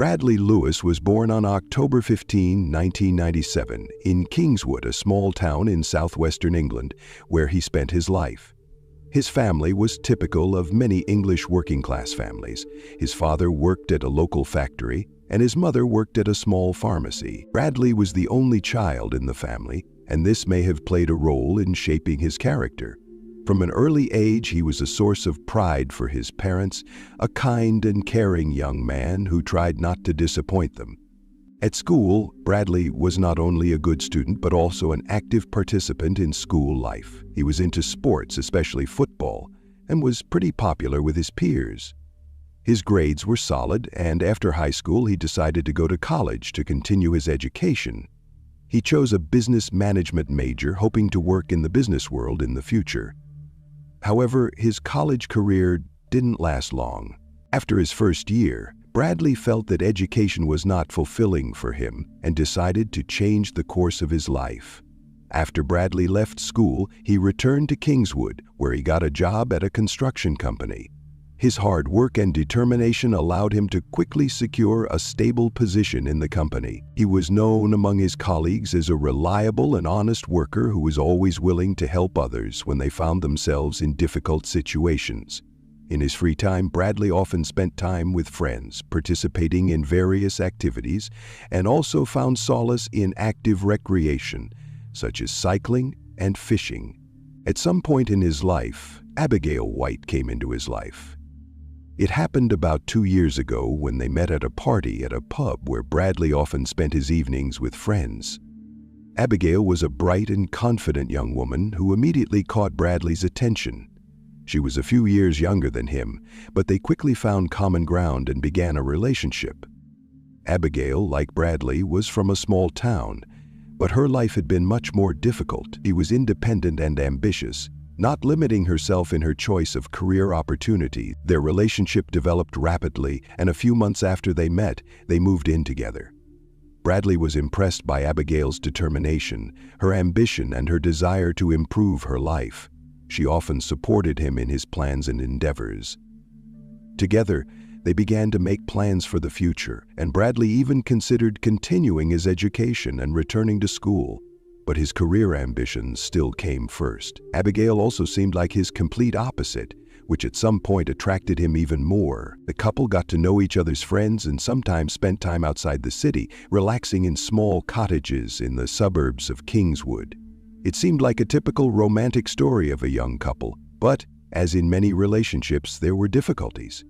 Bradley Lewis was born on October 15, 1997, in Kingswood, a small town in southwestern England, where he spent his life. His family was typical of many English working-class families. His father worked at a local factory, and his mother worked at a small pharmacy. Bradley was the only child in the family, and this may have played a role in shaping his character. From an early age, he was a source of pride for his parents, a kind and caring young man who tried not to disappoint them. At school, Bradley was not only a good student but also an active participant in school life. He was into sports, especially football, and was pretty popular with his peers. His grades were solid, and after high school he decided to go to college to continue his education. He chose a business management major, hoping to work in the business world in the future. However, his college career didn't last long. After his first year, Bradley felt that education was not fulfilling for him and decided to change the course of his life. After Bradley left school, he returned to Kingswood, where he got a job at a construction company. His hard work and determination allowed him to quickly secure a stable position in the company. He was known among his colleagues as a reliable and honest worker who was always willing to help others when they found themselves in difficult situations. In his free time, Bradley often spent time with friends, participating in various activities, and also found solace in active recreation, such as cycling and fishing. At some point in his life, Abigail White came into his life. It happened about 2 years ago when they met at a party at a pub where Bradley often spent his evenings with friends. Abigail was a bright and confident young woman who immediately caught Bradley's attention. She was a few years younger than him, but they quickly found common ground and began a relationship. Abigail, like Bradley, was from a small town, but her life had been much more difficult. She was independent and ambitious, not limiting herself in her choice of career opportunity. Their relationship developed rapidly, and a few months after they met, they moved in together. Bradley was impressed by Abigail's determination, her ambition, and her desire to improve her life. She often supported him in his plans and endeavors. Together, they began to make plans for the future, and Bradley even considered continuing his education and returning to school. But his career ambitions still came first. Abigail also seemed like his complete opposite, which at some point attracted him even more. The couple got to know each other's friends and sometimes spent time outside the city, relaxing in small cottages in the suburbs of Kingswood. It seemed like a typical romantic story of a young couple, but, as in many relationships, there were difficulties.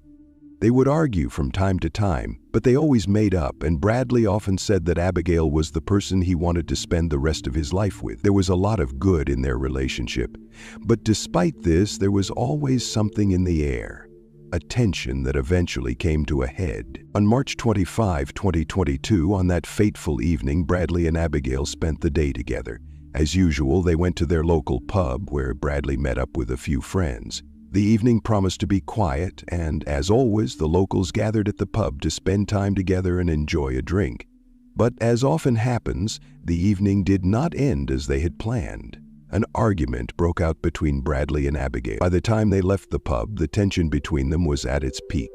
They would argue from time to time, but they always made up, and Bradley often said that Abigail was the person he wanted to spend the rest of his life with. There was a lot of good in their relationship, but despite this, there was always something in the air, a tension that eventually came to a head. On March 25, 2022, on that fateful evening, Bradley and Abigail spent the day together. As usual, they went to their local pub, where Bradley met up with a few friends. The evening promised to be quiet, and as always, the locals gathered at the pub to spend time together and enjoy a drink. But as often happens, the evening did not end as they had planned. An argument broke out between Bradley and Abigail. By the time they left the pub, the tension between them was at its peak.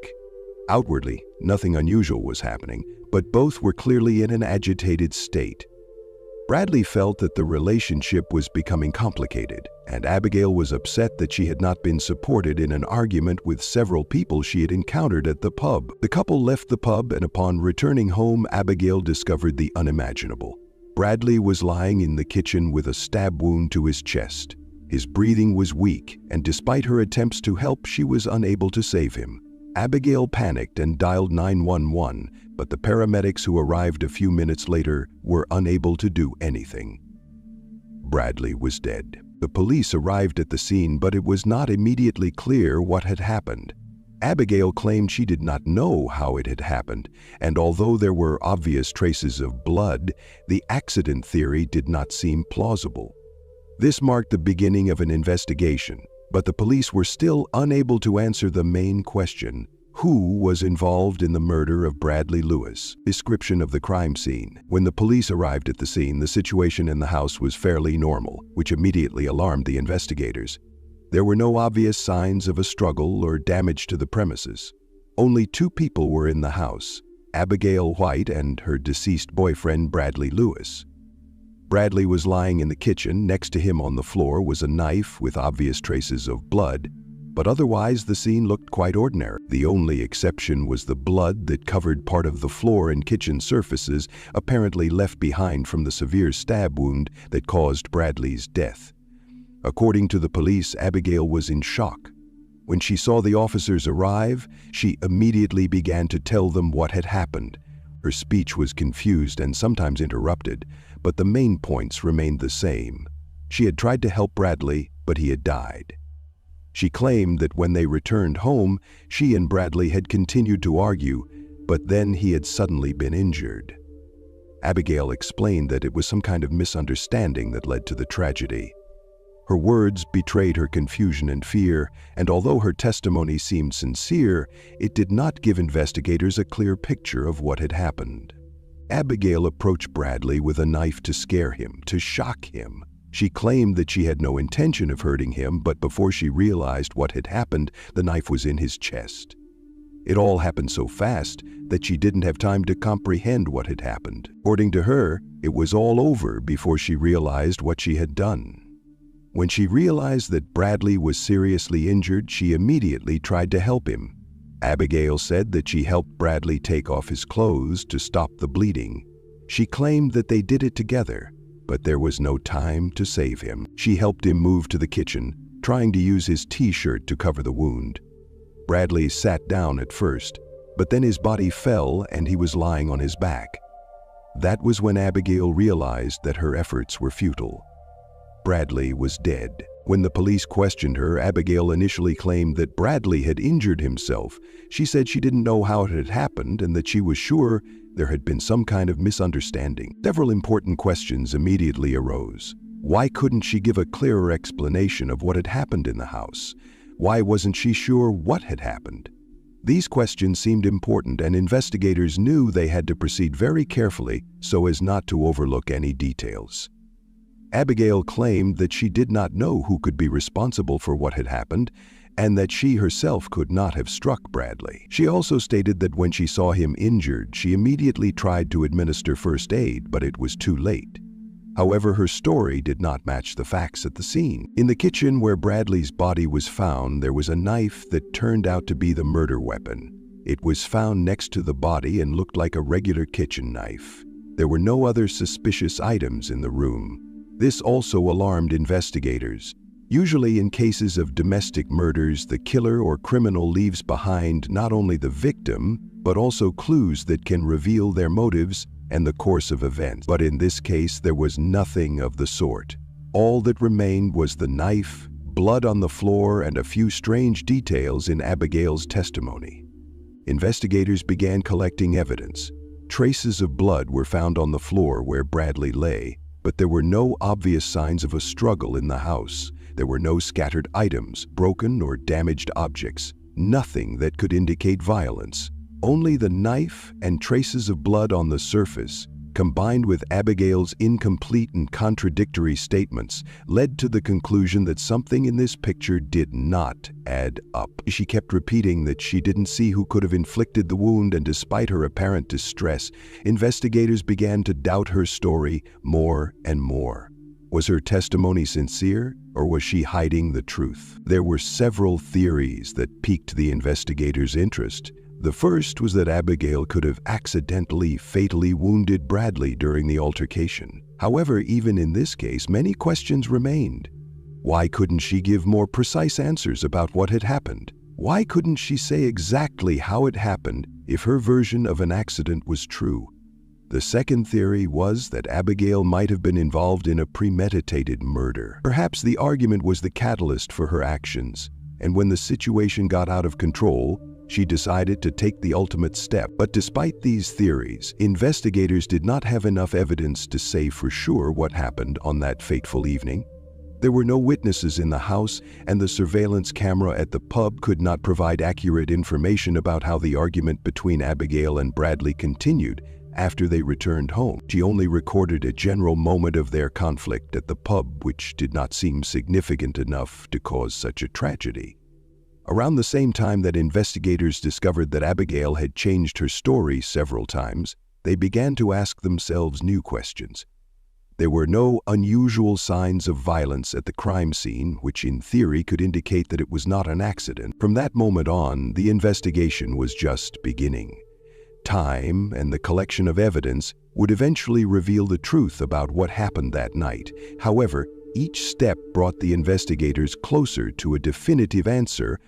Outwardly, nothing unusual was happening, but both were clearly in an agitated state. Bradley felt that the relationship was becoming complicated, and Abigail was upset that she had not been supported in an argument with several people she had encountered at the pub. The couple left the pub, and upon returning home, Abigail discovered the unimaginable. Bradley was lying in the kitchen with a stab wound to his chest. His breathing was weak, and despite her attempts to help, she was unable to save him. Abigail panicked and dialed 911, but the paramedics who arrived a few minutes later were unable to do anything. Bradley was dead. The police arrived at the scene, but it was not immediately clear what had happened. Abigail claimed she did not know how it had happened, and although there were obvious traces of blood, the accident theory did not seem plausible. This marked the beginning of an investigation, but the police were still unable to answer the main question: who was involved in the murder of Bradley Lewis? Description of the crime scene. When the police arrived at the scene, the situation in the house was fairly normal, which immediately alarmed the investigators. There were no obvious signs of a struggle or damage to the premises. Only 2 people were in the house: Abigail White and her deceased boyfriend Bradley Lewis. Bradley was lying in the kitchen. Next to him on the floor was a knife with obvious traces of blood, but otherwise the scene looked quite ordinary. The only exception was the blood that covered part of the floor and kitchen surfaces, apparently left behind from the severe stab wound that caused Bradley's death. According to the police, Abigail was in shock. When she saw the officers arrive, she immediately began to tell them what had happened. Her speech was confused and sometimes interrupted, but the main points remained the same. She had tried to help Bradley, but he had died. She claimed that when they returned home, she and Bradley had continued to argue, but then he had suddenly been injured. Abigail explained that it was some kind of misunderstanding that led to the tragedy. Her words betrayed her confusion and fear, and although her testimony seemed sincere, it did not give investigators a clear picture of what had happened. Abigail approached Bradley with a knife to scare him, to shock him. She claimed that she had no intention of hurting him, but before she realized what had happened, the knife was in his chest. It all happened so fast that she didn't have time to comprehend what had happened. According to her, it was all over before she realized what she had done. When she realized that Bradley was seriously injured, she immediately tried to help him. Abigail said that she helped Bradley take off his clothes to stop the bleeding. She claimed that they did it together, but there was no time to save him. She helped him move to the kitchen, trying to use his t-shirt to cover the wound. Bradley sat down at first, but then his body fell and he was lying on his back. That was when Abigail realized that her efforts were futile. Bradley was dead. When the police questioned her, Abigail initially claimed that Bradley had injured himself. She said she didn't know how it had happened and that she was sure there had been some kind of misunderstanding. Several important questions immediately arose. Why couldn't she give a clearer explanation of what had happened in the house? Why wasn't she sure what had happened? These questions seemed important, and investigators knew they had to proceed very carefully so as not to overlook any details. Abigail claimed that she did not know who could be responsible for what had happened, and that she herself could not have struck Bradley. She also stated that when she saw him injured, she immediately tried to administer first aid, but it was too late. However, her story did not match the facts at the scene. In the kitchen where Bradley's body was found, there was a knife that turned out to be the murder weapon. It was found next to the body and looked like a regular kitchen knife. There were no other suspicious items in the room. This also alarmed investigators. Usually in cases of domestic murders, the killer or criminal leaves behind not only the victim, but also clues that can reveal their motives and the course of events. But in this case, there was nothing of the sort. All that remained was the knife, blood on the floor, and a few strange details in Abigail's testimony. Investigators began collecting evidence. Traces of blood were found on the floor where Bradley lay, but there were no obvious signs of a struggle in the house. There were no scattered items, broken or damaged objects, nothing that could indicate violence. Only the knife and traces of blood on the surface, combined with Abigail's incomplete and contradictory statements, led to the conclusion that something in this picture did not add up. She kept repeating that she didn't see who could have inflicted the wound, and despite her apparent distress, investigators began to doubt her story more and more. Was her testimony sincere, or was she hiding the truth? There were several theories that piqued the investigators' interest. The first was that Abigail could have accidentally fatally wounded Bradley during the altercation. However, even in this case, many questions remained. Why couldn't she give more precise answers about what had happened? Why couldn't she say exactly how it happened if her version of an accident was true? The second theory was that Abigail might have been involved in a premeditated murder. Perhaps the argument was the catalyst for her actions, and when the situation got out of control, she decided to take the ultimate step. But despite these theories, investigators did not have enough evidence to say for sure what happened on that fateful evening. There were no witnesses in the house, and the surveillance camera at the pub could not provide accurate information about how the argument between Abigail and Bradley continued after they returned home. She only recorded a general moment of their conflict at the pub, which did not seem significant enough to cause such a tragedy. Around the same time that investigators discovered that Abigail had changed her story several times, they began to ask themselves new questions. There were no unusual signs of violence at the crime scene, which in theory could indicate that it was not an accident. From that moment on, the investigation was just beginning. Time and the collection of evidence would eventually reveal the truth about what happened that night. However, each step brought the investigators closer to a definitive answer,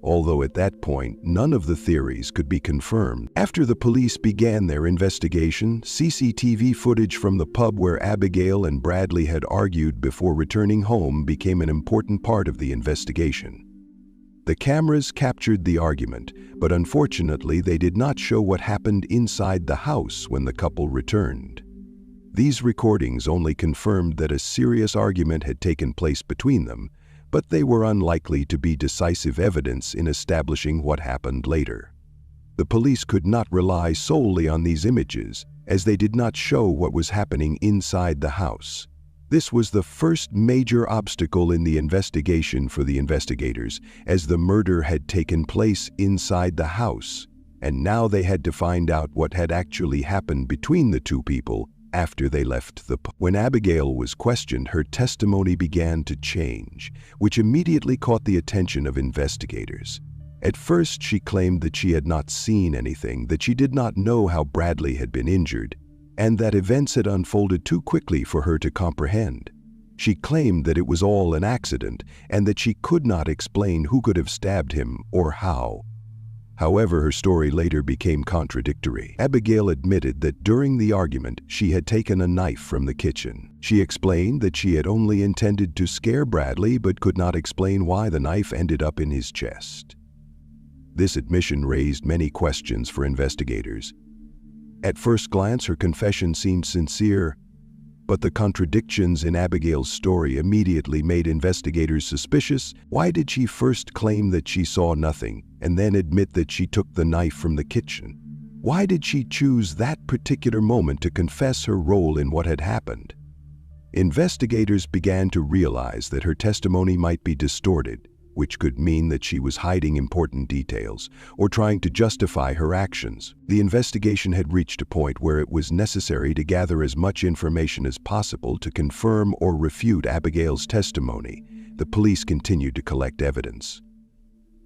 although at that point, none of the theories could be confirmed. After the police began their investigation, CCTV footage from the pub where Abigail and Bradley had argued before returning home became an important part of the investigation. The cameras captured the argument, but unfortunately they did not show what happened inside the house when the couple returned. These recordings only confirmed that a serious argument had taken place between them, but they were unlikely to be decisive evidence in establishing what happened later. The police could not rely solely on these images, as they did not show what was happening inside the house. This was the first major obstacle in the investigation for the investigators, as the murder had taken place inside the house, and now they had to find out what had actually happened between the two people after they left the pub. When Abigail was questioned, her testimony began to change, which immediately caught the attention of investigators. At first, she claimed that she had not seen anything, that she did not know how Bradley had been injured, and that events had unfolded too quickly for her to comprehend. She claimed that it was all an accident and that she could not explain who could have stabbed him or how. However, her story later became contradictory. Abigail admitted that during the argument, she had taken a knife from the kitchen. She explained that she had only intended to scare Bradley but could not explain why the knife ended up in his chest. This admission raised many questions for investigators. At first glance, her confession seemed sincere, but the contradictions in Abigail's story immediately made investigators suspicious. Why did she first claim that she saw nothing and then admit that she took the knife from the kitchen? Why did she choose that particular moment to confess her role in what had happened? Investigators began to realize that her testimony might be distorted, which could mean that she was hiding important details or trying to justify her actions. The investigation had reached a point where it was necessary to gather as much information as possible to confirm or refute Abigail's testimony. The police continued to collect evidence.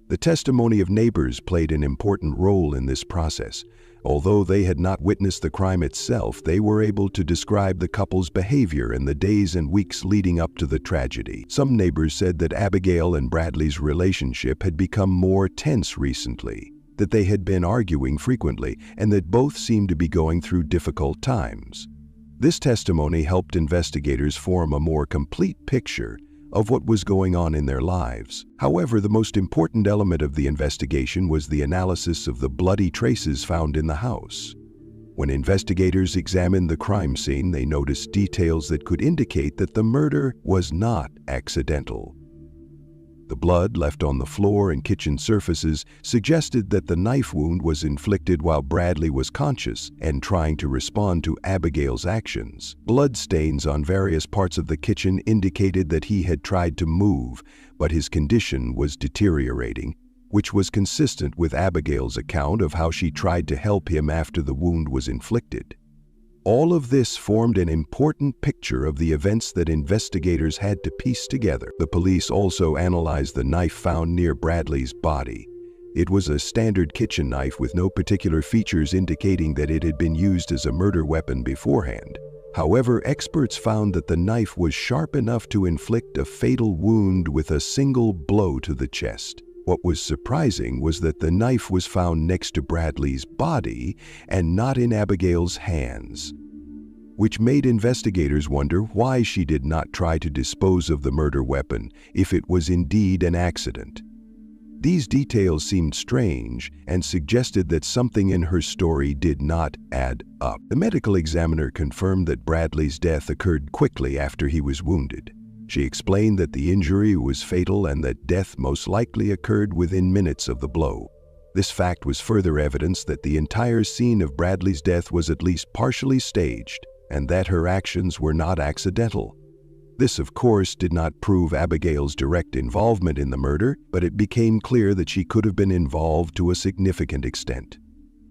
The testimony of neighbors played an important role in this process. Although they had not witnessed the crime itself, they were able to describe the couple's behavior in the days and weeks leading up to the tragedy. Some neighbors said that Abigail and Bradley's relationship had become more tense recently, that they had been arguing frequently, and that both seemed to be going through difficult times. This testimony helped investigators form a more complete picture of what was going on in their lives. However, the most important element of the investigation was the analysis of the bloody traces found in the house. When investigators examined the crime scene, they noticed details that could indicate that the murder was not accidental. The blood left on the floor and kitchen surfaces suggested that the knife wound was inflicted while Bradley was conscious and trying to respond to Abigail's actions. Blood stains on various parts of the kitchen indicated that he had tried to move, but his condition was deteriorating, which was consistent with Abigail's account of how she tried to help him after the wound was inflicted. All of this formed an important picture of the events that investigators had to piece together. The police also analyzed the knife found near Bradley's body. It was a standard kitchen knife with no particular features indicating that it had been used as a murder weapon beforehand. However, experts found that the knife was sharp enough to inflict a fatal wound with a single blow to the chest. What was surprising was that the knife was found next to Bradley's body and not in Abigail's hands, which made investigators wonder why she did not try to dispose of the murder weapon if it was indeed an accident. These details seemed strange and suggested that something in her story did not add up. The medical examiner confirmed that Bradley's death occurred quickly after he was wounded. She explained that the injury was fatal and that death most likely occurred within minutes of the blow. This fact was further evidence that the entire scene of Bradley's death was at least partially staged and that her actions were not accidental. This, of course, did not prove Abigail's direct involvement in the murder, but it became clear that she could have been involved to a significant extent.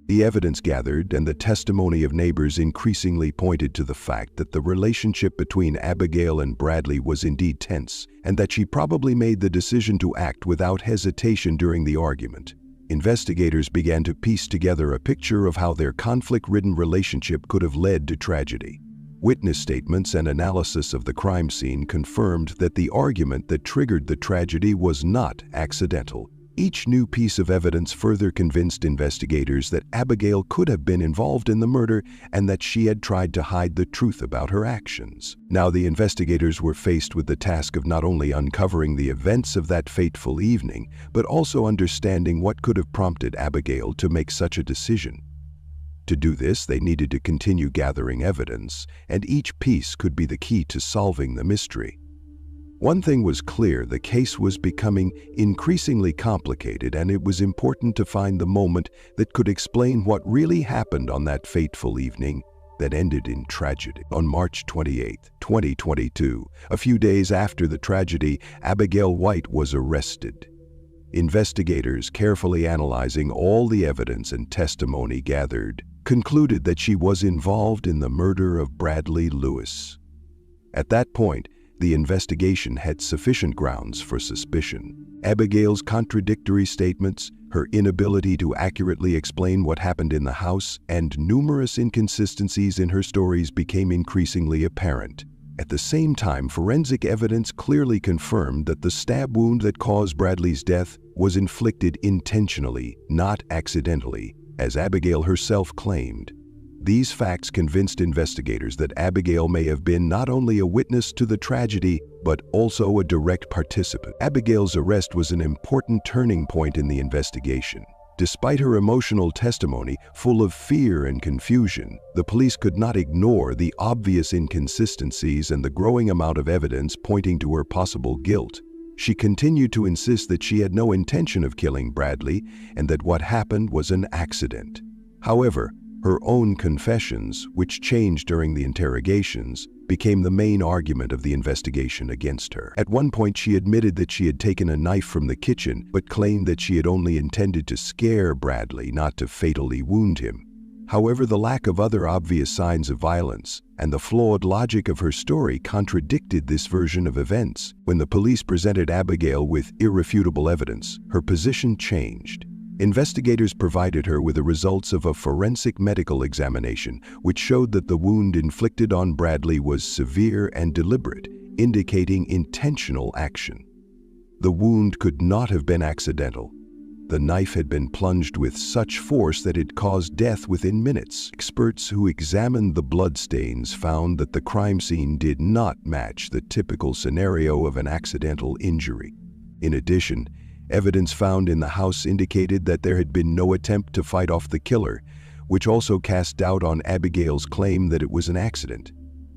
The evidence gathered and the testimony of neighbors increasingly pointed to the fact that the relationship between Abigail and Bradley was indeed tense, and that she probably made the decision to act without hesitation during the argument. Investigators began to piece together a picture of how their conflict-ridden relationship could have led to tragedy. Witness statements and analysis of the crime scene confirmed that the argument that triggered the tragedy was not accidental. Each new piece of evidence further convinced investigators that Abigail could have been involved in the murder and that she had tried to hide the truth about her actions. Now the investigators were faced with the task of not only uncovering the events of that fateful evening, but also understanding what could have prompted Abigail to make such a decision. To do this, they needed to continue gathering evidence, and each piece could be the key to solving the mystery. One thing was clear: the case was becoming increasingly complicated, and it was important to find the moment that could explain what really happened on that fateful evening that ended in tragedy. On March 28, 2022, a few days after the tragedy, Abigail White was arrested. Investigators, carefully analyzing all the evidence and testimony gathered, concluded that she was involved in the murder of Bradley Lewis. At that point, the investigation had sufficient grounds for suspicion. Abigail's contradictory statements, her inability to accurately explain what happened in the house, and numerous inconsistencies in her stories became increasingly apparent. At the same time, forensic evidence clearly confirmed that the stab wound that caused Bradley's death was inflicted intentionally, not accidentally, as Abigail herself claimed. These facts convinced investigators that Abigail may have been not only a witness to the tragedy, but also a direct participant. Abigail's arrest was an important turning point in the investigation. Despite her emotional testimony, full of fear and confusion, the police could not ignore the obvious inconsistencies and the growing amount of evidence pointing to her possible guilt. She continued to insist that she had no intention of killing Bradley and that what happened was an accident. However, her own confessions, which changed during the interrogations, became the main argument of the investigation against her. At one point, she admitted that she had taken a knife from the kitchen, but claimed that she had only intended to scare Bradley, not to fatally wound him. However, the lack of other obvious signs of violence and the flawed logic of her story contradicted this version of events. When the police presented Abigail with irrefutable evidence, her position changed. Investigators provided her with the results of a forensic medical examination, which showed that the wound inflicted on Bradley was severe and deliberate, indicating intentional action. The wound could not have been accidental. The knife had been plunged with such force that it caused death within minutes. Experts who examined the bloodstains found that the crime scene did not match the typical scenario of an accidental injury. In addition, evidence found in the house indicated that there had been no attempt to fight off the killer, which also cast doubt on Abigail's claim that it was an accident.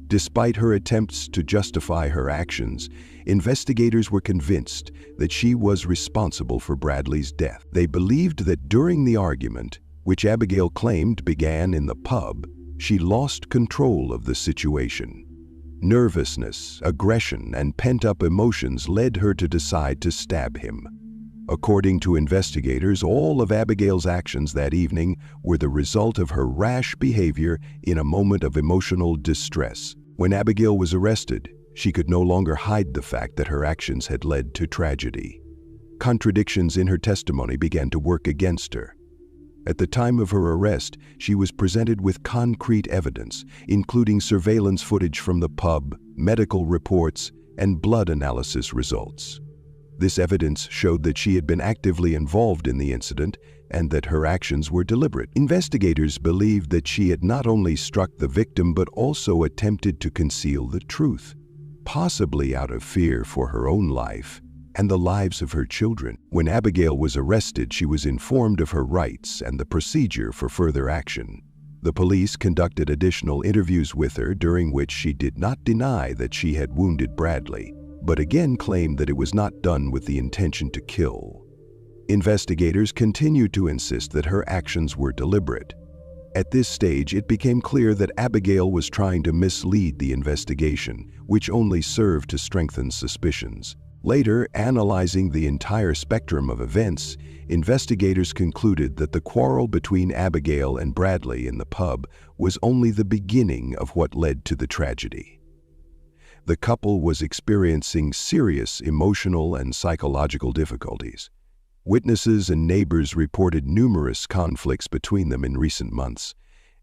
Despite her attempts to justify her actions, investigators were convinced that she was responsible for Bradley's death. They believed that during the argument, which Abigail claimed began in the pub, she lost control of the situation. Nervousness, aggression, and pent-up emotions led her to decide to stab him. According to investigators, all of Abigail's actions that evening were the result of her rash behavior in a moment of emotional distress. When Abigail was arrested, she could no longer hide the fact that her actions had led to tragedy. Contradictions in her testimony began to work against her. At the time of her arrest, she was presented with concrete evidence, including surveillance footage from the pub, medical reports, and blood analysis results. This evidence showed that she had been actively involved in the incident and that her actions were deliberate. Investigators believed that she had not only struck the victim but also attempted to conceal the truth, possibly out of fear for her own life and the lives of her children. When Abigail was arrested, she was informed of her rights and the procedure for further action. The police conducted additional interviews with her, during which she did not deny that she had wounded Bradley, but again claimed that it was not done with the intention to kill. Investigators continued to insist that her actions were deliberate. At this stage, it became clear that Abigail was trying to mislead the investigation, which only served to strengthen suspicions. Later, analyzing the entire spectrum of events, investigators concluded that the quarrel between Abigail and Bradley in the pub was only the beginning of what led to the tragedy. The couple was experiencing serious emotional and psychological difficulties. Witnesses and neighbors reported numerous conflicts between them in recent months.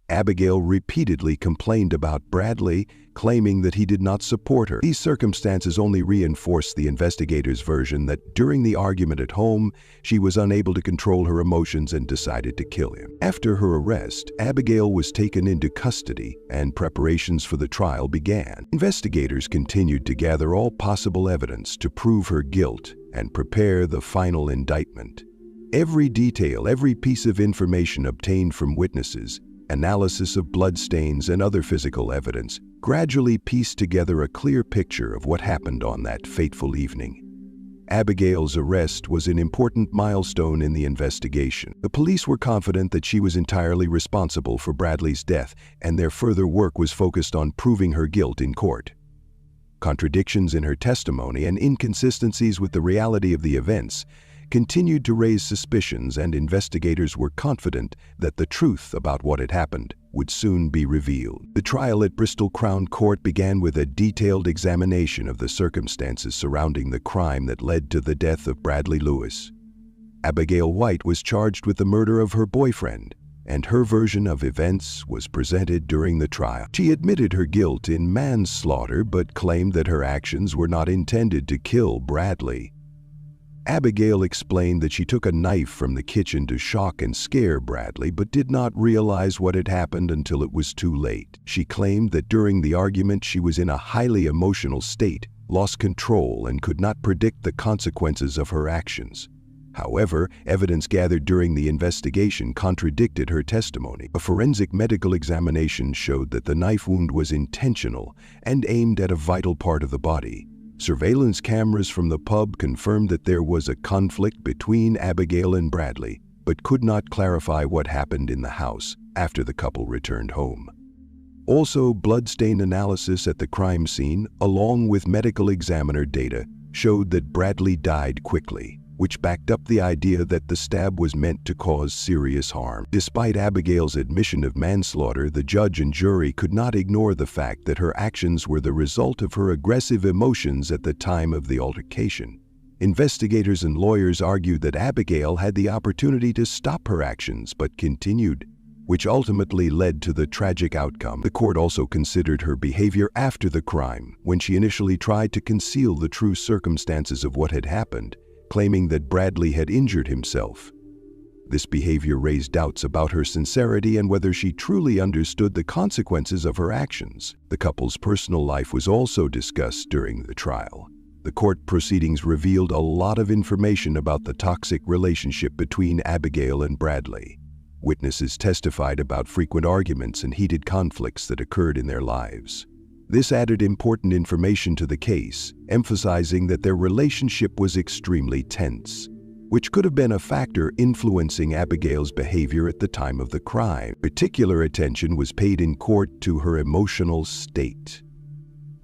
Abigail repeatedly complained about Bradley, claiming that he did not support her. These circumstances only reinforced the investigators' version that during the argument at home, she was unable to control her emotions and decided to kill him. After her arrest, Abigail was taken into custody and preparations for the trial began. Investigators continued to gather all possible evidence to prove her guilt and prepare the final indictment. Every detail, every piece of information obtained from witnesses, analysis of bloodstains and other physical evidence gradually pieced together a clear picture of what happened on that fateful evening. Abigail's arrest was an important milestone in the investigation. The police were confident that she was entirely responsible for Bradley's death, and their further work was focused on proving her guilt in court. Contradictions in her testimony and inconsistencies with the reality of the events continued to raise suspicions, and investigators were confident that the truth about what had happened would soon be revealed. The trial at Bristol Crown Court began with a detailed examination of the circumstances surrounding the crime that led to the death of Bradley Lewis. Abigail White was charged with the murder of her boyfriend, and her version of events was presented during the trial. She admitted her guilt in manslaughter but claimed that her actions were not intended to kill Bradley. Abigail explained that she took a knife from the kitchen to shock and scare Bradley, but did not realize what had happened until it was too late. She claimed that during the argument she was in a highly emotional state, lost control, and could not predict the consequences of her actions. However, evidence gathered during the investigation contradicted her testimony. A forensic medical examination showed that the knife wound was intentional and aimed at a vital part of the body. Surveillance cameras from the pub confirmed that there was a conflict between Abigail and Bradley, but could not clarify what happened in the house after the couple returned home. Also, bloodstain analysis at the crime scene, along with medical examiner data, showed that Bradley died quickly, which backed up the idea that the stab was meant to cause serious harm. Despite Abigail's admission of manslaughter, the judge and jury could not ignore the fact that her actions were the result of her aggressive emotions at the time of the altercation. Investigators and lawyers argued that Abigail had the opportunity to stop her actions but continued, which ultimately led to the tragic outcome. The court also considered her behavior after the crime, when she initially tried to conceal the true circumstances of what had happened, claiming that Bradley had injured himself. This behavior raised doubts about her sincerity and whether she truly understood the consequences of her actions. The couple's personal life was also discussed during the trial. The court proceedings revealed a lot of information about the toxic relationship between Abigail and Bradley. Witnesses testified about frequent arguments and heated conflicts that occurred in their lives. This added important information to the case, emphasizing that their relationship was extremely tense, which could have been a factor influencing Abigail's behavior at the time of the crime. Particular attention was paid in court to her emotional state.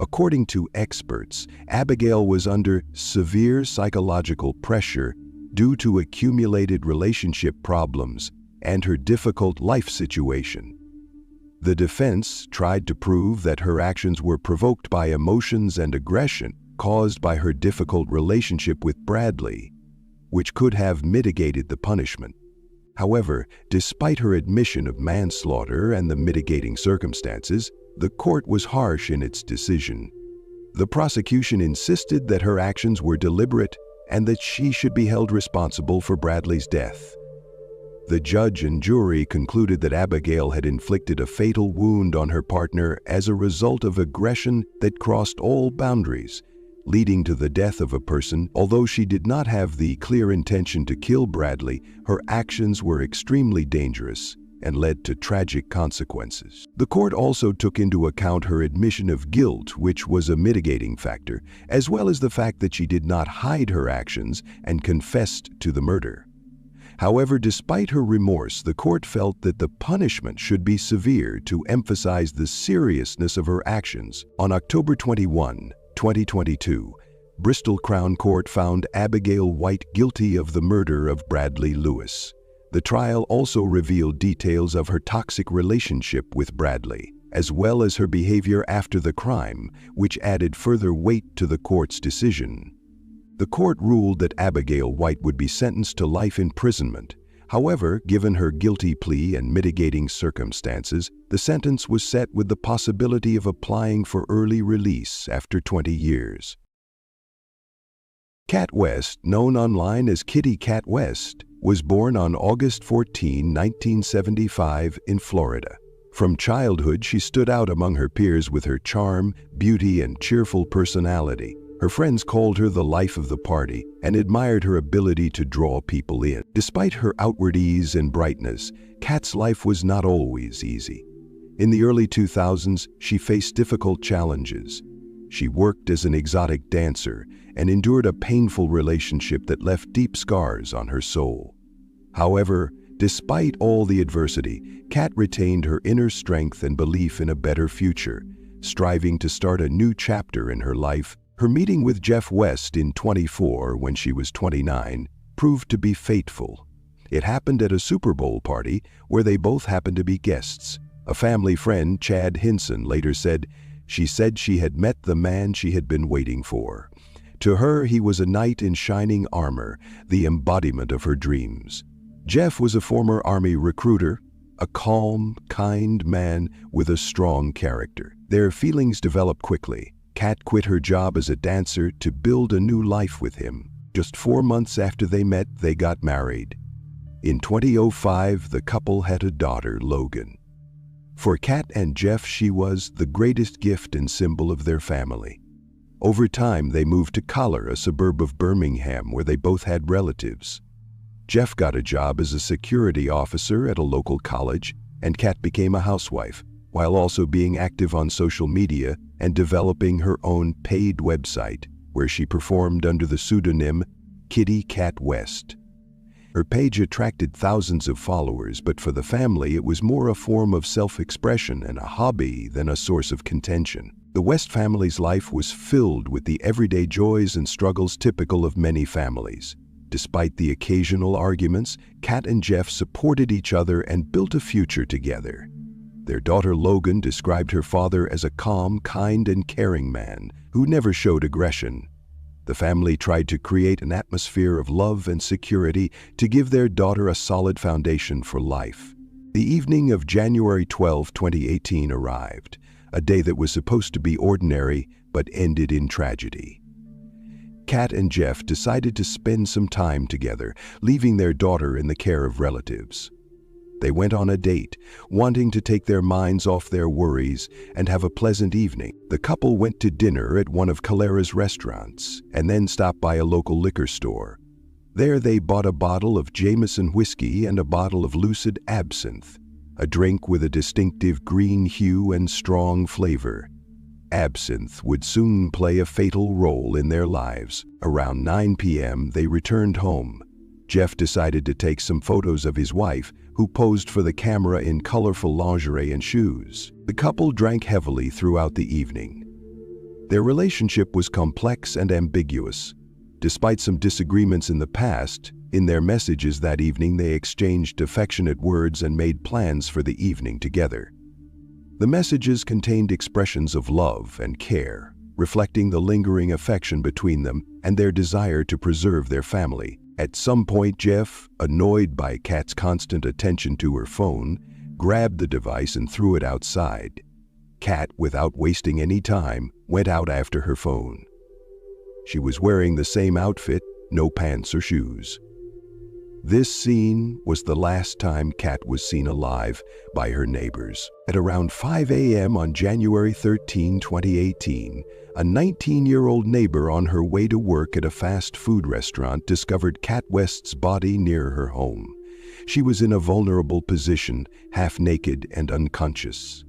According to experts, Abigail was under severe psychological pressure due to accumulated relationship problems and her difficult life situation. The defense tried to prove that her actions were provoked by emotions and aggression caused by her difficult relationship with Bradley, which could have mitigated the punishment. However, despite her admission of manslaughter and the mitigating circumstances, the court was harsh in its decision. The prosecution insisted that her actions were deliberate and that she should be held responsible for Bradley's death. The judge and jury concluded that Abigail had inflicted a fatal wound on her partner as a result of aggression that crossed all boundaries, leading to the death of a person. Although she did not have the clear intention to kill Bradley, her actions were extremely dangerous and led to tragic consequences. The court also took into account her admission of guilt, which was a mitigating factor, as well as the fact that she did not hide her actions and confessed to the murder. However, despite her remorse, the court felt that the punishment should be severe to emphasize the seriousness of her actions. On October 21, 2022, Bristol Crown Court found Abigail White guilty of the murder of Bradley Lewis. The trial also revealed details of her toxic relationship with Bradley, as well as her behavior after the crime, which added further weight to the court's decision. The court ruled that Abigail White would be sentenced to life imprisonment. However, given her guilty plea and mitigating circumstances, the sentence was set with the possibility of applying for early release after 20 years. Cat West, known online as Kitty Cat West, was born on August 14, 1975 in Florida. From childhood, she stood out among her peers with her charm, beauty, and cheerful personality. Her friends called her the life of the party and admired her ability to draw people in. Despite her outward ease and brightness, Kat's life was not always easy. In the early 2000s, she faced difficult challenges. She worked as an exotic dancer and endured a painful relationship that left deep scars on her soul. However, despite all the adversity, Kat retained her inner strength and belief in a better future, striving to start a new chapter in her life. Her meeting with Jeff West in 24, when she was 29, proved to be fateful. It happened at a Super Bowl party where they both happened to be guests. A family friend, Chad Hinson, later said, "She said she had met the man she had been waiting for. To her, he was a knight in shining armor, the embodiment of her dreams." Jeff was a former Army recruiter, a calm, kind man with a strong character. Their feelings developed quickly. Kat quit her job as a dancer to build a new life with him. Just 4 months after they met, they got married. In 2005, the couple had a daughter, Logan. For Kat and Jeff, she was the greatest gift and symbol of their family. Over time, they moved to Collar, a suburb of Birmingham, where they both had relatives. Jeff got a job as a security officer at a local college, and Kat became a housewife, while also being active on social media and developing her own paid website, where she performed under the pseudonym Kitty Cat West. Her page attracted thousands of followers, but for the family it was more a form of self-expression and a hobby than a source of contention. The West family's life was filled with the everyday joys and struggles typical of many families. Despite the occasional arguments, Kat and Jeff supported each other and built a future together. Their daughter Logan described her father as a calm, kind, and caring man who never showed aggression. The family tried to create an atmosphere of love and security to give their daughter a solid foundation for life. The evening of January 12, 2018 arrived, a day that was supposed to be ordinary but ended in tragedy. Kat and Jeff decided to spend some time together, leaving their daughter in the care of relatives. They went on a date, wanting to take their minds off their worries and have a pleasant evening. The couple went to dinner at one of Calera's restaurants and then stopped by a local liquor store. There they bought a bottle of Jameson whiskey and a bottle of Lucid Absinthe, a drink with a distinctive green hue and strong flavor. Absinthe would soon play a fatal role in their lives. Around 9 p.m., they returned home. Jeff decided to take some photos of his wife, who posed for the camera in colorful lingerie and shoes. The couple drank heavily throughout the evening. Their relationship was complex and ambiguous. Despite some disagreements in the past, in their messages that evening they exchanged affectionate words and made plans for the evening together. The messages contained expressions of love and care, reflecting the lingering affection between them and their desire to preserve their family. At some point, Jeff, annoyed by Kat's constant attention to her phone, grabbed the device and threw it outside. Kat, without wasting any time, went out after her phone. She was wearing the same outfit, no pants or shoes. This scene was the last time Kat was seen alive by her neighbors. At around 5 a.m. on January 13, 2018, a 19-year-old neighbor on her way to work at a fast food restaurant discovered Kat West's body near her home. She was in a vulnerable position, half naked and unconscious.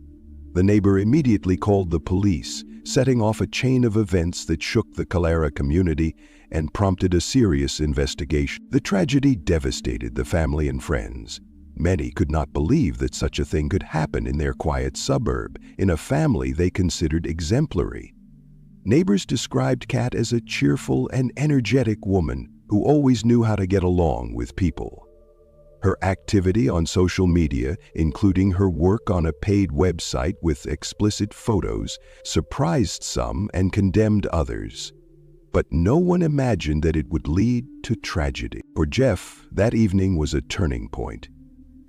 The neighbor immediately called the police, setting off a chain of events that shook the Calera community and prompted a serious investigation. The tragedy devastated the family and friends. Many could not believe that such a thing could happen in their quiet suburb, in a family they considered exemplary. Neighbors described Kat as a cheerful and energetic woman who always knew how to get along with people. Her activity on social media, including her work on a paid website with explicit photos, surprised some and condemned others. But no one imagined that it would lead to tragedy. For Jeff, that evening was a turning point.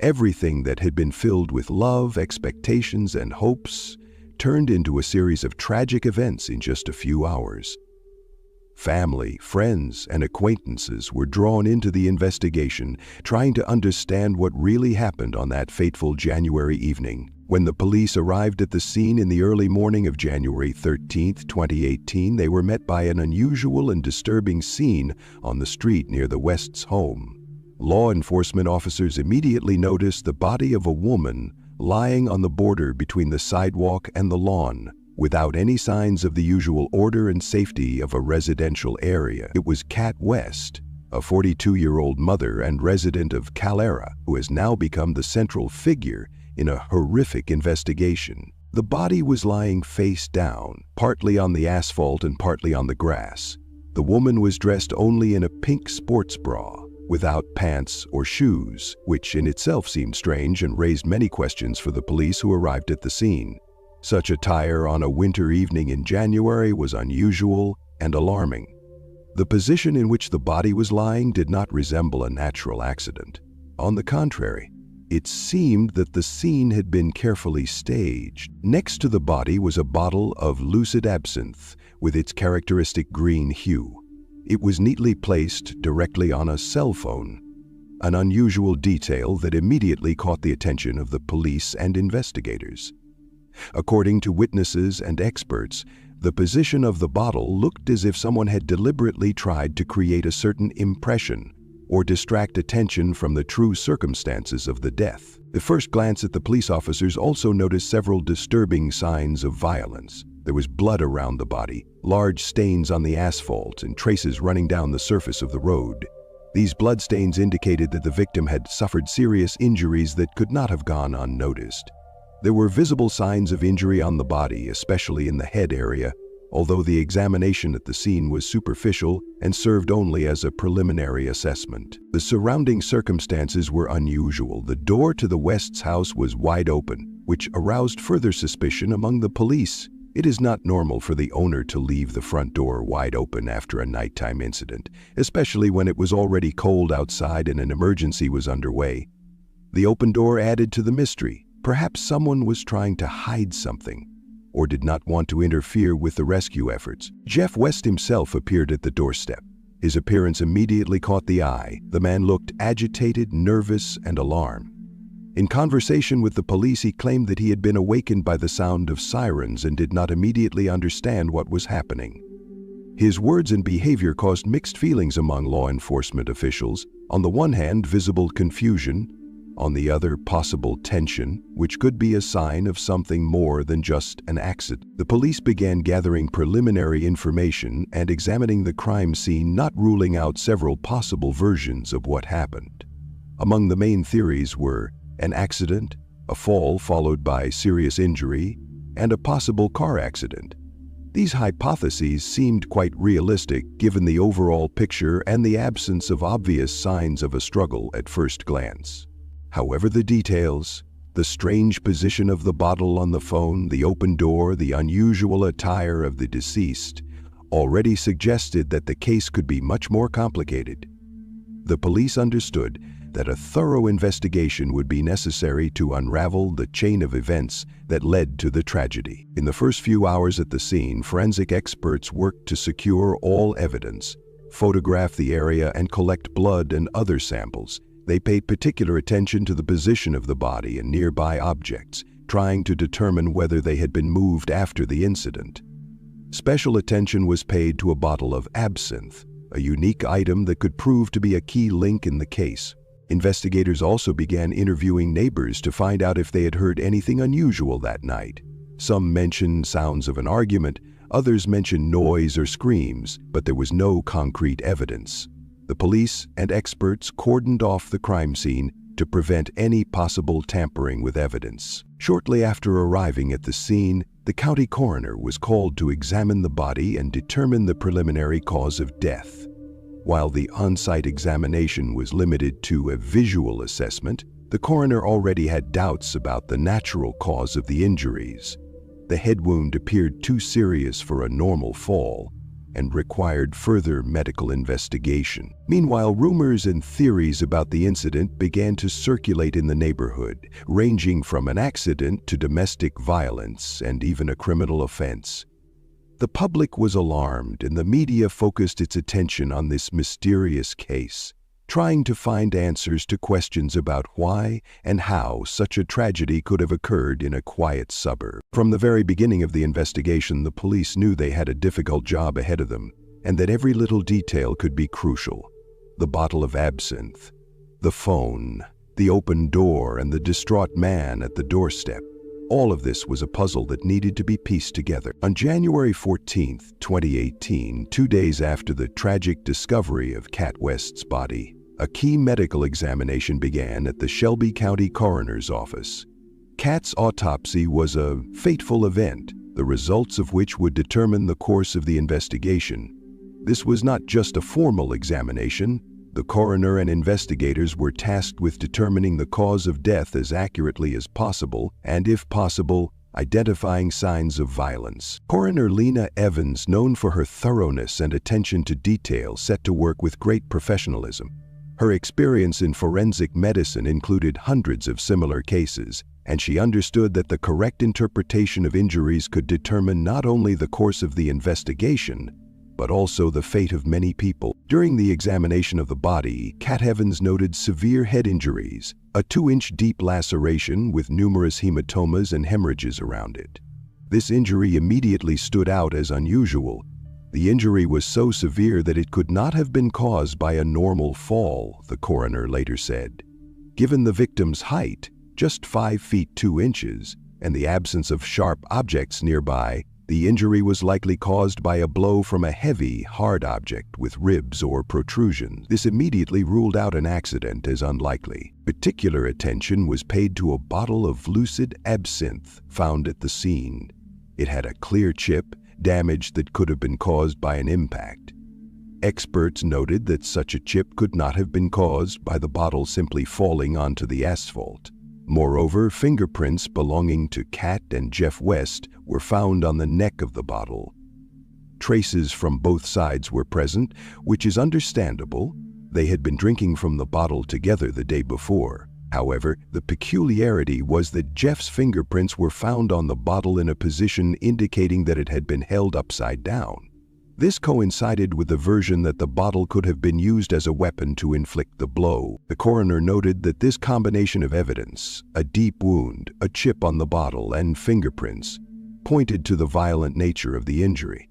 Everything that had been filled with love, expectations, and hopes turned into a series of tragic events in just a few hours. Family, friends, and acquaintances were drawn into the investigation, trying to understand what really happened on that fateful January evening. When the police arrived at the scene in the early morning of January 13, 2018, they were met by an unusual and disturbing scene on the street near the West's home. Law enforcement officers immediately noticed the body of a woman lying on the border between the sidewalk and the lawn, without any signs of the usual order and safety of a residential area. It was Kat West, a 42-year-old mother and resident of Calera, who has now become the central figure in a horrific investigation. The body was lying face down, partly on the asphalt and partly on the grass. The woman was dressed only in a pink sports bra, without pants or shoes, which in itself seemed strange and raised many questions for the police who arrived at the scene. Such attire on a winter evening in January was unusual and alarming. The position in which the body was lying did not resemble a natural accident. On the contrary, it seemed that the scene had been carefully staged. Next to the body was a bottle of lucid absinthe with its characteristic green hue. It was neatly placed directly on a cell phone, an unusual detail that immediately caught the attention of the police and investigators. According to witnesses and experts, the position of the bottle looked as if someone had deliberately tried to create a certain impression or distract attention from the true circumstances of the death. The first glance at the police officers also noticed several disturbing signs of violence. There was blood around the body, large stains on the asphalt, and traces running down the surface of the road. These bloodstains indicated that the victim had suffered serious injuries that could not have gone unnoticed. There were visible signs of injury on the body, especially in the head area, although the examination at the scene was superficial and served only as a preliminary assessment. The surrounding circumstances were unusual. The door to the West's house was wide open, which aroused further suspicion among the police. It is not normal for the owner to leave the front door wide open after a nighttime incident, especially when it was already cold outside and an emergency was underway. The open door added to the mystery. Perhaps someone was trying to hide something, or did not want to interfere with the rescue efforts. Jeff West himself appeared at the doorstep. His appearance immediately caught the eye. The man looked agitated, nervous, and alarmed. In conversation with the police, he claimed that he had been awakened by the sound of sirens and did not immediately understand what was happening. His words and behavior caused mixed feelings among law enforcement officials. On the one hand, visible confusion. On the other, possible tension, which could be a sign of something more than just an accident. The police began gathering preliminary information and examining the crime scene, not ruling out several possible versions of what happened. Among the main theories were an accident, a fall followed by serious injury, and a possible car accident. These hypotheses seemed quite realistic given the overall picture and the absence of obvious signs of a struggle at first glance. However, the details, the strange position of the bottle on the phone, the open door, the unusual attire of the deceased, already suggested that the case could be much more complicated. The police understood that a thorough investigation would be necessary to unravel the chain of events that led to the tragedy. In the first few hours at the scene, forensic experts worked to secure all evidence, photograph the area, and collect blood and other samples. They paid particular attention to the position of the body and nearby objects, trying to determine whether they had been moved after the incident. Special attention was paid to a bottle of absinthe, a unique item that could prove to be a key link in the case. Investigators also began interviewing neighbors to find out if they had heard anything unusual that night. Some mentioned sounds of an argument, Others mentioned noise or screams, but there was no concrete evidence. The police and experts cordoned off the crime scene to prevent any possible tampering with evidence. Shortly after arriving at the scene, the county coroner was called to examine the body and determine the preliminary cause of death. While the on-site examination was limited to a visual assessment, the coroner already had doubts about the natural cause of the injuries. The head wound appeared too serious for a normal fall and required further medical investigation. Meanwhile, rumors and theories about the incident began to circulate in the neighborhood, ranging from an accident to domestic violence and even a criminal offense. The public was alarmed, and the media focused its attention on this mysterious case, trying to find answers to questions about why and how such a tragedy could have occurred in a quiet suburb. From the very beginning of the investigation, the police knew they had a difficult job ahead of them, and that every little detail could be crucial. The bottle of absinthe, the phone, the open door, and the distraught man at the doorstep. All of this was a puzzle that needed to be pieced together. On January 14, 2018, 2 days after the tragic discovery of Kat West's body, a key medical examination began at the Shelby County Coroner's Office. Kat's autopsy was a fateful event, the results of which would determine the course of the investigation. This was not just a formal examination. The coroner and investigators were tasked with determining the cause of death as accurately as possible and, if possible, identifying signs of violence. Coroner Lena Evans, known for her thoroughness and attention to detail, set to work with great professionalism. Her experience in forensic medicine included hundreds of similar cases, and she understood that the correct interpretation of injuries could determine not only the course of the investigation, but also the fate of many people. During the examination of the body, Kat Evans noted severe head injuries, a 2-inch deep laceration with numerous hematomas and hemorrhages around it. This injury immediately stood out as unusual. The injury was so severe that it could not have been caused by a normal fall, the coroner later said. Given the victim's height, just 5 feet 2 inches, and the absence of sharp objects nearby, the injury was likely caused by a blow from a heavy, hard object with ribs or protrusions. This immediately ruled out an accident as unlikely. Particular attention was paid to a bottle of lucid absinthe found at the scene. It had a clear chip, damage that could have been caused by an impact. Experts noted that such a chip could not have been caused by the bottle simply falling onto the asphalt. Moreover, fingerprints belonging to Kat and Jeff West were found on the neck of the bottle. Traces from both sides were present, which is understandable. They had been drinking from the bottle together the day before. However, the peculiarity was that Jeff's fingerprints were found on the bottle in a position indicating that it had been held upside down. This coincided with the version that the bottle could have been used as a weapon to inflict the blow. The coroner noted that this combination of evidence, a deep wound, a chip on the bottle, and fingerprints, pointed to the violent nature of the injury.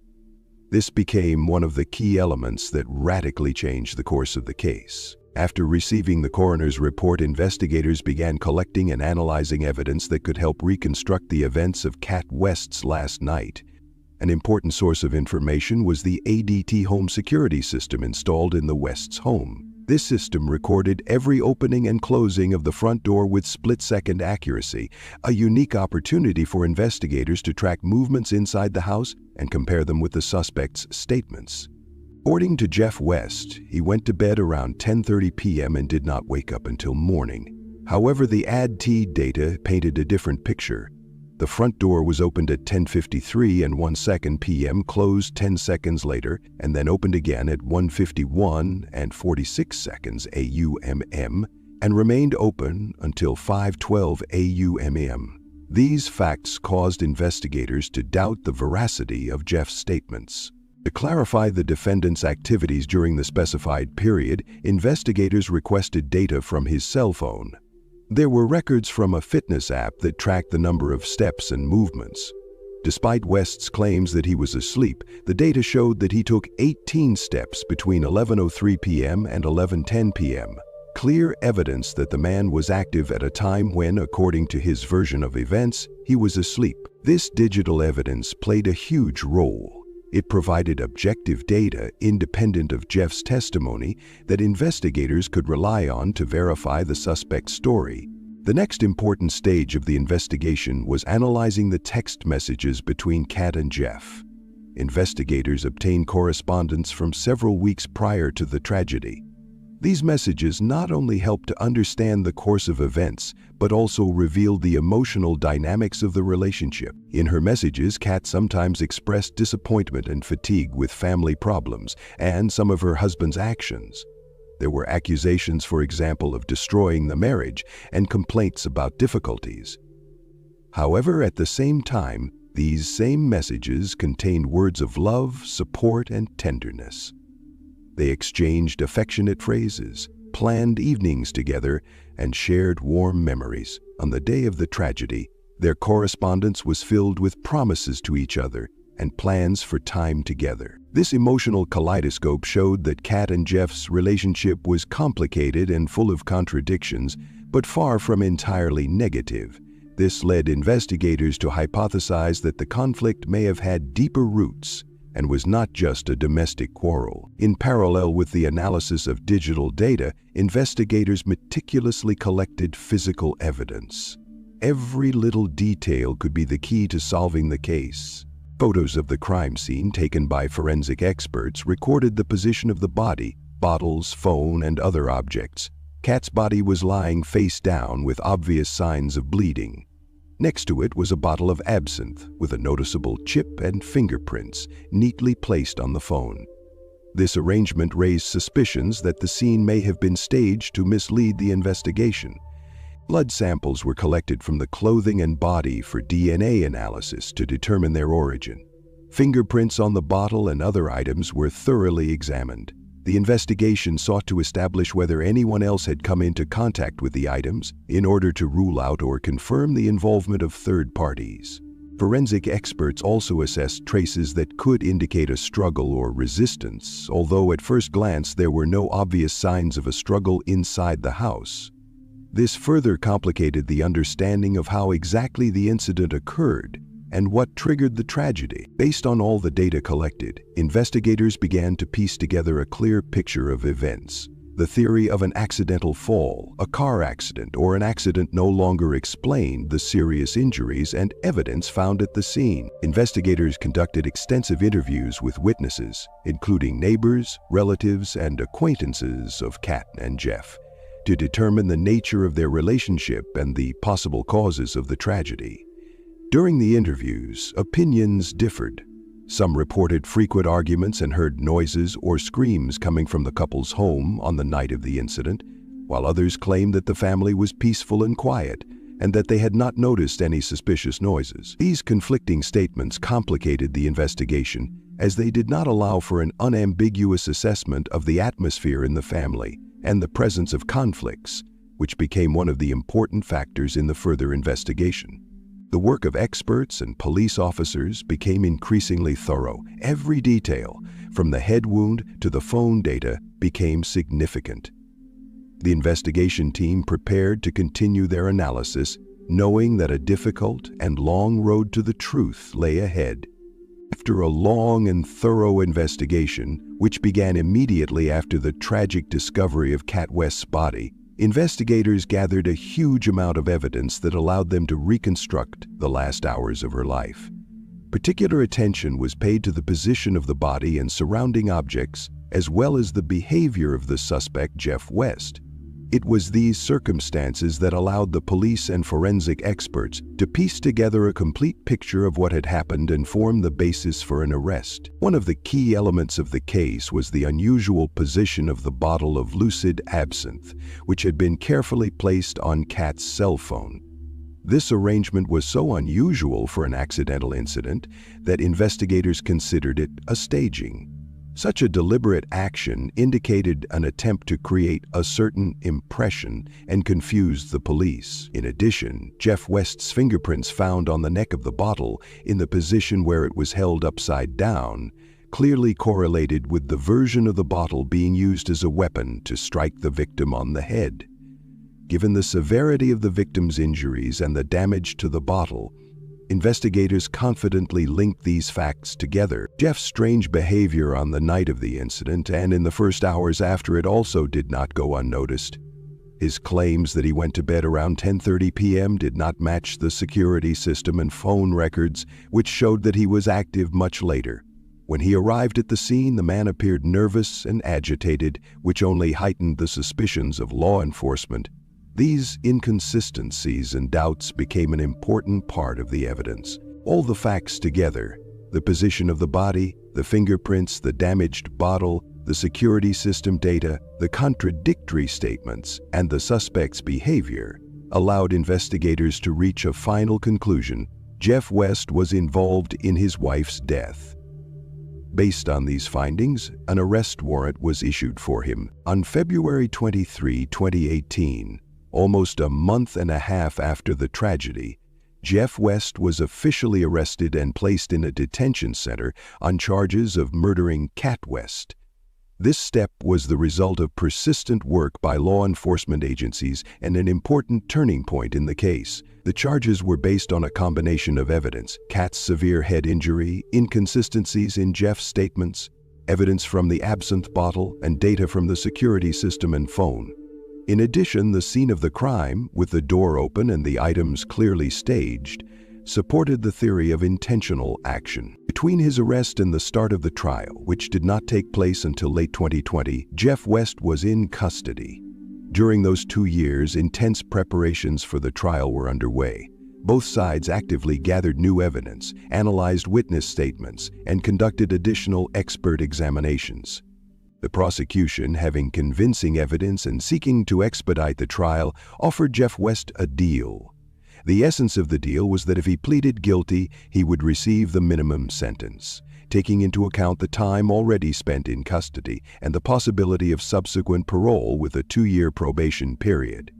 This became one of the key elements that radically changed the course of the case. After receiving the coroner's report, investigators began collecting and analyzing evidence that could help reconstruct the events of Kat West's last night. An important source of information was the ADT home security system installed in the West's home. This system recorded every opening and closing of the front door with split-second accuracy, a unique opportunity for investigators to track movements inside the house and compare them with the suspect's statements. According to Jeff West, he went to bed around 10:30 p.m. and did not wake up until morning. However, the ADT data painted a different picture. The front door was opened at 10:53 and 1 second p.m., closed 10 seconds later, and then opened again at 1:51 and 46 seconds AUMM, and remained open until 5:12 AUMM. These facts caused investigators to doubt the veracity of Jeff's statements. To clarify the defendant's activities during the specified period, investigators requested data from his cell phone. There were records from a fitness app that tracked the number of steps and movements. Despite West's claims that he was asleep, the data showed that he took 18 steps between 11:03 p.m. and 11:10 p.m. Clear evidence that the man was active at a time when, according to his version of events, he was asleep. This digital evidence played a huge role. It provided objective data independent of Jeff's testimony that investigators could rely on to verify the suspect's story. The next important stage of the investigation was analyzing the text messages between Kat and Jeff. Investigators obtained correspondence from several weeks prior to the tragedy. These messages not only helped to understand the course of events, but also revealed the emotional dynamics of the relationship. In her messages, Kat sometimes expressed disappointment and fatigue with family problems and some of her husband's actions. There were accusations, for example, of destroying the marriage and complaints about difficulties. However, at the same time, these same messages contained words of love, support, and tenderness. They exchanged affectionate phrases, planned evenings together, and shared warm memories. On the day of the tragedy, their correspondence was filled with promises to each other and plans for time together. This emotional kaleidoscope showed that Kat and Jeff's relationship was complicated and full of contradictions, but far from entirely negative. This led investigators to hypothesize that the conflict may have had deeper roots and was not just a domestic quarrel. In parallel with the analysis of digital data, investigators meticulously collected physical evidence. Every little detail could be the key to solving the case. Photos of the crime scene taken by forensic experts recorded the position of the body, bottles, phone, and other objects. Kat's body was lying face down with obvious signs of bleeding. Next to it was a bottle of absinthe with a noticeable chip and fingerprints neatly placed on the phone. This arrangement raised suspicions that the scene may have been staged to mislead the investigation. Blood samples were collected from the clothing and body for DNA analysis to determine their origin. Fingerprints on the bottle and other items were thoroughly examined. The investigation sought to establish whether anyone else had come into contact with the items in order to rule out or confirm the involvement of third parties. Forensic experts also assessed traces that could indicate a struggle or resistance, although at first glance there were no obvious signs of a struggle inside the house. This further complicated the understanding of how exactly the incident occurred and what triggered the tragedy. Based on all the data collected, investigators began to piece together a clear picture of events. The theory of an accidental fall, a car accident, or an accident no longer explained the serious injuries and evidence found at the scene. Investigators conducted extensive interviews with witnesses, including neighbors, relatives, and acquaintances of Kat and Jeff, to determine the nature of their relationship and the possible causes of the tragedy. During the interviews, opinions differed. Some reported frequent arguments and heard noises or screams coming from the couple's home on the night of the incident, while others claimed that the family was peaceful and quiet and that they had not noticed any suspicious noises. These conflicting statements complicated the investigation as they did not allow for an unambiguous assessment of the atmosphere in the family and the presence of conflicts, which became one of the important factors in the further investigation. The work of experts and police officers became increasingly thorough. Every detail, from the head wound to the phone data, became significant. The investigation team prepared to continue their analysis, knowing that a difficult and long road to the truth lay ahead. After a long and thorough investigation, which began immediately after the tragic discovery of Kat West's body, investigators gathered a huge amount of evidence that allowed them to reconstruct the last hours of her life. Particular attention was paid to the position of the body and surrounding objects, as well as the behavior of the suspect, Jeff West. It was these circumstances that allowed the police and forensic experts to piece together a complete picture of what had happened and form the basis for an arrest. One of the key elements of the case was the unusual position of the bottle of lucid absinthe, which had been carefully placed on Kat's cell phone. This arrangement was so unusual for an accidental incident that investigators considered it a staging. Such a deliberate action indicated an attempt to create a certain impression and confuse the police. In addition, Jeff West's fingerprints found on the neck of the bottle in the position where it was held upside down clearly correlated with the version of the bottle being used as a weapon to strike the victim on the head. Given the severity of the victim's injuries and the damage to the bottle, Investigators confidently linked these facts together. Jeff's strange behavior on the night of the incident and in the first hours after it also did not go unnoticed. His claims that he went to bed around 10:30 p.m. did not match the security system and phone records, which showed that he was active much later. When he arrived at the scene, the man appeared nervous and agitated, which only heightened the suspicions of law enforcement. These inconsistencies and doubts became an important part of the evidence. All the facts together, the position of the body, the fingerprints, the damaged bottle, the security system data, the contradictory statements, and the suspect's behavior, allowed investigators to reach a final conclusion: Jeff West was involved in his wife's death. Based on these findings, an arrest warrant was issued for him. On February 23, 2018, almost a month and a half after the tragedy, Jeff West was officially arrested and placed in a detention center on charges of murdering Kat West. This step was the result of persistent work by law enforcement agencies and an important turning point in the case. The charges were based on a combination of evidence: Kat's severe head injury, inconsistencies in Jeff's statements, evidence from the absinthe bottle, and data from the security system and phone. In addition, the scene of the crime, with the door open and the items clearly staged, supported the theory of intentional action. Between his arrest and the start of the trial, which did not take place until late 2020, Jeff West was in custody. During those 2 years, intense preparations for the trial were underway. Both sides actively gathered new evidence, analyzed witness statements, and conducted additional expert examinations. The prosecution, having convincing evidence and seeking to expedite the trial, offered Jeff West a deal. The essence of the deal was that if he pleaded guilty, he would receive the minimum sentence, taking into account the time already spent in custody and the possibility of subsequent parole with a 2-year probation period.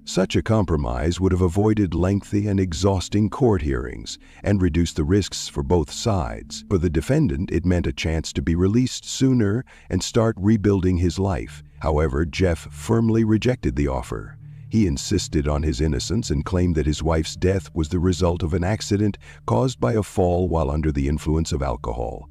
Such a compromise would have avoided lengthy and exhausting court hearings and reduced the risks for both sides. For the defendant, it meant a chance to be released sooner and start rebuilding his life. However, Jeff firmly rejected the offer. He insisted on his innocence and claimed that his wife's death was the result of an accident caused by a fall while under the influence of alcohol.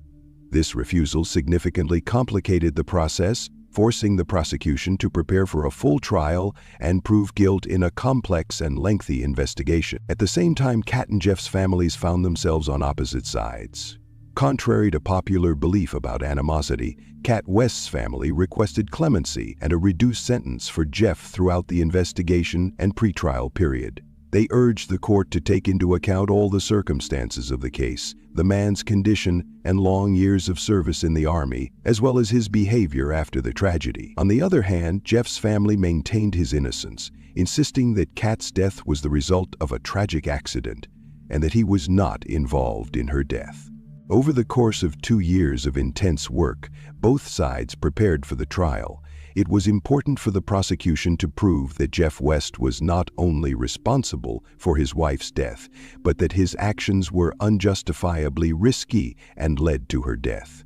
This refusal significantly complicated the process, forcing the prosecution to prepare for a full trial and prove guilt in a complex and lengthy investigation. At the same time, Kat and Jeff's families found themselves on opposite sides. Contrary to popular belief about animosity, Kat West's family requested clemency and a reduced sentence for Jeff throughout the investigation and pretrial period. They urged the court to take into account all the circumstances of the case, the man's condition and long years of service in the Army, as well as his behavior after the tragedy. On the other hand, Jeff's family maintained his innocence, insisting that Kat's death was the result of a tragic accident and that he was not involved in her death. Over the course of 2 years of intense work, both sides prepared for the trial. It was important for the prosecution to prove that Jeff West was not only responsible for his wife's death, but that his actions were unjustifiably risky and led to her death.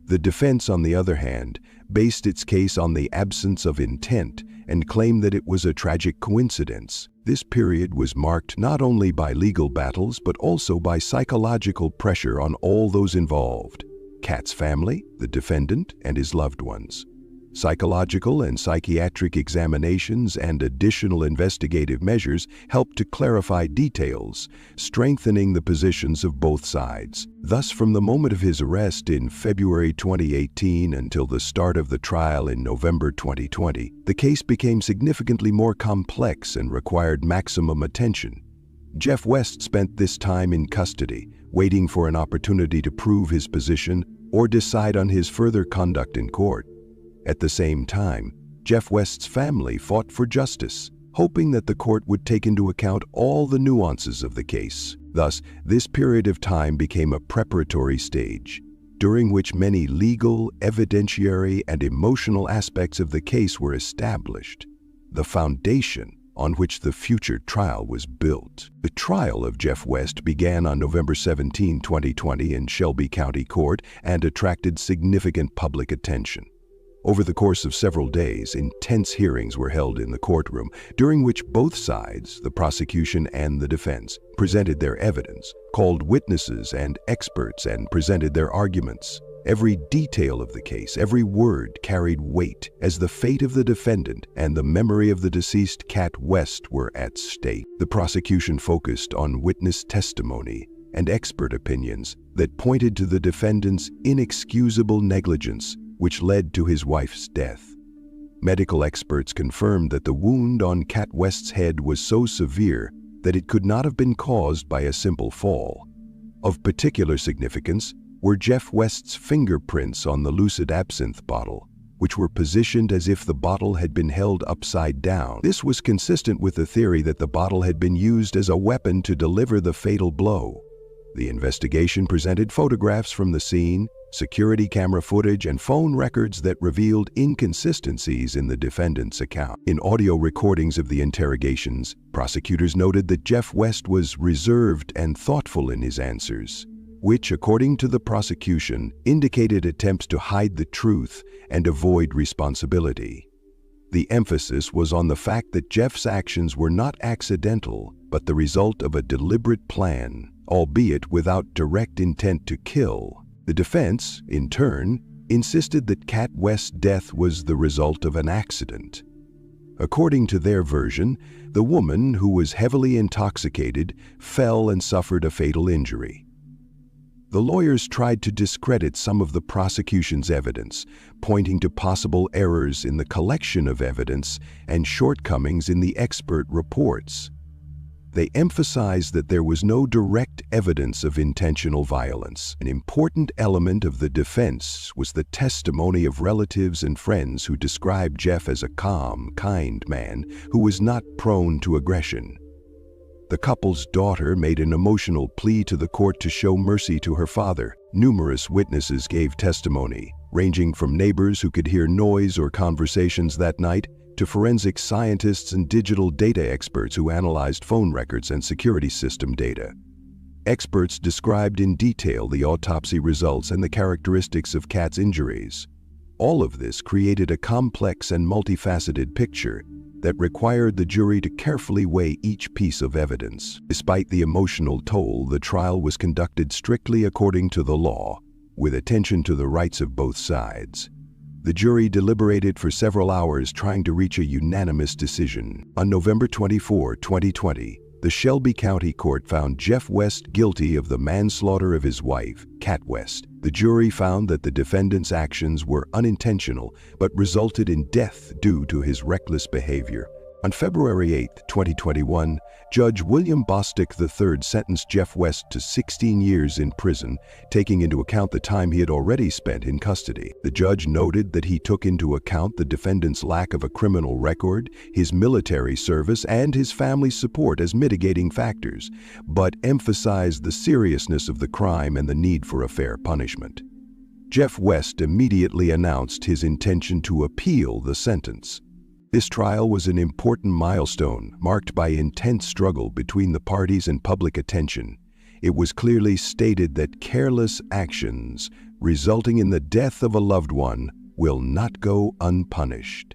The defense, on the other hand, based its case on the absence of intent and claimed that it was a tragic coincidence. This period was marked not only by legal battles but also by psychological pressure on all those involved: Kat's family, the defendant, and his loved ones. Psychological and psychiatric examinations and additional investigative measures helped to clarify details, strengthening the positions of both sides. Thus, from the moment of his arrest in February 2018 until the start of the trial in November 2020, the case became significantly more complex and required maximum attention. Jeff West spent this time in custody, waiting for an opportunity to prove his position or decide on his further conduct in court. At the same time, Jeff West's family fought for justice, hoping that the court would take into account all the nuances of the case. Thus, this period of time became a preparatory stage, during which many legal, evidentiary, and emotional aspects of the case were established, the foundation on which the future trial was built. The trial of Jeff West began on November 17, 2020 in Shelby County Court and attracted significant public attention. Over the course of several days, intense hearings were held in the courtroom, during which both sides, the prosecution and the defense, presented their evidence, called witnesses and experts, and presented their arguments. Every detail of the case, every word carried weight, as the fate of the defendant and the memory of the deceased Cat West were at stake. The prosecution focused on witness testimony and expert opinions that pointed to the defendant's inexcusable negligence, which led to his wife's death. Medical experts confirmed that the wound on Cat West's head was so severe that it could not have been caused by a simple fall. Of particular significance were Jeff West's fingerprints on the lucid absinthe bottle, which were positioned as if the bottle had been held upside down. This was consistent with the theory that the bottle had been used as a weapon to deliver the fatal blow. The investigation presented photographs from the scene, security camera footage, and phone records that revealed inconsistencies in the defendant's account. In audio recordings of the interrogations, prosecutors noted that Jeff West was reserved and thoughtful in his answers, which, according to the prosecution, indicated attempts to hide the truth and avoid responsibility. The emphasis was on the fact that Jeff's actions were not accidental, but the result of a deliberate plan, albeit without direct intent to kill. The defense, in turn, insisted that Cat West's death was the result of an accident. According to their version, the woman, who was heavily intoxicated, fell and suffered a fatal injury. The lawyers tried to discredit some of the prosecution's evidence, pointing to possible errors in the collection of evidence and shortcomings in the expert reports. They emphasized that there was no direct evidence of intentional violence. An important element of the defense was the testimony of relatives and friends who described Jeff as a calm, kind man who was not prone to aggression. The couple's daughter made an emotional plea to the court to show mercy to her father. Numerous witnesses gave testimony, ranging from neighbors who could hear noise or conversations that night to forensic scientists and digital data experts who analyzed phone records and security system data. Experts described in detail the autopsy results and the characteristics of Cat's injuries. All of this created a complex and multifaceted picture that required the jury to carefully weigh each piece of evidence. Despite the emotional toll, the trial was conducted strictly according to the law, with attention to the rights of both sides. The jury deliberated for several hours, trying to reach a unanimous decision. On November 24, 2020, the Shelby County Court found Jeff West guilty of the manslaughter of his wife, Cat West. The jury found that the defendant's actions were unintentional but resulted in death due to his reckless behavior. On February 8, 2021, Judge William Bostick III sentenced Jeff West to 16 years in prison, taking into account the time he had already spent in custody. The judge noted that he took into account the defendant's lack of a criminal record, his military service, and his family's support as mitigating factors, but emphasized the seriousness of the crime and the need for a fair punishment. Jeff West immediately announced his intention to appeal the sentence. This trial was an important milestone, marked by intense struggle between the parties and public attention. It was clearly stated that careless actions resulting in the death of a loved one will not go unpunished.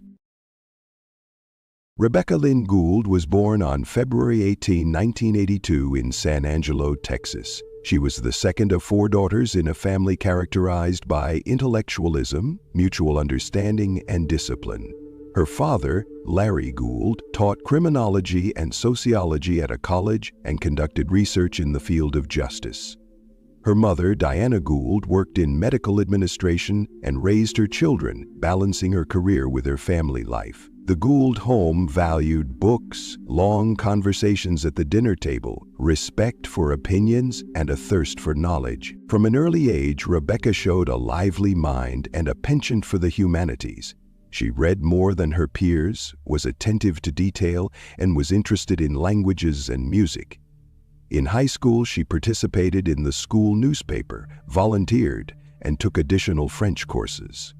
Rebecca Lynn Gould was born on February 18, 1982 in San Angelo, Texas. She was the second of 4 daughters in a family characterized by intellectualism, mutual understanding, and discipline. Her father, Larry Gould, taught criminology and sociology at a college and conducted research in the field of justice. Her mother, Diana Gould, worked in medical administration and raised her children, balancing her career with her family life. The Gould home valued books, long conversations at the dinner table, respect for opinions, and a thirst for knowledge. From an early age, Rebecca showed a lively mind and a penchant for the humanities. She read more than her peers, was attentive to detail, and was interested in languages and music. In high school, she participated in the school newspaper, volunteered, and took additional French courses.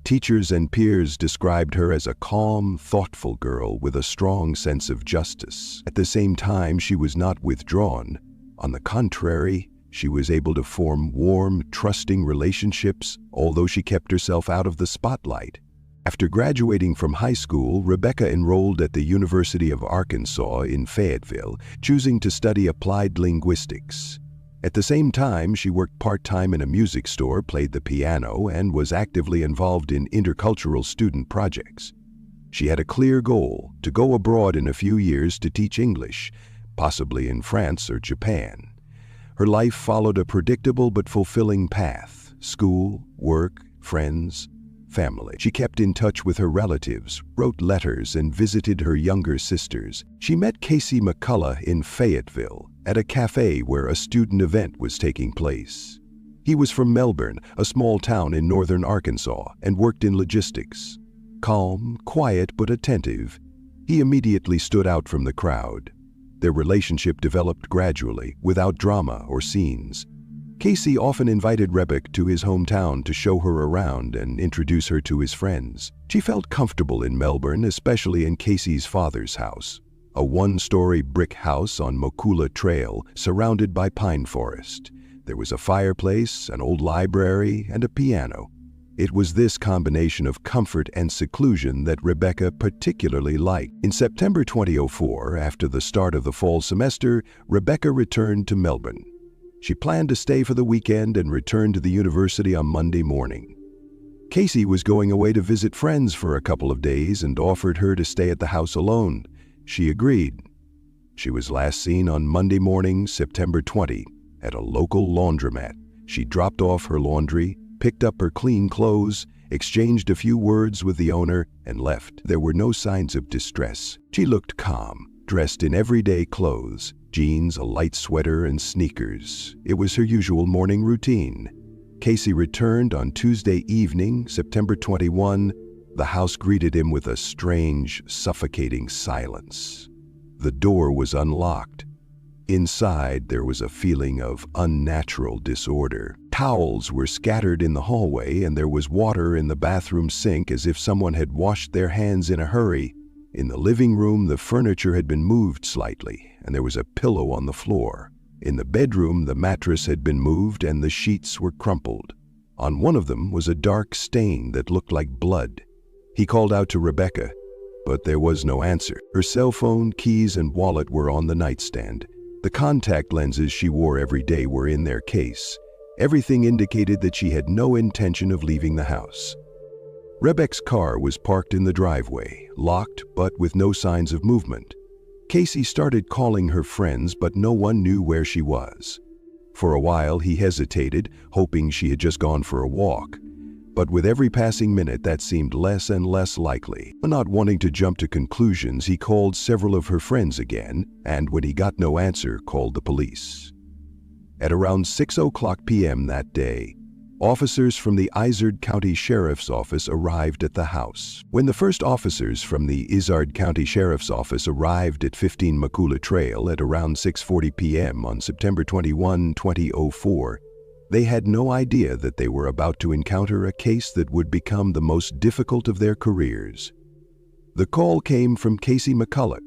Teachers and peers described her as a calm, thoughtful girl with a strong sense of justice. At the same time, she was not withdrawn. On the contrary, She was able to form warm, trusting relationships, although she kept herself out of the spotlight. After graduating from high school, Rebecca enrolled at the University of Arkansas in Fayetteville, choosing to study applied linguistics. At the same time, she worked part-time in a music store, played the piano, and was actively involved in intercultural student projects. She had a clear goal: to go abroad in a few years to teach English, possibly in France or Japan. Her life followed a predictable but fulfilling path: school, work, friends, family. She kept in touch with her relatives, wrote letters, and visited her younger sisters. She met Casey McCullough in Fayetteville at a cafe where a student event was taking place. He was from Melbourne, a small town in northern Arkansas, and worked in logistics. Calm, quiet, but attentive, he immediately stood out from the crowd. Their relationship developed gradually, without drama or scenes. Casey often invited Rebecca to his hometown to show her around and introduce her to his friends. She felt comfortable in Melbourne, especially in Casey's father's house, a one-story brick house on Mokula Trail surrounded by pine forest. There was a fireplace, an old library, and a piano. It was this combination of comfort and seclusion that Rebecca particularly liked. In September 2004, after the start of the fall semester, Rebecca returned to Melbourne. She planned to stay for the weekend and return to the university on Monday morning. Casey was going away to visit friends for a couple of days and offered her to stay at the house alone. She agreed. She was last seen on Monday morning, September 20, at a local laundromat. She dropped off her laundry, picked up her clean clothes, exchanged a few words with the owner, and left. There were no signs of distress. She looked calm, dressed in everyday clothes, jeans, a light sweater, and sneakers. It was her usual morning routine. Casey returned on Tuesday evening, September 21. The house greeted him with a strange, suffocating silence. The door was unlocked. Inside, there was a feeling of unnatural disorder. Towels were scattered in the hallway, and there was water in the bathroom sink as if someone had washed their hands in a hurry. In the living room, the furniture had been moved slightly, and there was a pillow on the floor. In the bedroom, the mattress had been moved and the sheets were crumpled. On one of them was a dark stain that looked like blood. He called out to Rebecca, but there was no answer. Her cell phone, keys, and wallet were on the nightstand. The contact lenses she wore every day were in their case. Everything indicated that she had no intention of leaving the house. Rebecca's car was parked in the driveway, locked but with no signs of movement. Casey started calling her friends, but no one knew where she was. For a while, he hesitated, hoping she had just gone for a walk. But with every passing minute, that seemed less and less likely. Not wanting to jump to conclusions, he called several of her friends again, and when he got no answer, called the police. At around 6:00 p.m. that day, officers from the Izard County Sheriff's Office arrived at the house. When the first officers from the Izard County Sheriff's Office arrived at 15 Mokula Trail at around 6:40 p.m. on September 21, 2004, they had no idea that they were about to encounter a case that would become the most difficult of their careers. The call came from Casey McCullough,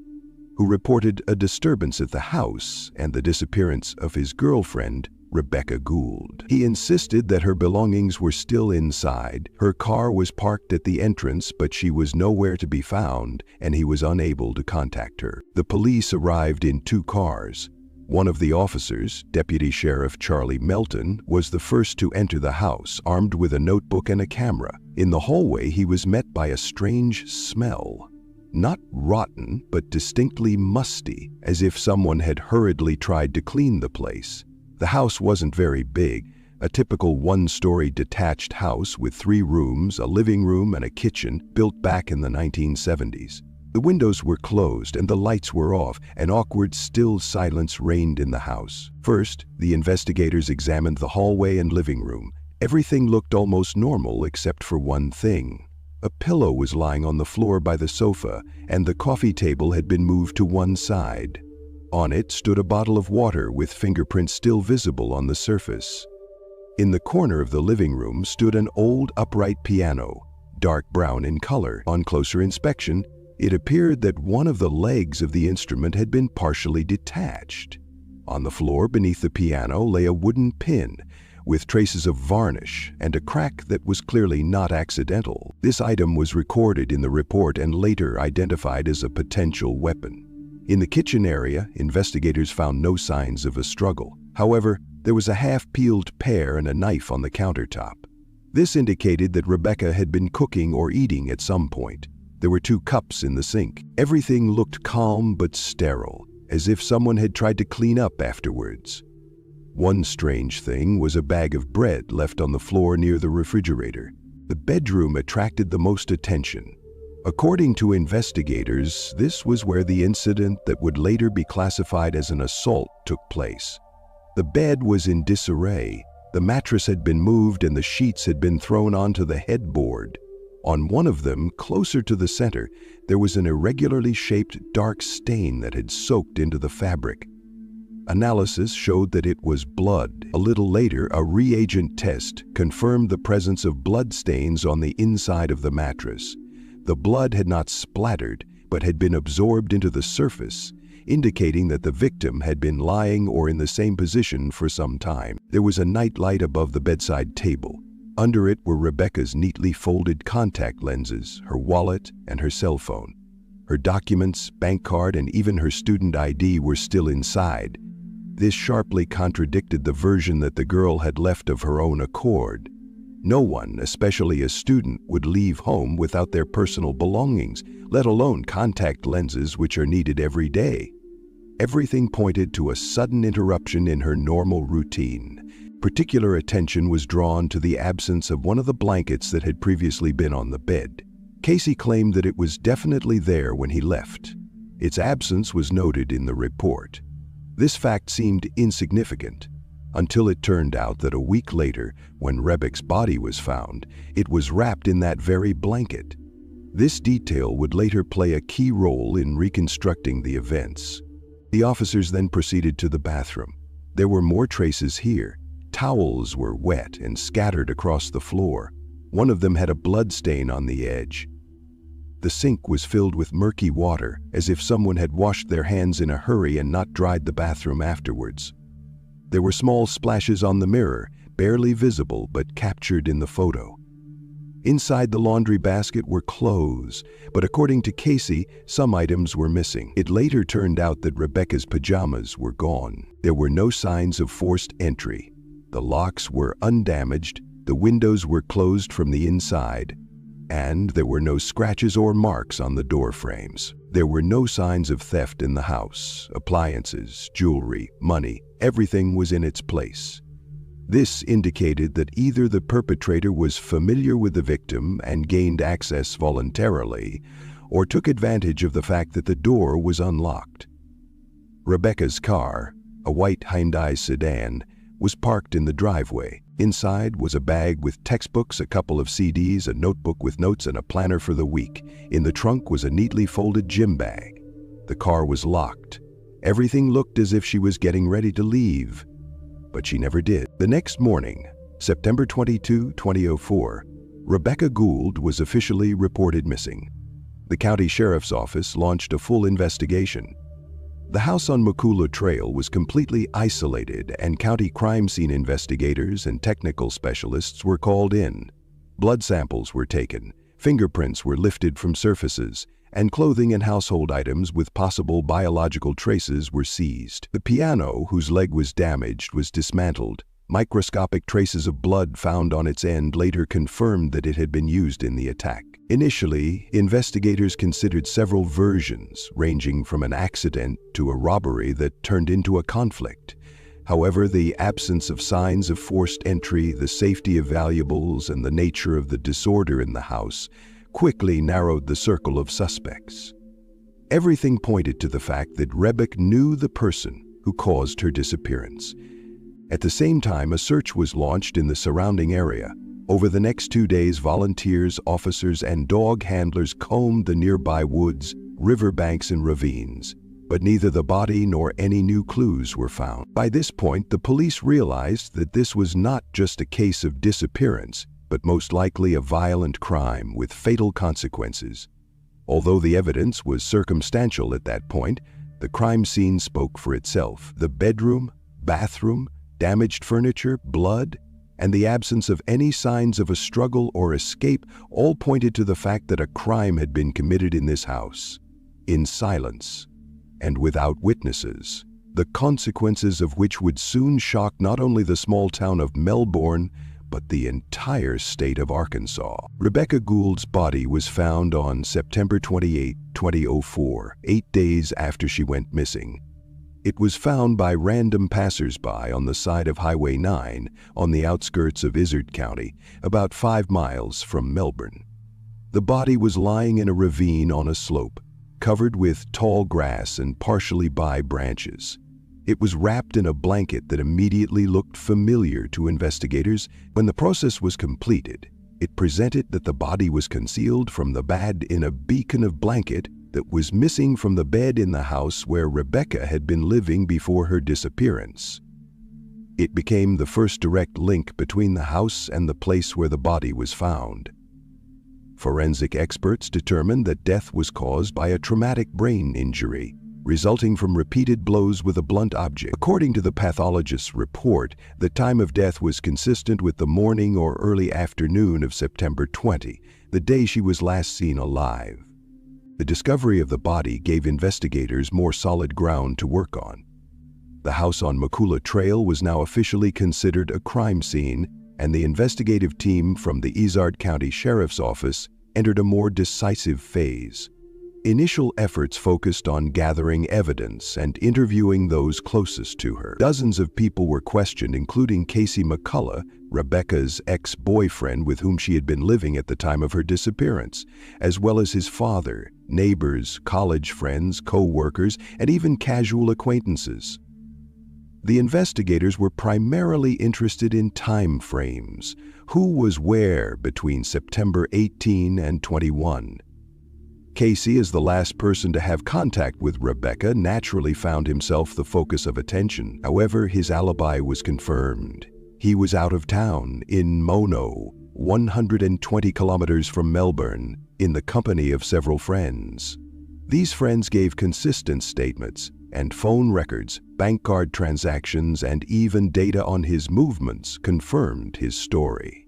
who reported a disturbance at the house and the disappearance of his girlfriend, Rebecca Gould. He insisted that her belongings were still inside. Her car was parked at the entrance, but she was nowhere to be found, and he was unable to contact her. The police arrived in 2 cars. One of the officers, Deputy Sheriff Charlie Melton, was the first to enter the house, armed with a notebook and a camera. In the hallway, he was met by a strange smell. Not rotten, but distinctly musty, as if someone had hurriedly tried to clean the place. The house wasn't very big, a typical one-story detached house with 3 rooms, a living room, and a kitchen, built back in the 1970s. The windows were closed and the lights were off. An awkward, still silence reigned in the house. First, the investigators examined the hallway and living room. Everything looked almost normal except for one thing. A pillow was lying on the floor by the sofa, and the coffee table had been moved to one side. On it stood a bottle of water with fingerprints still visible on the surface. In the corner of the living room stood an old upright piano, dark brown in color. On closer inspection, it appeared that one of the legs of the instrument had been partially detached. On the floor beneath the piano lay a wooden pin with traces of varnish and a crack that was clearly not accidental. This item was recorded in the report and later identified as a potential weapon. In the kitchen area, investigators found no signs of a struggle. However, there was a half-peeled pear and a knife on the countertop. This indicated that Rebecca had been cooking or eating at some point. There were 2 cups in the sink. Everything looked calm but sterile, as if someone had tried to clean up afterwards. One strange thing was a bag of bread left on the floor near the refrigerator. The bedroom attracted the most attention. According to investigators, this was where the incident that would later be classified as an assault took place. The bed was in disarray. The mattress had been moved and the sheets had been thrown onto the headboard. On one of them, closer to the center, there was an irregularly shaped dark stain that had soaked into the fabric. Analysis showed that it was blood. A little later, a reagent test confirmed the presence of blood stains on the inside of the mattress. The blood had not splattered, but had been absorbed into the surface, indicating that the victim had been lying or in the same position for some time. There was a nightlight above the bedside table. Under it were Rebecca's neatly folded contact lenses, her wallet, and her cell phone. Her documents, bank card, and even her student ID were still inside. This sharply contradicted the version that the girl had left of her own accord. No one, especially a student, would leave home without their personal belongings, let alone contact lenses which are needed every day. Everything pointed to a sudden interruption in her normal routine. Particular attention was drawn to the absence of one of the blankets that had previously been on the bed. Casey claimed that it was definitely there when he left. Its absence was noted in the report. This fact seemed insignificant, until it turned out that a week later, when Rebecca's body was found, it was wrapped in that very blanket. This detail would later play a key role in reconstructing the events. The officers then proceeded to the bathroom. There were more traces here. Towels were wet and scattered across the floor. One of them had a blood stain on the edge. The sink was filled with murky water, as if someone had washed their hands in a hurry and not dried the bathroom afterwards. There were small splashes on the mirror, barely visible but captured in the photo. Inside the laundry basket were clothes, but according to Casey, some items were missing. It later turned out that Rebecca's pajamas were gone. There were no signs of forced entry. The locks were undamaged, the windows were closed from the inside, and there were no scratches or marks on the door frames. There were no signs of theft in the house. Appliances, jewelry, money, everything was in its place. This indicated that either the perpetrator was familiar with the victim and gained access voluntarily, or took advantage of the fact that the door was unlocked. Rebecca's car, a white Hyundai sedan, was parked in the driveway. Inside was a bag with textbooks, a couple of CDs, a notebook with notes, and a planner for the week. In the trunk was a neatly folded gym bag. The car was locked. Everything looked as if she was getting ready to leave, but she never did. The next morning, September 22, 2004, Rebecca Gould was officially reported missing. The county sheriff's office launched a full investigation. The house on Makula Trail was completely isolated, and county crime scene investigators and technical specialists were called in. Blood samples were taken, fingerprints were lifted from surfaces, and clothing and household items with possible biological traces were seized. The piano, whose leg was damaged, was dismantled. Microscopic traces of blood found on its end later confirmed that it had been used in the attack. Initially, investigators considered several versions, ranging from an accident to a robbery that turned into a conflict. However, the absence of signs of forced entry, the safety of valuables, and the nature of the disorder in the house quickly narrowed the circle of suspects. Everything pointed to the fact that Rebecca knew the person who caused her disappearance. At the same time, a search was launched in the surrounding area. Over the next 2 days, volunteers, officers, and dog handlers combed the nearby woods, riverbanks, and ravines, but neither the body nor any new clues were found. By this point, the police realized that this was not just a case of disappearance, but most likely a violent crime with fatal consequences. Although the evidence was circumstantial at that point, The crime scene spoke for itself. The bedroom, bathroom, damaged furniture, blood, and the absence of any signs of a struggle or escape all pointed to the fact that a crime had been committed in this house, in silence, and without witnesses, the consequences of which would soon shock not only the small town of Melbourne, but the entire state of Arkansas. Rebecca Gould's body was found on September 28, 2004, 8 days after she went missing. It was found by random passers-by on the side of Highway 9 on the outskirts of Izard County, about 5 miles from Melbourne. The body was lying in a ravine on a slope, covered with tall grass and partially by branches. It was wrapped in a blanket that immediately looked familiar to investigators. When the process was completed, it presented that the body was concealed from the bed in a beacon of blanket that was missing from the bed in the house where Rebecca had been living before her disappearance. It became the first direct link between the house and the place where the body was found. Forensic experts determined that death was caused by a traumatic brain injury, resulting from repeated blows with a blunt object. According to the pathologist's report, the time of death was consistent with the morning or early afternoon of September 20, the day she was last seen alive. The discovery of the body gave investigators more solid ground to work on. The house on Makula Trail was now officially considered a crime scene, and the investigative team from the Izard County Sheriff's Office entered a more decisive phase. Initial efforts focused on gathering evidence and interviewing those closest to her. Dozens of people were questioned, including Casey McCullough, Rebecca's ex-boyfriend with whom she had been living at the time of her disappearance, as well as his father, neighbors, college friends, co-workers, and even casual acquaintances. The investigators were primarily interested in time frames. Who was where between September 18 and 21? Casey, as the last person to have contact with Rebecca, naturally found himself the focus of attention. However, his alibi was confirmed. He was out of town, in Mono, 120 kilometers from Melbourne, in the company of several friends. These friends gave consistent statements, and phone records, bank card transactions, and even data on his movements confirmed his story.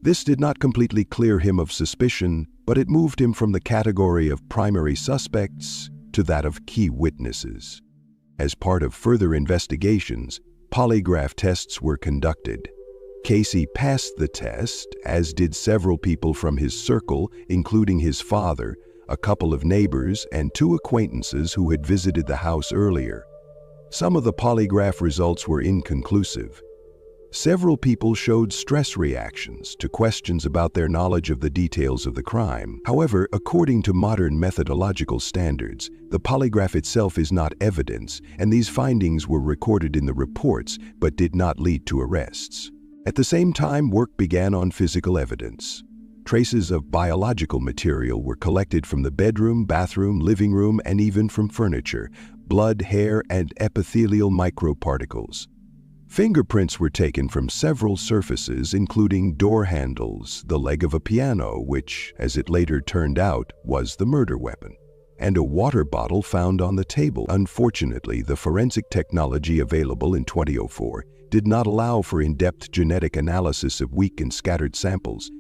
This did not completely clear him of suspicion, but it moved him from the category of primary suspects to that of key witnesses. As part of further investigations, polygraph tests were conducted. Casey passed the test, as did several people from his circle, including his father, a couple of neighbors, and 2 acquaintances who had visited the house earlier. Some of the polygraph results were inconclusive. Several people showed stress reactions to questions about their knowledge of the details of the crime. However, according to modern methodological standards, the polygraph itself is not evidence, and these findings were recorded in the reports but did not lead to arrests. At the same time, work began on physical evidence. Traces of biological material were collected from the bedroom, bathroom, living room, and even from furniture, blood, hair, and epithelial microparticles. Fingerprints were taken from several surfaces, including door handles, the leg of a piano, which, as it later turned out, was the murder weapon, and a water bottle found on the table. Unfortunately, the forensic technology available in 2004 did not allow for in-depth genetic analysis of weak and scattered samples.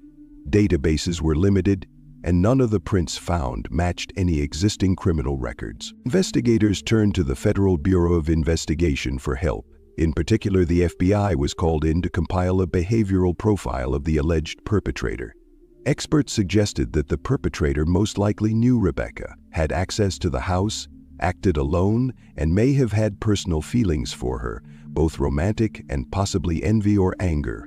Databases were limited, and none of the prints found matched any existing criminal records. Investigators turned to the Federal Bureau of Investigation for help. In particular, the FBI was called in to compile a behavioral profile of the alleged perpetrator. Experts suggested that the perpetrator most likely knew Rebecca, had access to the house, acted alone, and may have had personal feelings for her, both romantic and possibly envy or anger.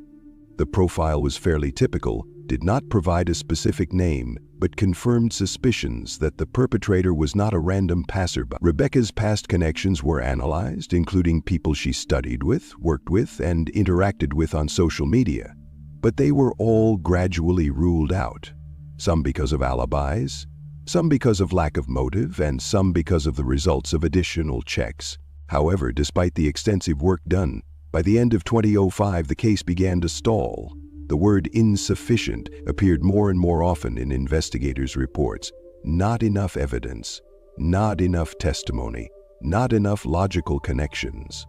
The profile was fairly typical, did not provide a specific name, but confirmed suspicions that the perpetrator was not a random passerby. Rebecca's past connections were analyzed, including people she studied with, worked with, and interacted with on social media. But they were all gradually ruled out, some because of alibis, some because of lack of motive, and some because of the results of additional checks. However, despite the extensive work done, by the end of 2005 the case began to stall. The word insufficient appeared more and more often in investigators' reports. Not enough evidence, not enough testimony, not enough logical connections.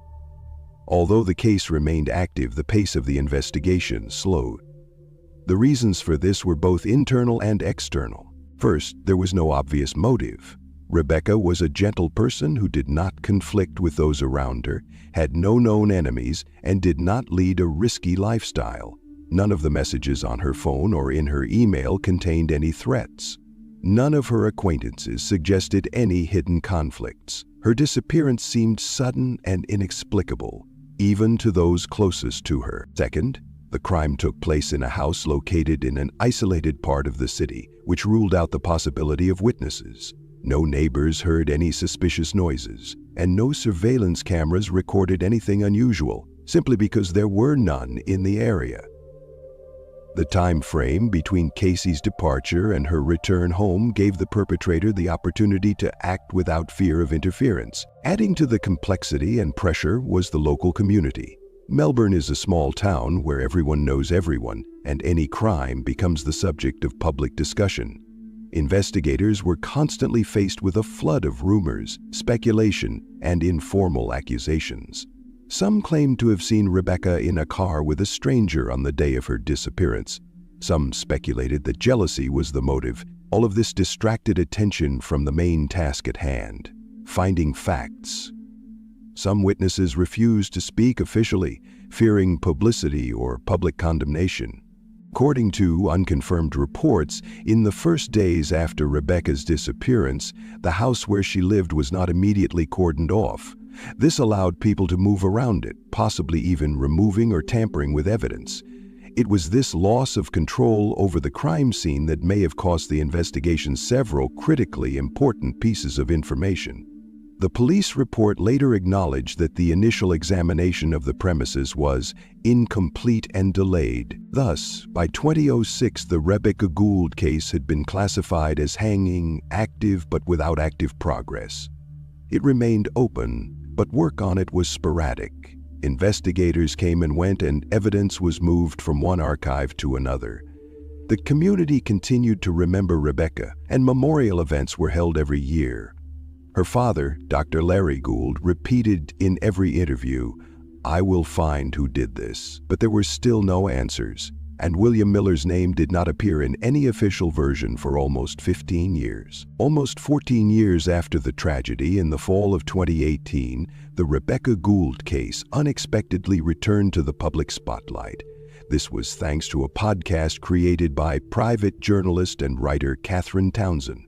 Although the case remained active, the pace of the investigation slowed. The reasons for this were both internal and external. First, there was no obvious motive. Rebecca was a gentle person who did not conflict with those around her, had no known enemies, and did not lead a risky lifestyle. None of the messages on her phone or in her email contained any threats. None of her acquaintances suggested any hidden conflicts. Her disappearance seemed sudden and inexplicable, even to those closest to her. Second, the crime took place in a house located in an isolated part of the city, which ruled out the possibility of witnesses. No neighbors heard any suspicious noises, and no surveillance cameras recorded anything unusual, simply because there were none in the area. The time frame between Casey's departure and her return home gave the perpetrator the opportunity to act without fear of interference. Adding to the complexity and pressure was the local community. Melbourne is a small town where everyone knows everyone, and any crime becomes the subject of public discussion. Investigators were constantly faced with a flood of rumors, speculation, and informal accusations. Some claimed to have seen Rebecca in a car with a stranger on the day of her disappearance. Some speculated that jealousy was the motive. All of this distracted attention from the main task at hand, finding facts. Some witnesses refused to speak officially, fearing publicity or public condemnation. According to unconfirmed reports, in the first days after Rebecca's disappearance, the house where she lived was not immediately cordoned off. This allowed people to move around it, possibly even removing or tampering with evidence. It was this loss of control over the crime scene that may have cost the investigation several critically important pieces of information. The police report later acknowledged that the initial examination of the premises was incomplete and delayed. Thus, by 2006, the Rebecca Gould case had been classified as hanging, active but without active progress. It remained open, but work on it was sporadic. Investigators came and went, and evidence was moved from one archive to another. The community continued to remember Rebecca, and memorial events were held every year. Her father, Dr. Larry Gould, repeated in every interview, "I will find who did this." But there were still no answers, and William Miller's name did not appear in any official version for almost 15 years. Almost 14 years after the tragedy, in the fall of 2018, the Rebecca Gould case unexpectedly returned to the public spotlight. This was thanks to a podcast created by private journalist and writer Catherine Townsend.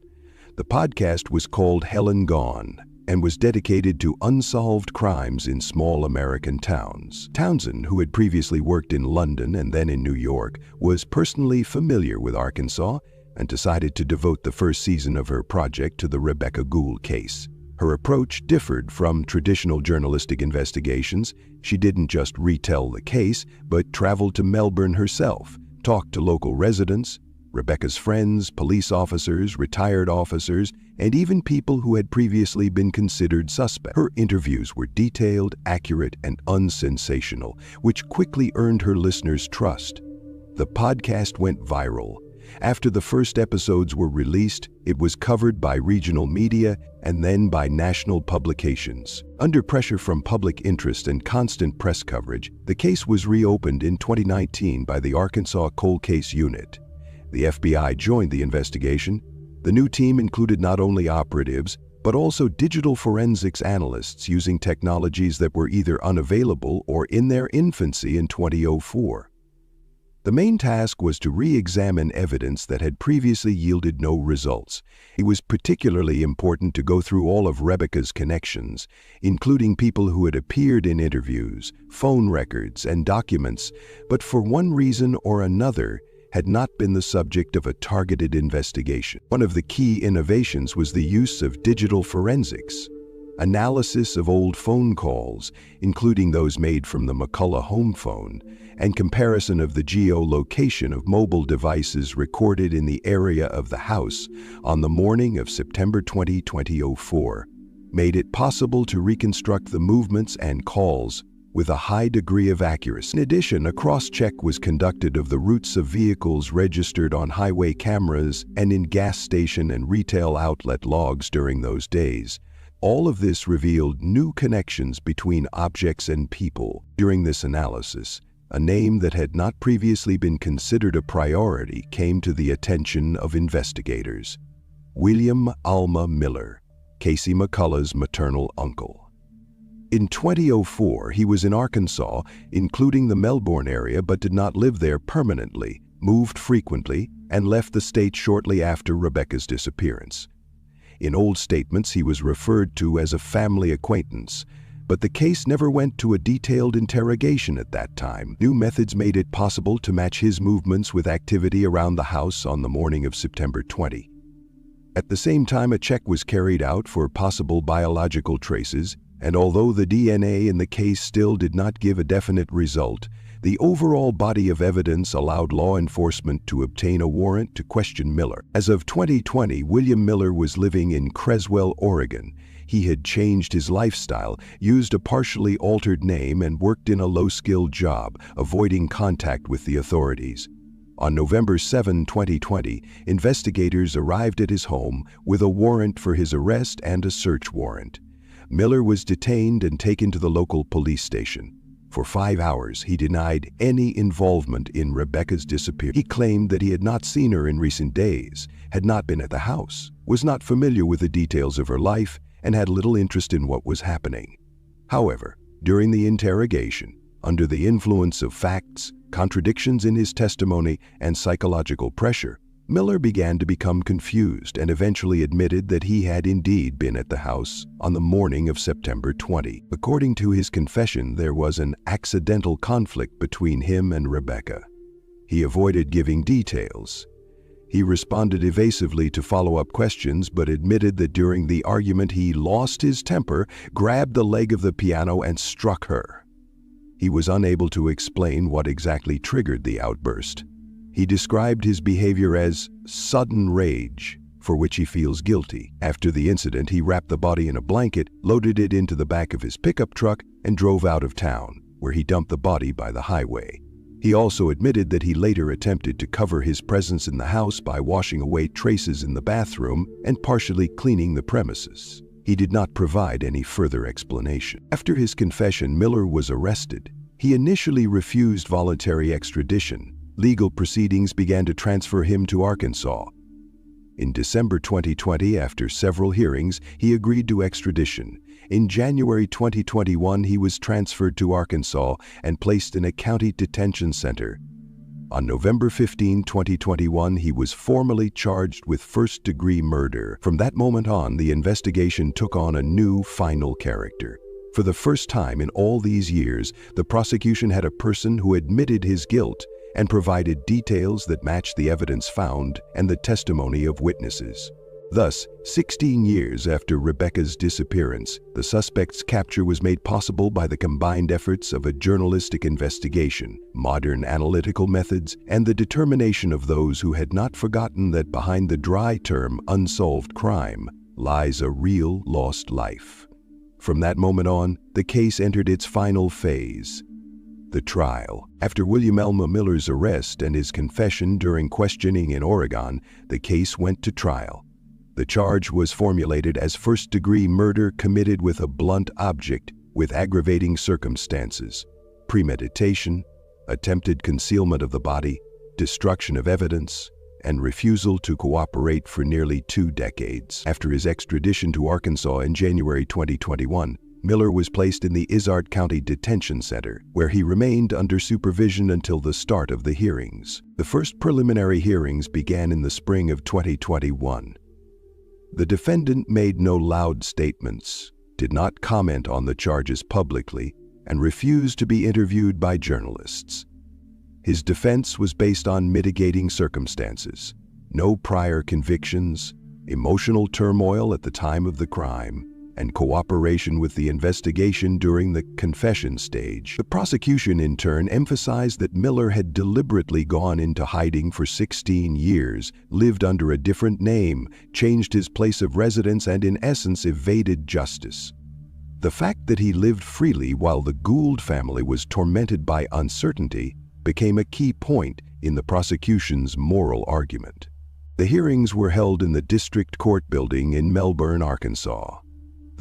The podcast was called Helen Gone and was dedicated to unsolved crimes in small American towns. Townsend, who had previously worked in London and then in New York, was personally familiar with Arkansas and decided to devote the first season of her project to the Rebecca Gould case. Her approach differed from traditional journalistic investigations. She didn't just retell the case, but traveled to Melbourne herself, talked to local residents, Rebecca's friends, police officers, retired officers, and even people who had previously been considered suspect. Her interviews were detailed, accurate, and unsensational, which quickly earned her listeners' trust. The podcast went viral. After the first episodes were released, it was covered by regional media and then by national publications. Under pressure from public interest and constant press coverage, the case was reopened in 2019 by the Arkansas Cold Case Unit. The FBI joined the investigation. The new team included not only operatives, but also digital forensics analysts using technologies that were either unavailable or in their infancy in 2004. The main task was to re-examine evidence that had previously yielded no results. It was particularly important to go through all of Rebecca's connections, including people who had appeared in interviews, phone records, and documents, but for one reason or another, had not been the subject of a targeted investigation. One of the key innovations was the use of digital forensics. Analysis of old phone calls, including those made from the McCullough home phone, and comparison of the geolocation of mobile devices recorded in the area of the house on the morning of September 20, 2004, made it possible to reconstruct the movements and calls with a high degree of accuracy. In addition, a cross-check was conducted of the routes of vehicles registered on highway cameras and in gas station and retail outlet logs during those days. All of this revealed new connections between objects and people. During this analysis, a name that had not previously been considered a priority came to the attention of investigators. William Alma Miller, Casey McCullough's maternal uncle. In 2004, he was in Arkansas, including the Melbourne area, but did not live there permanently, moved frequently, and left the state shortly after Rebecca's disappearance. In old statements, he was referred to as a family acquaintance, but the case never went to a detailed interrogation at that time. New methods made it possible to match his movements with activity around the house on the morning of September 20. At the same time, a check was carried out for possible biological traces, and although the DNA in the case still did not give a definite result, the overall body of evidence allowed law enforcement to obtain a warrant to question Miller. As of 2020, William Miller was living in Creswell, Oregon. He had changed his lifestyle, used a partially altered name, and worked in a low-skilled job, avoiding contact with the authorities. On November 7, 2020, investigators arrived at his home with a warrant for his arrest and a search warrant. Miller was detained and taken to the local police station. For 5 hours, he denied any involvement in Rebecca's disappearance. He claimed that he had not seen her in recent days, had not been at the house, was not familiar with the details of her life, and had little interest in what was happening. However, during the interrogation, under the influence of facts, contradictions in his testimony, and psychological pressure, Miller began to become confused and eventually admitted that he had indeed been at the house on the morning of September 20. According to his confession, there was an accidental conflict between him and Rebecca. He avoided giving details. He responded evasively to follow-up questions, but admitted that during the argument he lost his temper, grabbed the leg of the piano, and struck her. He was unable to explain what exactly triggered the outburst. He described his behavior as sudden rage, for which he feels guilty. After the incident, he wrapped the body in a blanket, loaded it into the back of his pickup truck, and drove out of town, where he dumped the body by the highway. He also admitted that he later attempted to cover his presence in the house by washing away traces in the bathroom and partially cleaning the premises. He did not provide any further explanation. After his confession, Miller was arrested. He initially refused voluntary extradition. Legal proceedings began to transfer him to Arkansas. In December 2020, after several hearings, he agreed to extradition. In January 2021, he was transferred to Arkansas and placed in a county detention center. On November 15, 2021, he was formally charged with first-degree murder. From that moment on, the investigation took on a new, final character. For the first time in all these years, the prosecution had a person who admitted his guilt and provided details that matched the evidence found and the testimony of witnesses. Thus, 16 years after Rebecca's disappearance, the suspect's capture was made possible by the combined efforts of a journalistic investigation, modern analytical methods, and the determination of those who had not forgotten that behind the dry term unsolved crime lies a real lost life. From that moment on, the case entered its final phase, the trial. After William Alma Miller's arrest and his confession during questioning in Oregon, the case went to trial. The charge was formulated as first-degree murder committed with a blunt object with aggravating circumstances, premeditation, attempted concealment of the body, destruction of evidence, and refusal to cooperate for nearly 2 decades. After his extradition to Arkansas in January 2021, Miller was placed in the Izard County Detention Center, where he remained under supervision until the start of the hearings. The first preliminary hearings began in the spring of 2021. The defendant made no loud statements, did not comment on the charges publicly, and refused to be interviewed by journalists. His defense was based on mitigating circumstances, no prior convictions, emotional turmoil at the time of the crime, and cooperation with the investigation during the confession stage. The prosecution, in turn, emphasized that Miller had deliberately gone into hiding for 16 years, lived under a different name, changed his place of residence, and in essence evaded justice. The fact that he lived freely while the Gould family was tormented by uncertainty became a key point in the prosecution's moral argument. The hearings were held in the District Court building in Melbourne, Arkansas.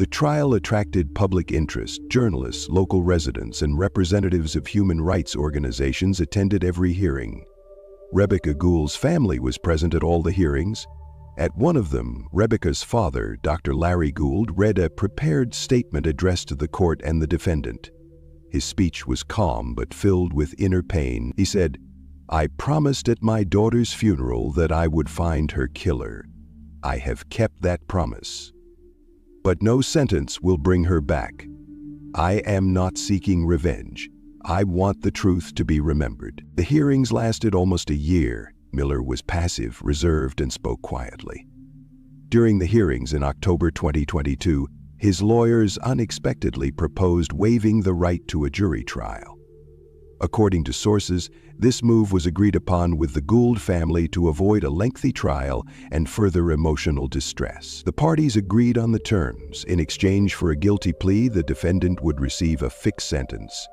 The trial attracted public interest. Journalists, local residents, and representatives of human rights organizations attended every hearing. Rebecca Gould's family was present at all the hearings. At one of them, Rebecca's father, Dr. Larry Gould, read a prepared statement addressed to the court and the defendant. His speech was calm but filled with inner pain. He said, "I promised at my daughter's funeral that I would find her killer. I have kept that promise. But no sentence will bring her back. I am not seeking revenge. I want the truth to be remembered." The hearings lasted almost a year. Miller was passive, reserved, and spoke quietly. During the hearings in October 2022, his lawyers unexpectedly proposed waiving the right to a jury trial. According to sources, this move was agreed upon with the Gould family to avoid a lengthy trial and further emotional distress. The parties agreed on the terms. In exchange for a guilty plea, the defendant would receive a fixed sentence.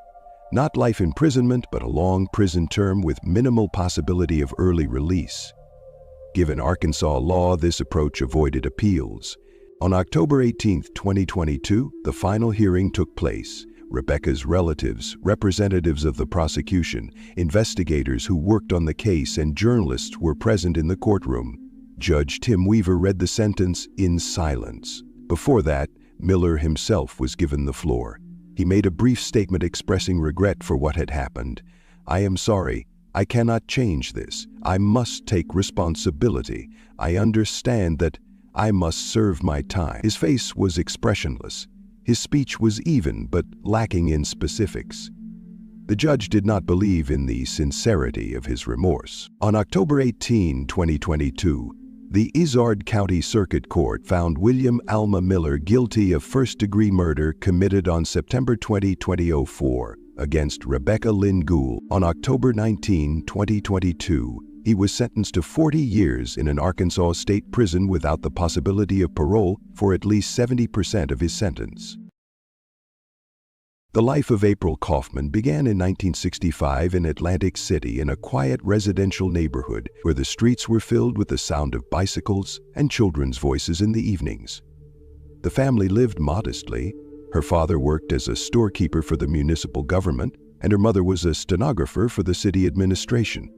Not life imprisonment, but a long prison term with minimal possibility of early release. Given Arkansas law, this approach avoided appeals. On October 18, 2022, the final hearing took place. Rebecca's relatives, representatives of the prosecution, investigators who worked on the case, and journalists were present in the courtroom. Judge Tim Weaver read the sentence in silence. Before that, Miller himself was given the floor. He made a brief statement expressing regret for what had happened. "I am sorry. I cannot change this. I must take responsibility. I understand that I must serve my time." His face was expressionless. His speech was even, but lacking in specifics. The judge did not believe in the sincerity of his remorse. On October 18, 2022, the Izard County Circuit Court found William Alma Miller guilty of first-degree murder committed on September 20, 2004, against Rebecca Lynn Gould. On October 19, 2022, he was sentenced to 40 years in an Arkansas state prison without the possibility of parole for at least 70% of his sentence. The life of April Kaufman began in 1965 in Atlantic City in a quiet residential neighborhood where the streets were filled with the sound of bicycles and children's voices in the evenings. The family lived modestly. Her father worked as a storekeeper for the municipal government, and her mother was a stenographer for the city administration.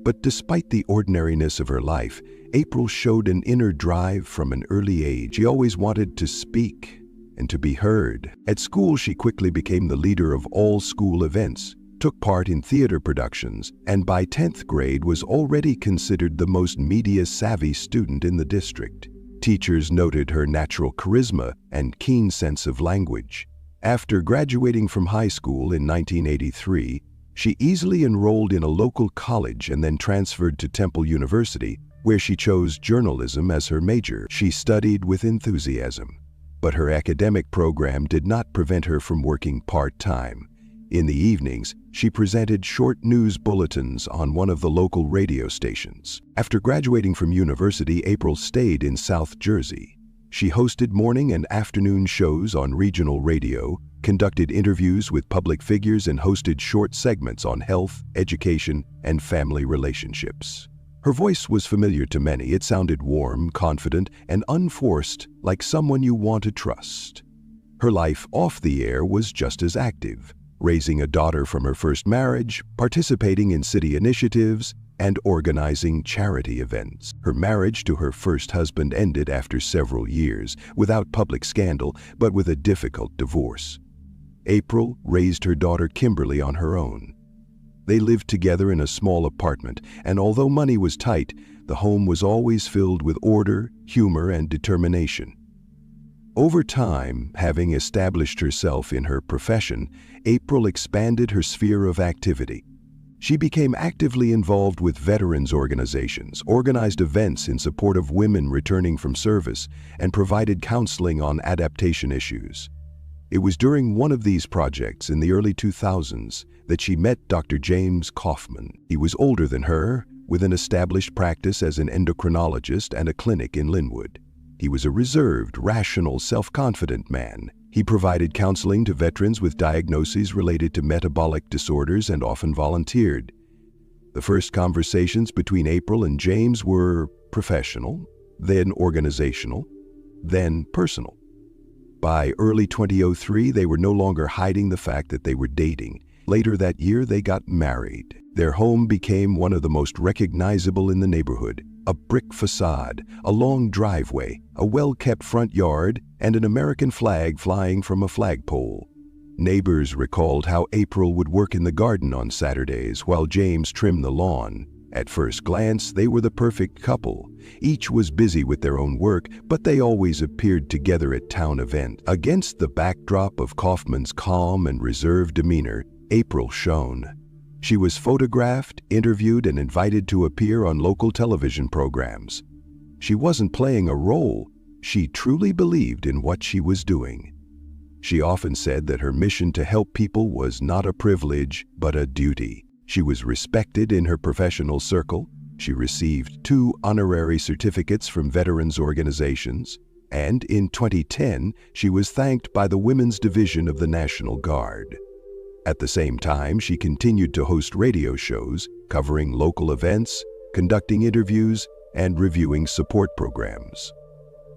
But despite the ordinariness of her life, April showed an inner drive from an early age. She always wanted to speak and to be heard. At school, she quickly became the leader of all school events, took part in theater productions, and by 10th grade was already considered the most media-savvy student in the district. Teachers noted her natural charisma and keen sense of language. After graduating from high school in 1983, she easily enrolled in a local college and then transferred to Temple University, where she chose journalism as her major. She studied with enthusiasm, but her academic program did not prevent her from working part-time. In the evenings, she presented short news bulletins on one of the local radio stations. After graduating from university, April stayed in South Jersey. She hosted morning and afternoon shows on regional radio, conducted interviews with public figures, and hosted short segments on health, education, and family relationships. Her voice was familiar to many. It sounded warm, confident, and unforced, like someone you want to trust. Her life off the air was just as active, raising a daughter from her first marriage, participating in city initiatives, and organizing charity events. Her marriage to her first husband ended after several years, without public scandal, but with a difficult divorce. April raised her daughter Kimberly on her own. They lived together in a small apartment, and although money was tight, the home was always filled with order, humor, and determination. Over time, having established herself in her profession, April expanded her sphere of activity. She became actively involved with veterans organizations, organized events in support of women returning from service, and provided counseling on adaptation issues. It was during one of these projects in the early 2000s that she met Dr. James Kaufman. He was older than her, with an established practice as an endocrinologist and a clinic in Linwood. He was a reserved, rational, self-confident man. He provided counseling to veterans with diagnoses related to metabolic disorders and often volunteered. The first conversations between April and James were professional, then organizational, then personal. By early 2003, they were no longer hiding the fact that they were dating. Later that year, they got married. Their home became one of the most recognizable in the neighborhood. A brick facade, a long driveway, a well-kept front yard, and an American flag flying from a flagpole. Neighbors recalled how April would work in the garden on Saturdays while James trimmed the lawn. At first glance, they were the perfect couple. Each was busy with their own work, but they always appeared together at town events. Against the backdrop of Kaufman's calm and reserved demeanor, April shone. She was photographed, interviewed, and invited to appear on local television programs. She wasn't playing a role. She truly believed in what she was doing. She often said that her mission to help people was not a privilege, but a duty. She was respected in her professional circle. She received 2 honorary certificates from veterans organizations, and in 2010, she was thanked by the Women's Division of the National Guard. At the same time, she continued to host radio shows, covering local events, conducting interviews, and reviewing support programs.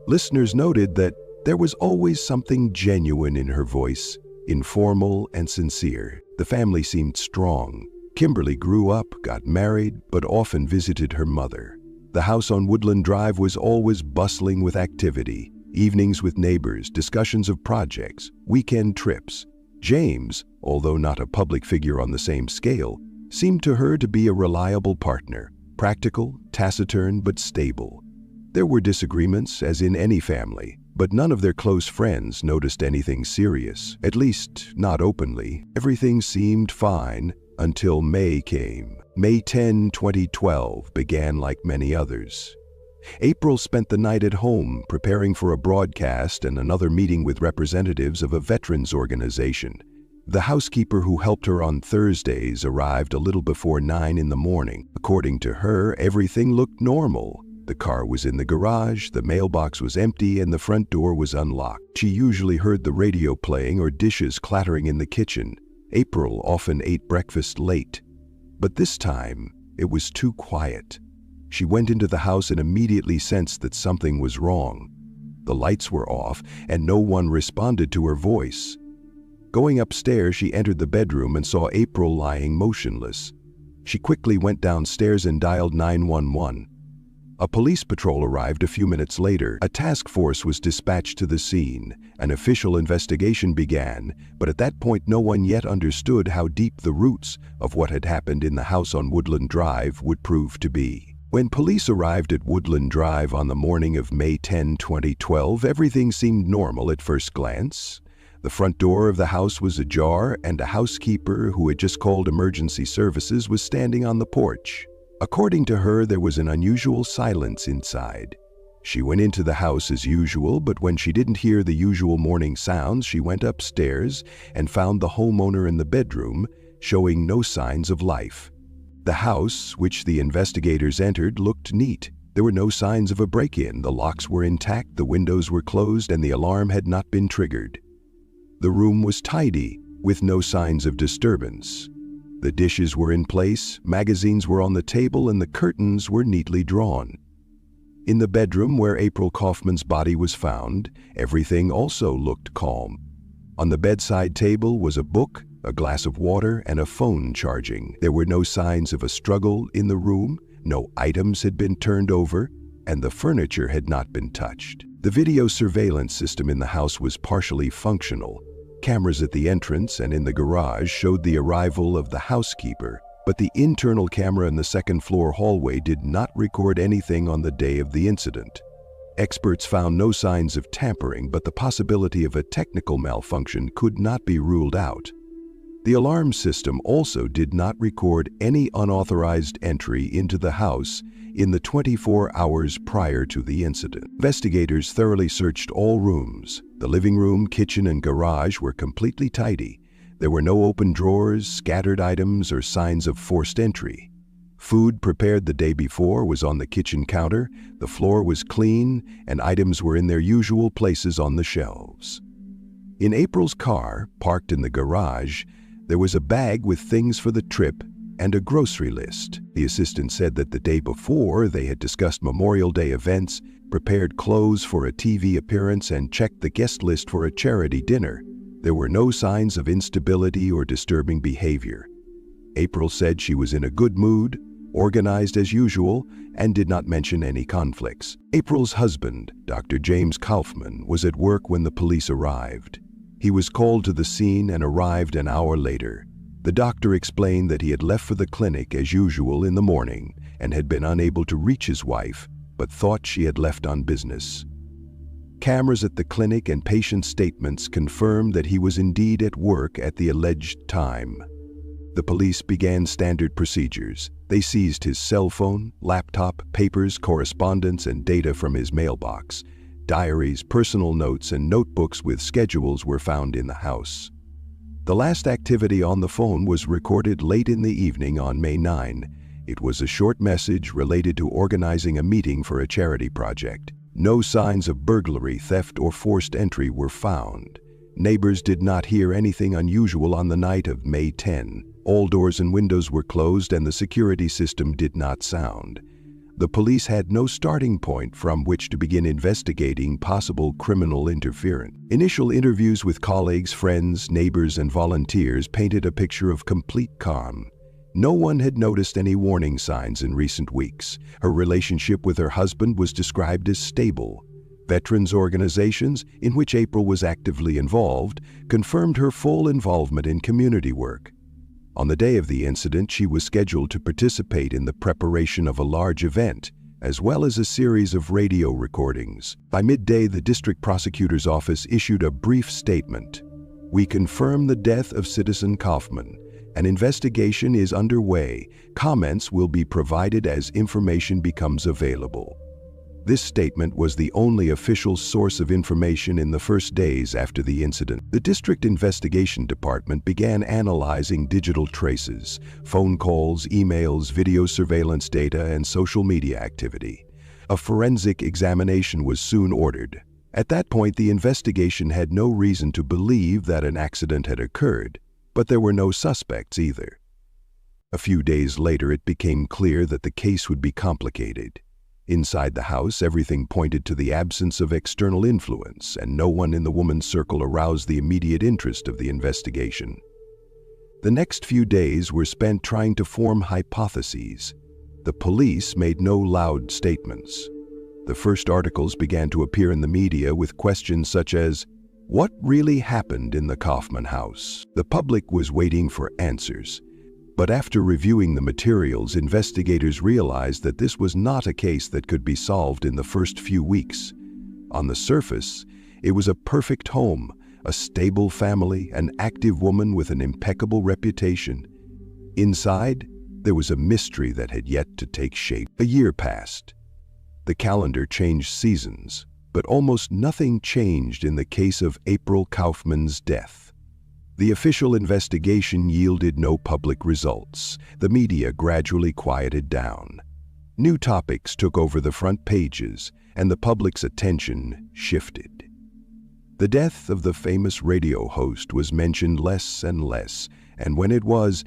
Listeners noted that there was always something genuine in her voice, informal and sincere. The family seemed strong. Kimberly grew up, got married, but often visited her mother. The house on Woodland Drive was always bustling with activity, evenings with neighbors, discussions of projects, weekend trips. James, although not a public figure on the same scale, seemed to her to be a reliable partner, practical, taciturn, but stable. There were disagreements, as in any family, but none of their close friends noticed anything serious, at least not openly. Everything seemed fine until May came. May 10, 2012 began like many others. April spent the night at home preparing for a broadcast and another meeting with representatives of a veterans organization. The housekeeper who helped her on Thursdays arrived a little before 9 in the morning. According to her, everything looked normal. The car was in the garage, the mailbox was empty, and the front door was unlocked. She usually heard the radio playing or dishes clattering in the kitchen. April often ate breakfast late, but this time it was too quiet. She went into the house and immediately sensed that something was wrong. The lights were off, and no one responded to her voice. Going upstairs, she entered the bedroom and saw April lying motionless. She quickly went downstairs and dialed 911. A police patrol arrived a few minutes later. A task force was dispatched to the scene. An official investigation began, but at that point no one yet understood how deep the roots of what had happened in the house on Woodland Drive would prove to be. When police arrived at Woodland Drive on the morning of May 10, 2012, everything seemed normal at first glance. The front door of the house was ajar, and a housekeeper who had just called emergency services was standing on the porch. According to her, there was an unusual silence inside. She went into the house as usual, but when she didn't hear the usual morning sounds, she went upstairs and found the homeowner in the bedroom, showing no signs of life. The house, which the investigators entered, looked neat. There were no signs of a break-in. The locks were intact, the windows were closed, and the alarm had not been triggered. The room was tidy, with no signs of disturbance. The dishes were in place, magazines were on the table, and the curtains were neatly drawn. In the bedroom where April Kaufman's body was found, everything also looked calm. On the bedside table was a book, a glass of water, and a phone charging. There were no signs of a struggle in the room, no items had been turned over, and the furniture had not been touched. The video surveillance system in the house was partially functional. Cameras at the entrance and in the garage showed the arrival of the housekeeper, but the internal camera in the second-floor hallway did not record anything on the day of the incident. Experts found no signs of tampering, but the possibility of a technical malfunction could not be ruled out. The alarm system also did not record any unauthorized entry into the house in the 24 hours prior to the incident. Investigators thoroughly searched all rooms. The living room, kitchen, and garage were completely tidy. There were no open drawers, scattered items, or signs of forced entry. Food prepared the day before was on the kitchen counter, the floor was clean, and items were in their usual places on the shelves. In April's car, parked in the garage, there was a bag with things for the trip and a grocery list. The assistant said that the day before they had discussed Memorial Day events, prepared clothes for a TV appearance, and checked the guest list for a charity dinner. There were no signs of instability or disturbing behavior. April said she was in a good mood, organized as usual, and did not mention any conflicts. April's husband, Dr. James Kaufman, was at work when the police arrived. He was called to the scene and arrived an hour later. The doctor explained that he had left for the clinic as usual in the morning and had been unable to reach his wife, but thought she had left on business. Cameras at the clinic and patient statements confirmed that he was indeed at work at the alleged time. The police began standard procedures. They seized his cell phone, laptop, papers, correspondence, and data from his mailbox. Diaries, personal notes, and notebooks with schedules were found in the house. The last activity on the phone was recorded late in the evening on May 9. It was a short message related to organizing a meeting for a charity project. No signs of burglary, theft, or forced entry were found. Neighbors did not hear anything unusual on the night of May 10. All doors and windows were closed and the security system did not sound. The police had no starting point from which to begin investigating possible criminal interference. Initial interviews with colleagues, friends, neighbors, and volunteers painted a picture of complete calm. No one had noticed any warning signs in recent weeks. Her relationship with her husband was described as stable. Veterans organizations, in which April was actively involved, confirmed her full involvement in community work. On the day of the incident, she was scheduled to participate in the preparation of a large event, as well as a series of radio recordings. By midday, the district prosecutor's office issued a brief statement. "We confirm the death of Citizen Kaufman. An investigation is underway. Comments will be provided as information becomes available." This statement was the only official source of information in the first days after the incident. The District Investigation Department began analyzing digital traces, phone calls, emails, video surveillance data, and social media activity. A forensic examination was soon ordered. At that point, the investigation had no reason to believe that an accident had occurred, but there were no suspects either. A few days later, it became clear that the case would be complicated. Inside the house, everything pointed to the absence of external influence, and no one in the woman's circle aroused the immediate interest of the investigation. The next few days were spent trying to form hypotheses. The police made no loud statements. The first articles began to appear in the media with questions such as, "What really happened in the Kaufman house?" The public was waiting for answers. But after reviewing the materials, investigators realized that this was not a case that could be solved in the first few weeks. On the surface, it was a perfect home, a stable family, an active woman with an impeccable reputation. Inside, there was a mystery that had yet to take shape. A year passed. The calendar changed seasons, but almost nothing changed in the case of April Kaufman's death. The official investigation yielded no public results. The media gradually quieted down. New topics took over the front pages, and the public's attention shifted. The death of the famous radio host was mentioned less and less, and when it was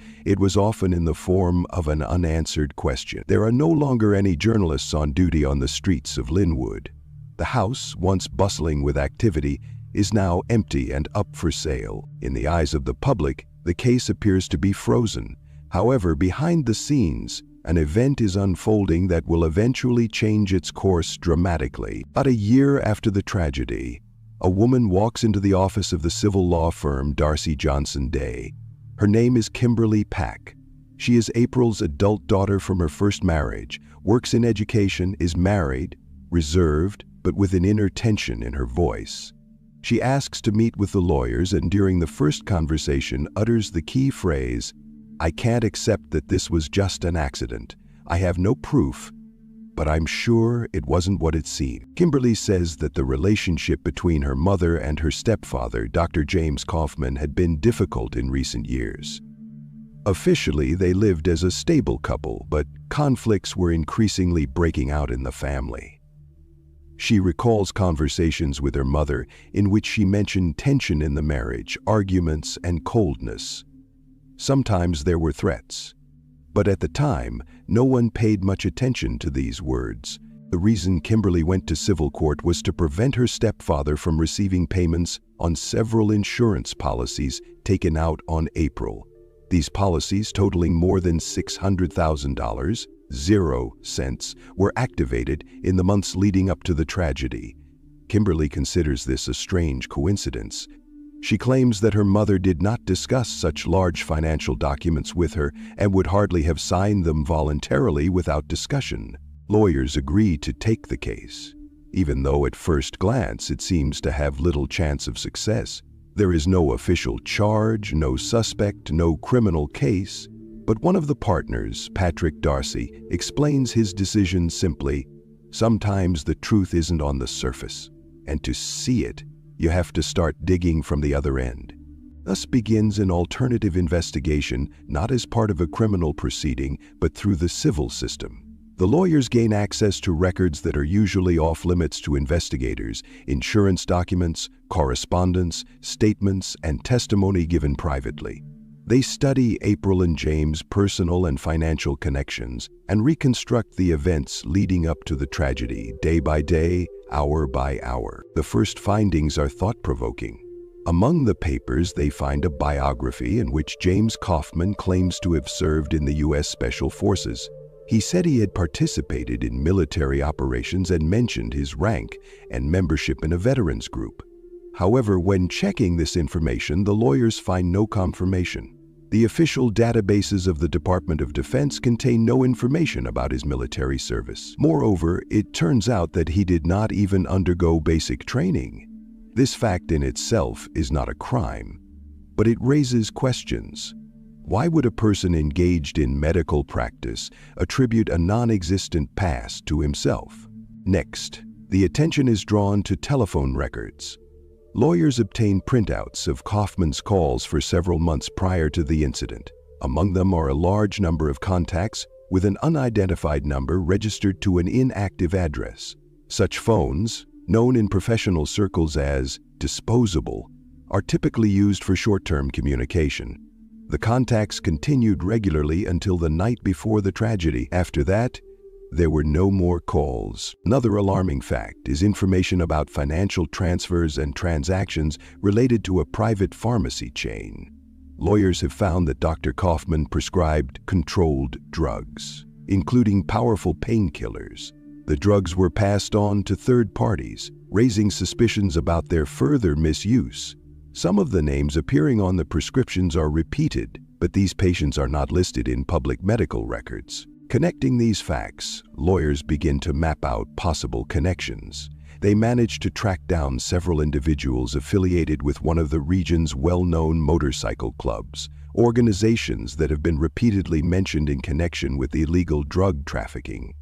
often in the form of an unanswered question. There are no longer any journalists on duty on the streets of Linwood. The house, once bustling with activity, is now empty and up for sale. In the eyes of the public, the case appears to be frozen. However, behind the scenes, an event is unfolding that will eventually change its course dramatically. About a year after the tragedy, a woman walks into the office of the civil law firm Darcy Johnson Day. Her name is Kimberly Pack. She is April's adult daughter from her first marriage, works in education, is married, reserved, but with an inner tension in her voice. She asks to meet with the lawyers and during the first conversation utters the key phrase, "I can't accept that this was just an accident. I have no proof, but I'm sure it wasn't what it seemed." Kimberly says that the relationship between her mother and her stepfather, Dr. James Kaufman, had been difficult in recent years. Officially, they lived as a stable couple, but conflicts were increasingly breaking out in the family. She recalls conversations with her mother in which she mentioned tension in the marriage, arguments, and coldness. Sometimes there were threats, but at the time, no one paid much attention to these words. The reason Kimberly went to civil court was to prevent her stepfather from receiving payments on several insurance policies taken out on April. These policies, totaling more than $600,000, 0 cents, were activated in the months leading up to the tragedy. Kimberly considers this a strange coincidence. She claims that her mother did not discuss such large financial documents with her and would hardly have signed them voluntarily without discussion. Lawyers agree to take the case, even though at first glance it seems to have little chance of success. There is no official charge, no suspect, no criminal case, but one of the partners, Patrick Darcy, explains his decision simply: sometimes the truth isn't on the surface, and to see it, you have to start digging from the other end. Thus begins an alternative investigation, not as part of a criminal proceeding, but through the civil system. The lawyers gain access to records that are usually off-limits to investigators: insurance documents, correspondence, statements, and testimony given privately. They study April and James' personal and financial connections and reconstruct the events leading up to the tragedy, day by day, hour by hour. The first findings are thought-provoking. Among the papers, they find a biography in which James Kaufman claims to have served in the U.S. Special Forces. He said he had participated in military operations and mentioned his rank and membership in a veterans group. However, when checking this information, the lawyers find no confirmation. The official databases of the Department of Defense contain no information about his military service. Moreover, it turns out that he did not even undergo basic training. This fact in itself is not a crime, but it raises questions. Why would a person engaged in medical practice attribute a non-existent past to himself? Next, the attention is drawn to telephone records. Lawyers obtain printouts of Kaufman's calls for several months prior to the incident. Among them are a large number of contacts with an unidentified number registered to an inactive address. Such phones, known in professional circles as disposable, are typically used for short-term communication. The contacts continued regularly until the night before the tragedy. After that, there were no more calls. Another alarming fact is information about financial transfers and transactions related to a private pharmacy chain. Lawyers have found that Dr. Kaufman prescribed controlled drugs, including powerful painkillers. The drugs were passed on to third parties, raising suspicions about their further misuse. Some of the names appearing on the prescriptions are repeated, but these patients are not listed in public medical records. Connecting these facts, lawyers begin to map out possible connections. They manage to track down several individuals affiliated with one of the region's well-known motorcycle clubs, organizations that have been repeatedly mentioned in connection with illegal drug trafficking.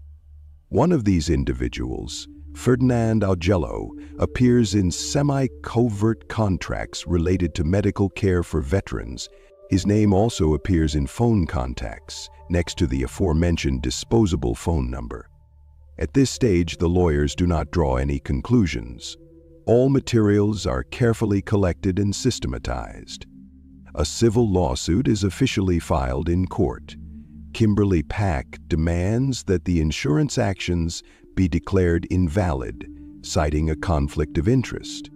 One of these individuals, Ferdinand Augello, appears in semi-covert contracts related to medical care for veterans. His name also appears in phone contacts, next to the aforementioned disposable phone number. At this stage, the lawyers do not draw any conclusions. All materials are carefully collected and systematized. A civil lawsuit is officially filed in court. Kimberly Pack demands that the insurance actions be declared invalid, citing a conflict of interest.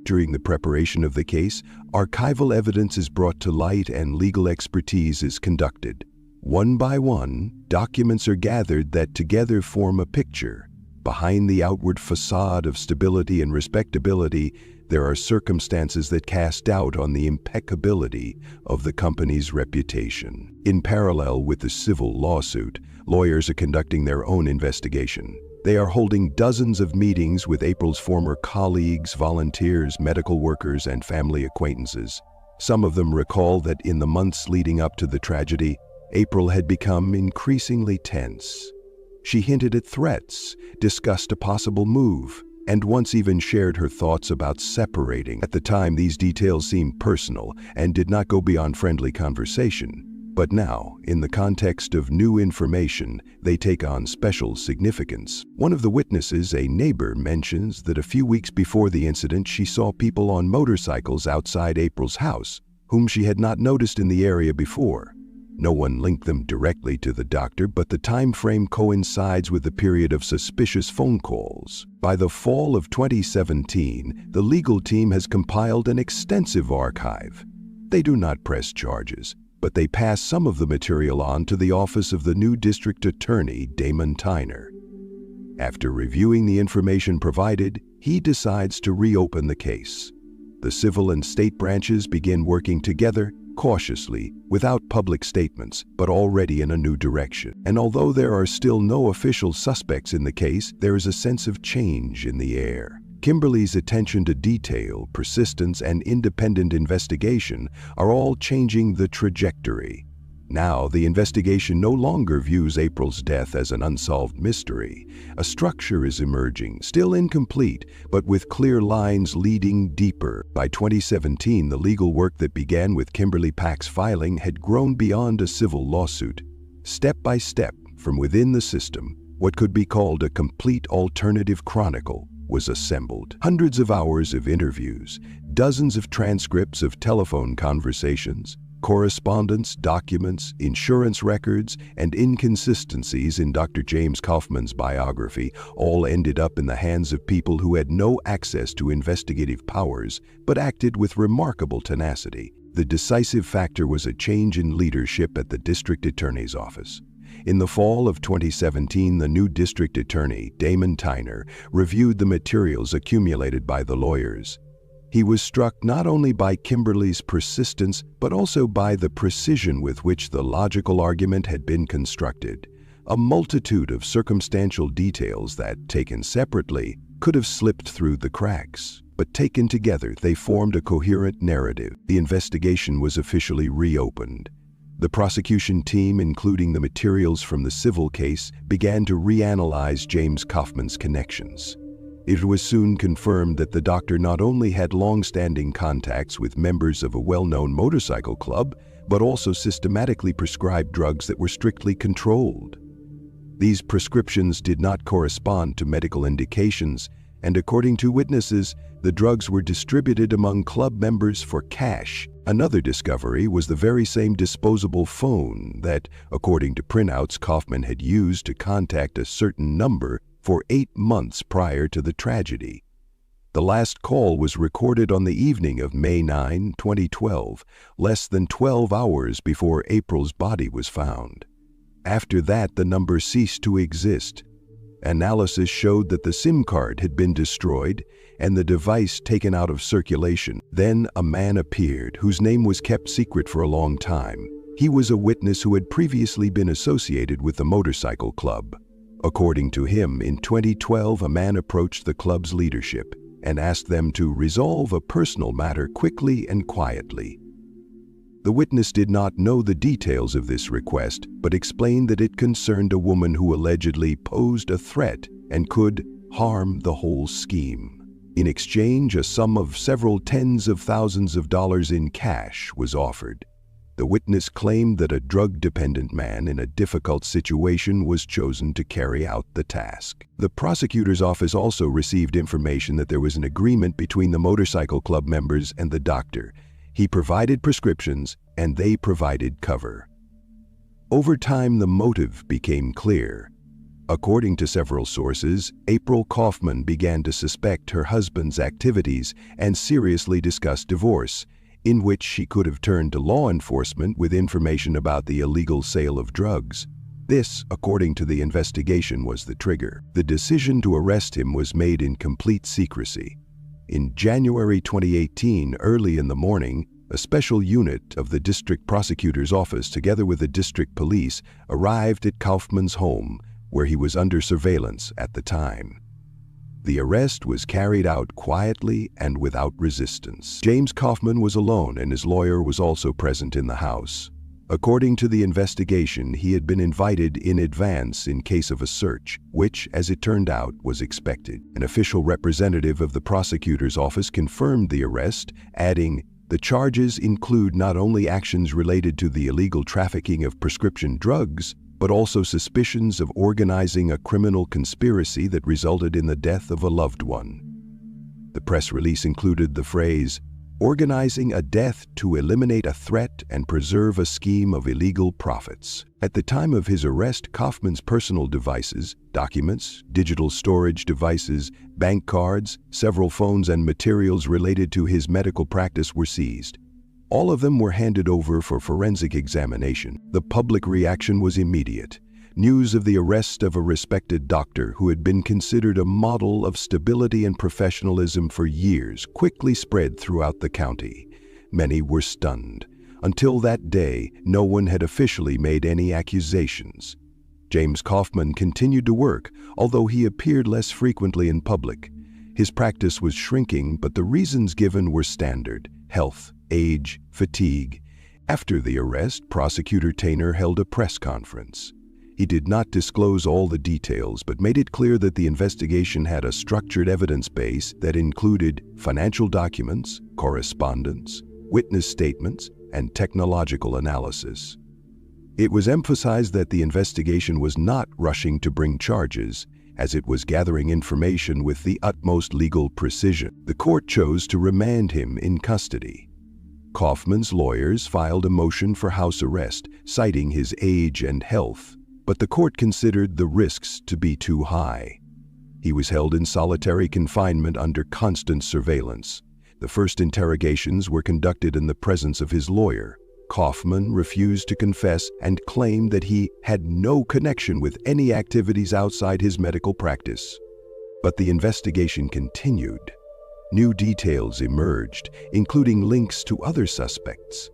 During the preparation of the case, archival evidence is brought to light and legal expertise is conducted. One by one, documents are gathered that together form a picture. Behind the outward facade of stability and respectability, there are circumstances that cast doubt on the impeccability of the company's reputation. In parallel with the civil lawsuit, lawyers are conducting their own investigation. They are holding dozens of meetings with April's former colleagues, volunteers, medical workers, and family acquaintances. Some of them recall that in the months leading up to the tragedy, April had become increasingly tense. She hinted at threats, discussed a possible move, and once even shared her thoughts about separating. At the time, these details seemed personal and did not go beyond friendly conversation. But now, in the context of new information, they take on special significance. One of the witnesses, a neighbor, mentions that a few weeks before the incident, she saw people on motorcycles outside April's house, whom she had not noticed in the area before. No one linked them directly to the doctor, but the time frame coincides with the period of suspicious phone calls. By the fall of 2017, the legal team has compiled an extensive archive. They do not press charges, but they pass some of the material on to the office of the new district attorney, Damon Tyner. After reviewing the information provided, he decides to reopen the case. The civil and state branches begin working together, cautiously, without public statements, but already in a new direction. And although there are still no official suspects in the case, there is a sense of change in the air. Kimberly's attention to detail, persistence, and independent investigation are all changing the trajectory. Now, the investigation no longer views April's death as an unsolved mystery. A structure is emerging, still incomplete, but with clear lines leading deeper. By 2017, the legal work that began with Kimberly Pack's filing had grown beyond a civil lawsuit. Step by step, from within the system, what could be called a complete alternative chronicle was assembled. Hundreds of hours of interviews, dozens of transcripts of telephone conversations, correspondence, documents, insurance records, and inconsistencies in Dr. James Kaufman's biography all ended up in the hands of people who had no access to investigative powers, but acted with remarkable tenacity. The decisive factor was a change in leadership at the district attorney's office. In the fall of 2017, the new district attorney, Damon Tyner, reviewed the materials accumulated by the lawyers. He was struck not only by Kimberly's persistence, but also by the precision with which the logical argument had been constructed. A multitude of circumstantial details that, taken separately, could have slipped through the cracks. But taken together, they formed a coherent narrative. The investigation was officially reopened. The prosecution team, including the materials from the civil case, began to reanalyze James Kaufman's connections. It was soon confirmed that the doctor not only had long-standing contacts with members of a well-known motorcycle club, but also systematically prescribed drugs that were strictly controlled. These prescriptions did not correspond to medical indications, and according to witnesses, the drugs were distributed among club members for cash. Another discovery was the very same disposable phone that, according to printouts, Kaufman had used to contact a certain number for 8 months prior to the tragedy. The last call was recorded on the evening of May 9, 2012, less than 12 hours before April's body was found. After that, the number ceased to exist. Analysis showed that the SIM card had been destroyed and the device taken out of circulation. Then a man appeared whose name was kept secret for a long time. He was a witness who had previously been associated with the motorcycle club. According to him, in 2012, a man approached the club's leadership and asked them to resolve a personal matter quickly and quietly. The witness did not know the details of this request, but explained that it concerned a woman who allegedly posed a threat and could harm the whole scheme. In exchange, a sum of several tens of thousands of dollars in cash was offered. The witness claimed that a drug-dependent man in a difficult situation was chosen to carry out the task. The prosecutor's office also received information that there was an agreement between the motorcycle club members and the doctor. He provided prescriptions, and they provided cover. Over time, the motive became clear. According to several sources, April Kaufman began to suspect her husband's activities and seriously discussed divorce, in which she could have turned to law enforcement with information about the illegal sale of drugs. This, according to the investigation, was the trigger. The decision to arrest him was made in complete secrecy. In January 2018, early in the morning, a special unit of the district prosecutor's office, together with the district police, arrived at Kaufman's home, where he was under surveillance at the time. The arrest was carried out quietly and without resistance. James Kaufman was alone, and his lawyer was also present in the house. According to the investigation, he had been invited in advance in case of a search, which, as it turned out, was expected. An official representative of the prosecutor's office confirmed the arrest, adding, "The charges include not only actions related to the illegal trafficking of prescription drugs, but also suspicions of organizing a criminal conspiracy that resulted in the death of a loved one." The press release included the phrase, organizing a death to eliminate a threat and preserve a scheme of illegal profits. At the time of his arrest, Kaufman's personal devices, documents, digital storage devices, bank cards, several phones, and materials related to his medical practice were seized. All of them were handed over for forensic examination. The public reaction was immediate. News of the arrest of a respected doctor who had been considered a model of stability and professionalism for years quickly spread throughout the county. Many were stunned. Until that day, no one had officially made any accusations. James Kaufman continued to work, although he appeared less frequently in public. His practice was shrinking, but the reasons given were standard: health, age, fatigue. After the arrest, Prosecutor Tainer held a press conference. He did not disclose all the details, but made it clear that the investigation had a structured evidence base that included financial documents, correspondence, witness statements, and technological analysis. It was emphasized that the investigation was not rushing to bring charges, as it was gathering information with the utmost legal precision. The court chose to remand him in custody. Kaufman's lawyers filed a motion for house arrest, citing his age and health, but the court considered the risks to be too high. He was held in solitary confinement under constant surveillance. The first interrogations were conducted in the presence of his lawyer. Kaufman refused to confess and claimed that he had no connection with any activities outside his medical practice. But the investigation continued. New details emerged, including links to other suspects.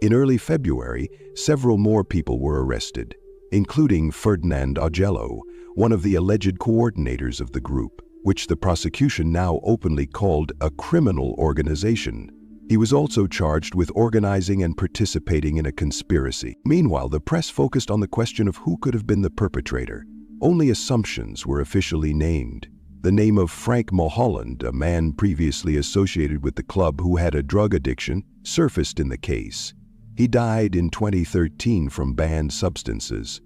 In early February, several more people were arrested, including Ferdinand Augello, one of the alleged coordinators of the group, which the prosecution now openly called a criminal organization. He was also charged with organizing and participating in a conspiracy. Meanwhile, the press focused on the question of who could have been the perpetrator. Only assumptions were officially named. The name of Frank Mulholland, a man previously associated with the club who had a drug addiction, surfaced in the case. He died in 2013 from banned substances.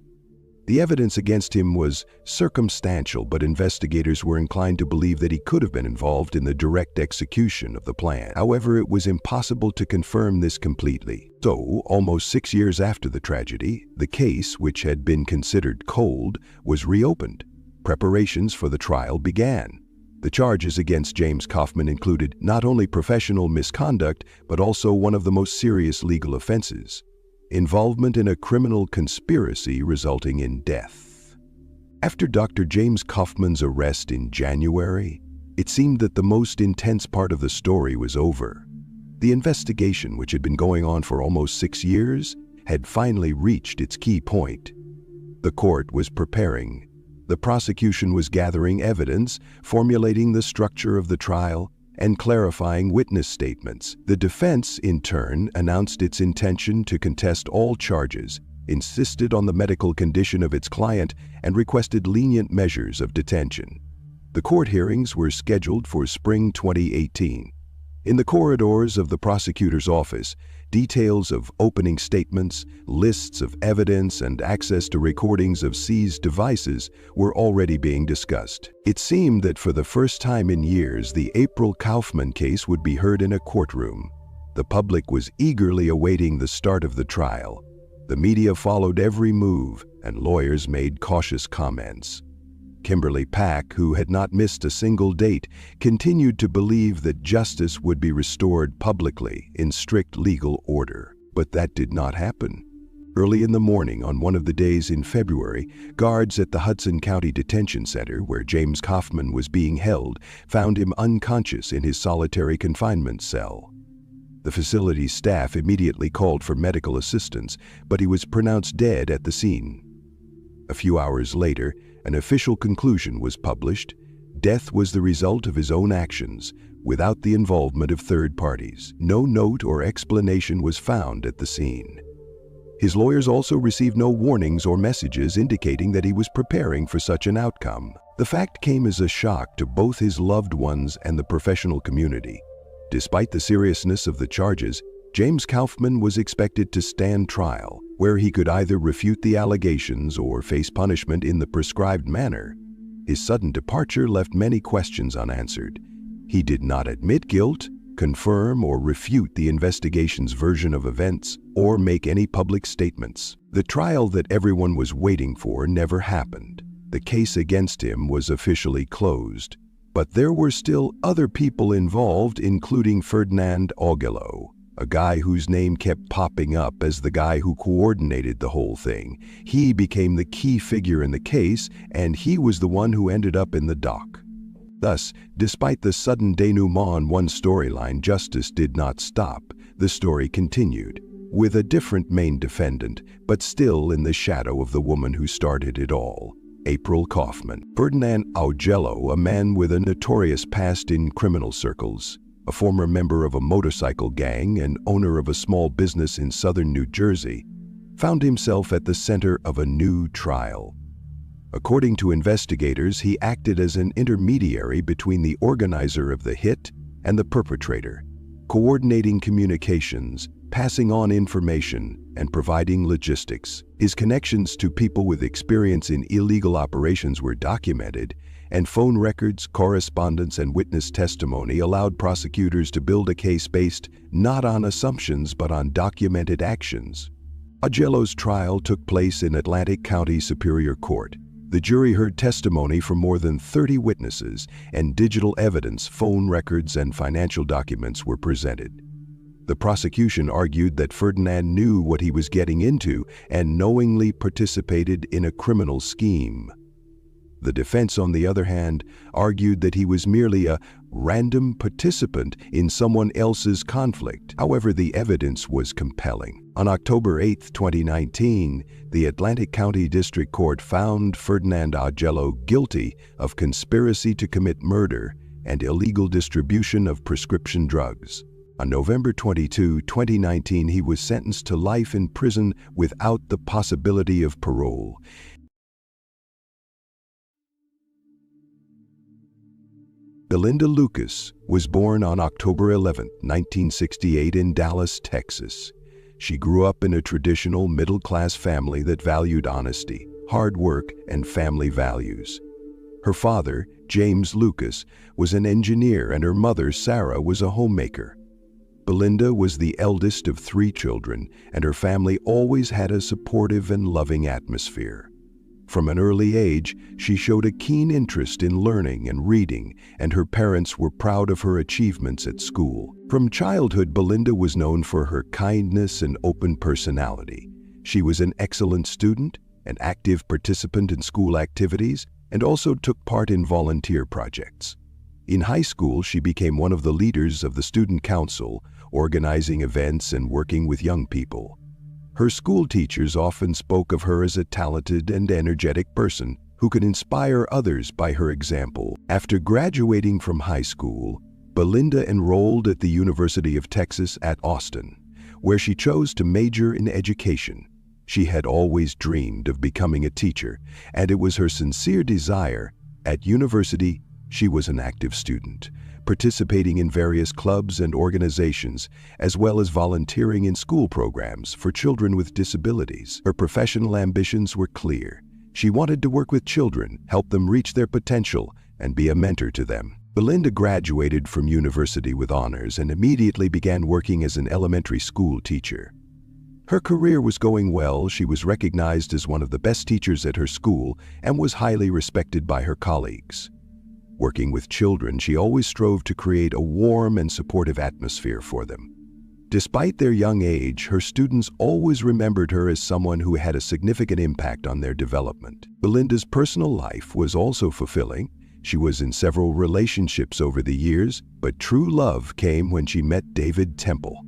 The evidence against him was circumstantial, but investigators were inclined to believe that he could have been involved in the direct execution of the plan. However, it was impossible to confirm this completely. So, almost 6 years after the tragedy, the case, which had been considered cold, was reopened. Preparations for the trial began. The charges against James Kaufman included not only professional misconduct, but also one of the most serious legal offenses: involvement in a criminal conspiracy resulting in death. After Dr. James Kaufman's arrest in January, it seemed that the most intense part of the story was over. The investigation, which had been going on for almost 6 years, had finally reached its key point. The court was preparing. The prosecution was gathering evidence, formulating the structure of the trial, and clarifying witness statements. The defense, in turn, announced its intention to contest all charges, insisted on the medical condition of its client, and requested lenient measures of detention. The court hearings were scheduled for spring 2018. In the corridors of the prosecutor's office, details of opening statements, lists of evidence, and access to recordings of seized devices were already being discussed. It seemed that for the first time in years, the April Kaufman case would be heard in a courtroom. The public was eagerly awaiting the start of the trial. The media followed every move, and lawyers made cautious comments. Kimberly Pack, who had not missed a single date, continued to believe that justice would be restored publicly in strict legal order. But that did not happen. Early in the morning on one of the days in February, guards at the Hudson County Detention Center, where James Kaufman was being held, found him unconscious in his solitary confinement cell. The facility's staff immediately called for medical assistance, but he was pronounced dead at the scene. A few hours later, an official conclusion was published. Death was the result of his own actions, without the involvement of third parties. No note or explanation was found at the scene. His lawyers also received no warnings or messages indicating that he was preparing for such an outcome. The fact came as a shock to both his loved ones and the professional community. Despite the seriousness of the charges, James Kaufman was expected to stand trial, where he could either refute the allegations or face punishment in the prescribed manner. His sudden departure left many questions unanswered. He did not admit guilt, confirm or refute the investigation's version of events, or make any public statements. The trial that everyone was waiting for never happened. The case against him was officially closed. But there were still other people involved, including Ferdinand Augello, a guy whose name kept popping up as the guy who coordinated the whole thing. He became the key figure in the case, and he was the one who ended up in the dock. Thus, despite the sudden denouement on one storyline, justice did not stop. The story continued, with a different main defendant, but still in the shadow of the woman who started it all. April Kaufman. Ferdinand Augello, a man with a notorious past in criminal circles, a former member of a motorcycle gang and owner of a small business in southern New Jersey, found himself at the center of a new trial. According to investigators, he acted as an intermediary between the organizer of the hit and the perpetrator, coordinating communications, passing on information, and providing logistics. His connections to people with experience in illegal operations were documented, and phone records, correspondence, and witness testimony allowed prosecutors to build a case based not on assumptions but on documented actions. Augello's trial took place in Atlantic County Superior Court. The jury heard testimony from more than 30 witnesses, and digital evidence, phone records, and financial documents were presented. The prosecution argued that Ferdinand knew what he was getting into and knowingly participated in a criminal scheme. The defense, on the other hand, argued that he was merely a random participant in someone else's conflict. However, the evidence was compelling. On October 8, 2019, the Atlantic County District Court found Ferdinand Augello guilty of conspiracy to commit murder and illegal distribution of prescription drugs. On November 22, 2019, he was sentenced to life in prison without the possibility of parole. Belinda Lucas was born on October 11, 1968 in Dallas, Texas. She grew up in a traditional middle-class family that valued honesty, hard work, and family values. Her father, James Lucas, was an engineer, and her mother, Sarah, was a homemaker. Belinda was the eldest of 3 children, and her family always had a supportive and loving atmosphere. From an early age, she showed a keen interest in learning and reading, and her parents were proud of her achievements at school. From childhood, Belinda was known for her kindness and open personality. She was an excellent student, an active participant in school activities, and also took part in volunteer projects. In high school, she became one of the leaders of the student council, organizing events and working with young people. Her school teachers often spoke of her as a talented and energetic person who could inspire others by her example. After graduating from high school, Belinda enrolled at the University of Texas at Austin, where she chose to major in education. She had always dreamed of becoming a teacher, and it was her sincere desire. At university, she was an active student, participating in various clubs and organizations, as well as volunteering in school programs for children with disabilities. Her professional ambitions were clear. She wanted to work with children, help them reach their potential, and be a mentor to them. Belinda graduated from university with honors and immediately began working as an elementary school teacher. Her career was going well. She was recognized as one of the best teachers at her school and was highly respected by her colleagues. Working with children, she always strove to create a warm and supportive atmosphere for them. Despite their young age, her students always remembered her as someone who had a significant impact on their development. Belinda's personal life was also fulfilling. She was in several relationships over the years, but true love came when she met David Temple.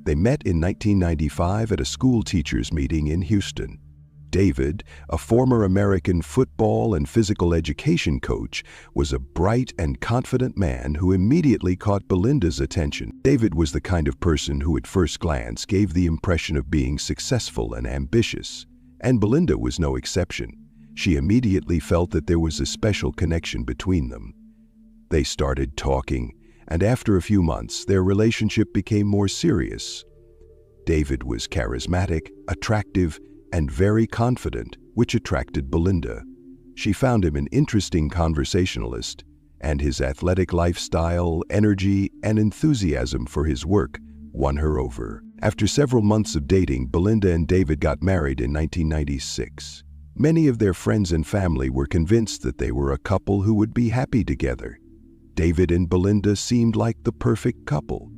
They met in 1995 at a school teachers meeting in Houston. David, a former American football and physical education coach, was a bright and confident man who immediately caught Belinda's attention. David was the kind of person who at first glance gave the impression of being successful and ambitious, and Belinda was no exception. She immediately felt that there was a special connection between them. They started talking, and after a few months, their relationship became more serious. David was charismatic, attractive, and very confident, which attracted Belinda. She found him an interesting conversationalist and his athletic lifestyle, energy, and enthusiasm for his work won her over. After several months of dating, Belinda and David got married in 1996. Many of their friends and family were convinced that they were a couple who would be happy together. David and Belinda seemed like the perfect couple.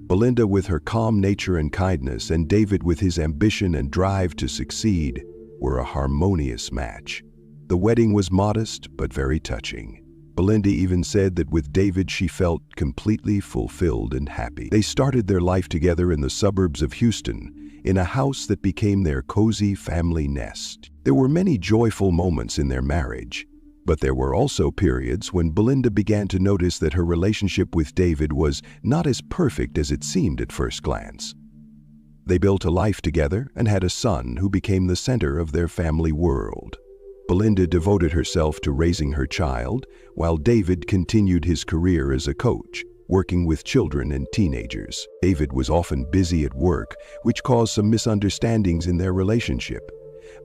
Belinda with her calm nature and kindness, and David with his ambition and drive to succeed, were a harmonious match. The wedding was modest but very touching. Belinda even said that with David she felt completely fulfilled and happy. They started their life together in the suburbs of Houston, in a house that became their cozy family nest. There were many joyful moments in their marriage, but there were also periods when Belinda began to notice that her relationship with David was not as perfect as it seemed at first glance. They built a life together and had a son who became the center of their family world. Belinda devoted herself to raising her child, while David continued his career as a coach, working with children and teenagers. David was often busy at work, which caused some misunderstandings in their relationship.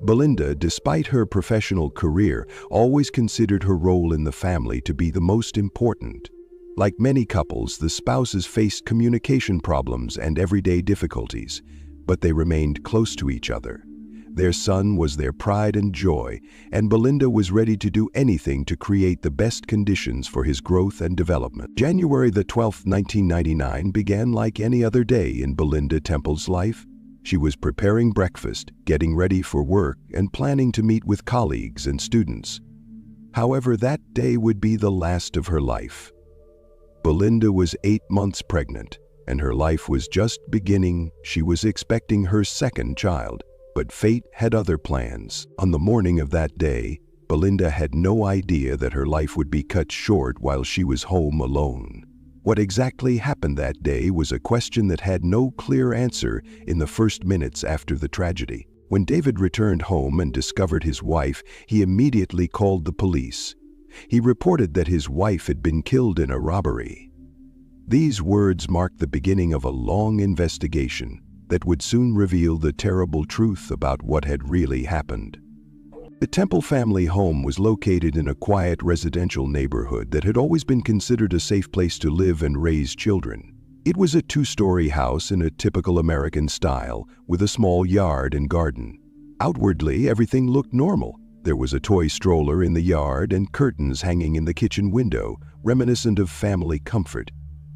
Belinda, despite her professional career, always considered her role in the family to be the most important. Like many couples, the spouses faced communication problems and everyday difficulties, but they remained close to each other. Their son was their pride and joy, and Belinda was ready to do anything to create the best conditions for his growth and development. January the 12th, 1999 began like any other day in Belinda Temple's life. She was preparing breakfast, getting ready for work, and planning to meet with colleagues and students. However, that day would be the last of her life. Belinda was 8 months pregnant, and her life was just beginning. She was expecting her second child. But fate had other plans. On the morning of that day, Belinda had no idea that her life would be cut short while she was home alone. What exactly happened that day was a question that had no clear answer in the first minutes after the tragedy. When David returned home and discovered his wife, he immediately called the police. He reported that his wife had been killed in a robbery. These words marked the beginning of a long investigation that would soon reveal the terrible truth about what had really happened. The Temple family home was located in a quiet residential neighborhood that had always been considered a safe place to live and raise children. It was a 2-story house in a typical American style, with a small yard and garden. Outwardly, everything looked normal. There was a toy stroller in the yard and curtains hanging in the kitchen window, reminiscent of family comfort.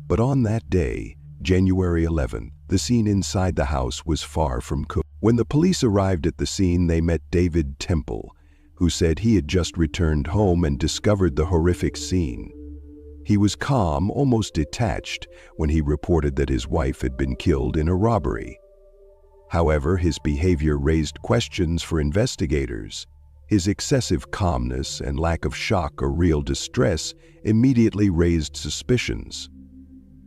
But on that day, January 11th, the scene inside the house was far from cool. When the police arrived at the scene, they met David Temple, who said he had just returned home and discovered the horrific scene. He was calm, almost detached, when he reported that his wife had been killed in a robbery. However, his behavior raised questions for investigators. His excessive calmness and lack of shock or real distress immediately raised suspicions.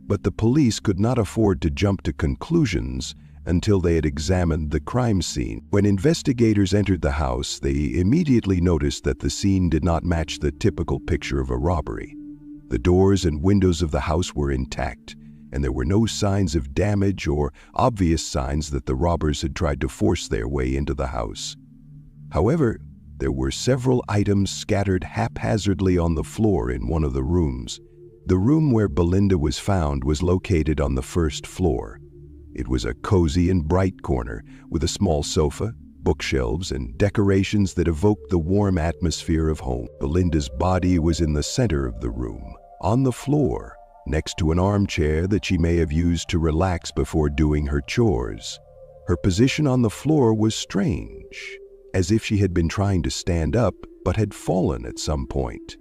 But the police could not afford to jump to conclusions until they had examined the crime scene. When investigators entered the house, they immediately noticed that the scene did not match the typical picture of a robbery. The doors and windows of the house were intact, and there were no signs of damage or obvious signs that the robbers had tried to force their way into the house. However, there were several items scattered haphazardly on the floor in one of the rooms. The room where Belinda was found was located on the first floor. It was a cozy and bright corner with a small sofa, bookshelves, and decorations that evoked the warm atmosphere of home. Belinda's body was in the center of the room, on the floor, next to an armchair that she may have used to relax before doing her chores. Her position on the floor was strange, as if she had been trying to stand up but had fallen at some point.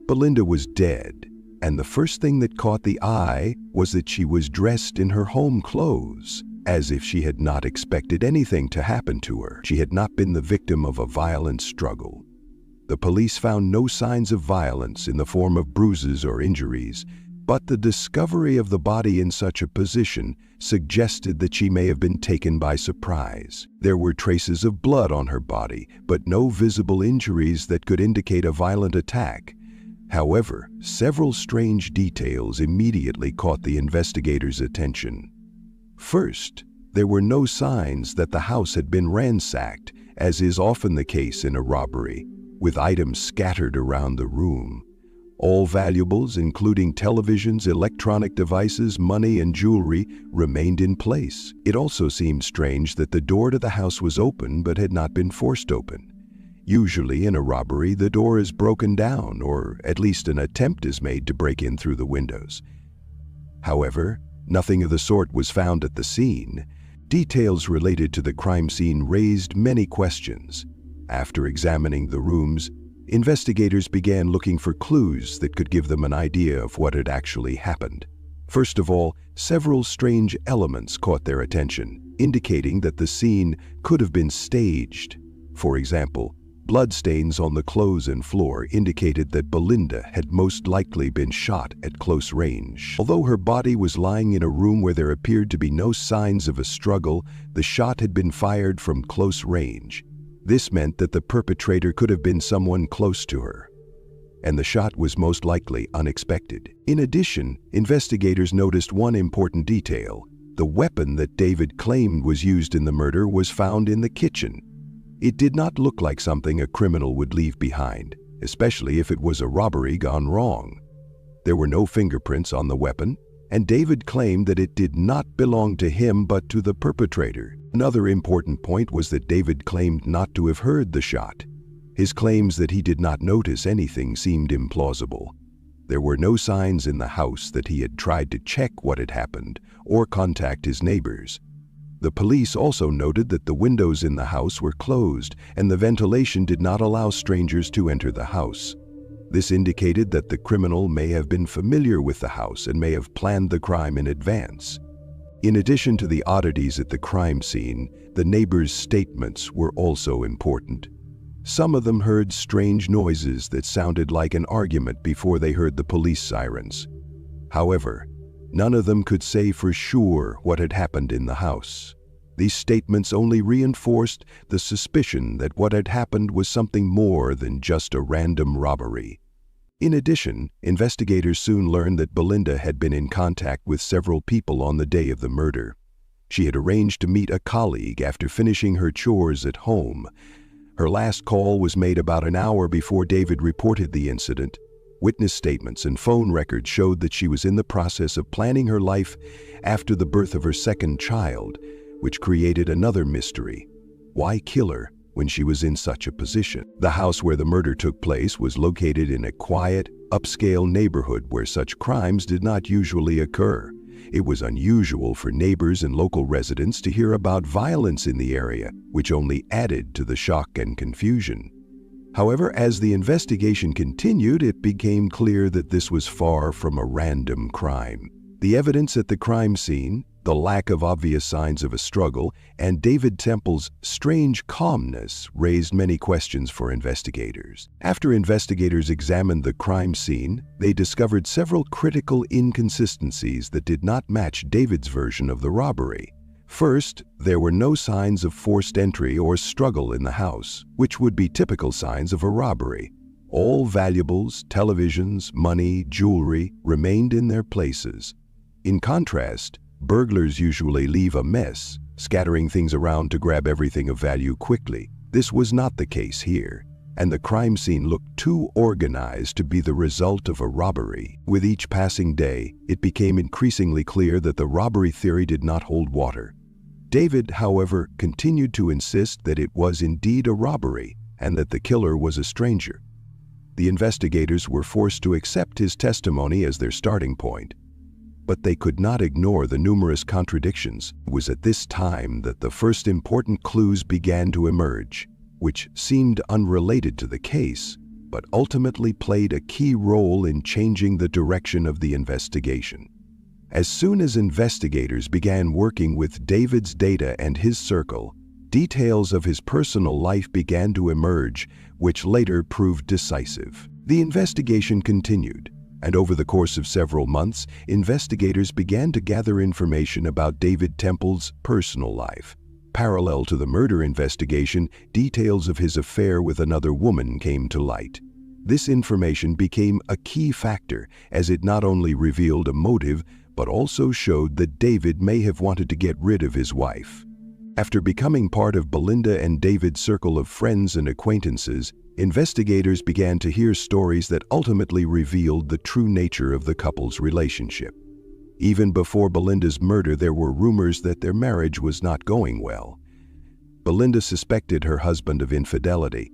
Belinda was dead, and the first thing that caught the eye was that she was dressed in her home clothes, as if she had not expected anything to happen to her. She had not been the victim of a violent struggle. The police found no signs of violence in the form of bruises or injuries, but the discovery of the body in such a position suggested that she may have been taken by surprise. There were traces of blood on her body, but no visible injuries that could indicate a violent attack. However, several strange details immediately caught the investigators' attention. First, there were no signs that the house had been ransacked, as is often the case in a robbery, with items scattered around the room. All valuables, including televisions, electronic devices, money, and jewelry, remained in place. It also seemed strange that the door to the house was open but had not been forced open. Usually in a robbery, the door is broken down, or at least an attempt is made to break in through the windows. However, nothing of the sort was found at the scene. Details related to the crime scene raised many questions. After examining the rooms, investigators began looking for clues that could give them an idea of what had actually happened. First of all, several strange elements caught their attention, indicating that the scene could have been staged. For example, bloodstains on the clothes and floor indicated that Belinda had most likely been shot at close range. Although her body was lying in a room where there appeared to be no signs of a struggle, the shot had been fired from close range. This meant that the perpetrator could have been someone close to her, and the shot was most likely unexpected. In addition, investigators noticed one important detail. The weapon that David claimed was used in the murder was found in the kitchen. It did not look like something a criminal would leave behind, especially if it was a robbery gone wrong. There were no fingerprints on the weapon, and David claimed that it did not belong to him but to the perpetrator. Another important point was that David claimed not to have heard the shot. His claims that he did not notice anything seemed implausible. There were no signs in the house that he had tried to check what had happened or contact his neighbors. The police also noted that the windows in the house were closed and the ventilation did not allow strangers to enter the house. This indicated that the criminal may have been familiar with the house and may have planned the crime in advance. In addition to the oddities at the crime scene, the neighbors' statements were also important. Some of them heard strange noises that sounded like an argument before they heard the police sirens. However, none of them could say for sure what had happened in the house. These statements only reinforced the suspicion that what had happened was something more than just a random robbery. In addition, investigators soon learned that Belinda had been in contact with several people on the day of the murder. She had arranged to meet a colleague after finishing her chores at home. Her last call was made about an hour before David reported the incident. Witness statements and phone records showed that she was in the process of planning her life after the birth of her second child, which created another mystery. Why kill her when she was in such a position? The house where the murder took place was located in a quiet, upscale neighborhood where such crimes did not usually occur. It was unusual for neighbors and local residents to hear about violence in the area, which only added to the shock and confusion. However, as the investigation continued, it became clear that this was far from a random crime. The evidence at the crime scene, the lack of obvious signs of a struggle, and David Temple's strange calmness raised many questions for investigators. After investigators examined the crime scene, they discovered several critical inconsistencies that did not match David's version of the robbery. First, there were no signs of forced entry or struggle in the house, which would be typical signs of a robbery. All valuables, televisions, money, jewelry remained in their places. In contrast, burglars usually leave a mess, scattering things around to grab everything of value quickly. This was not the case here, and the crime scene looked too organized to be the result of a robbery. With each passing day, it became increasingly clear that the robbery theory did not hold water. David, however, continued to insist that it was indeed a robbery and that the killer was a stranger. The investigators were forced to accept his testimony as their starting point. But they could not ignore the numerous contradictions. It was at this time that the first important clues began to emerge, which seemed unrelated to the case, but ultimately played a key role in changing the direction of the investigation. As soon as investigators began working with David's data and his circle, details of his personal life began to emerge, which later proved decisive. The investigation continued, and over the course of several months, investigators began to gather information about David Temple's personal life. Parallel to the murder investigation, details of his affair with another woman came to light. This information became a key factor, as it not only revealed a motive, but also showed that David may have wanted to get rid of his wife. After becoming part of Belinda and David's circle of friends and acquaintances, investigators began to hear stories that ultimately revealed the true nature of the couple's relationship. Even before Belinda's murder, there were rumors that their marriage was not going well. Belinda suspected her husband of infidelity,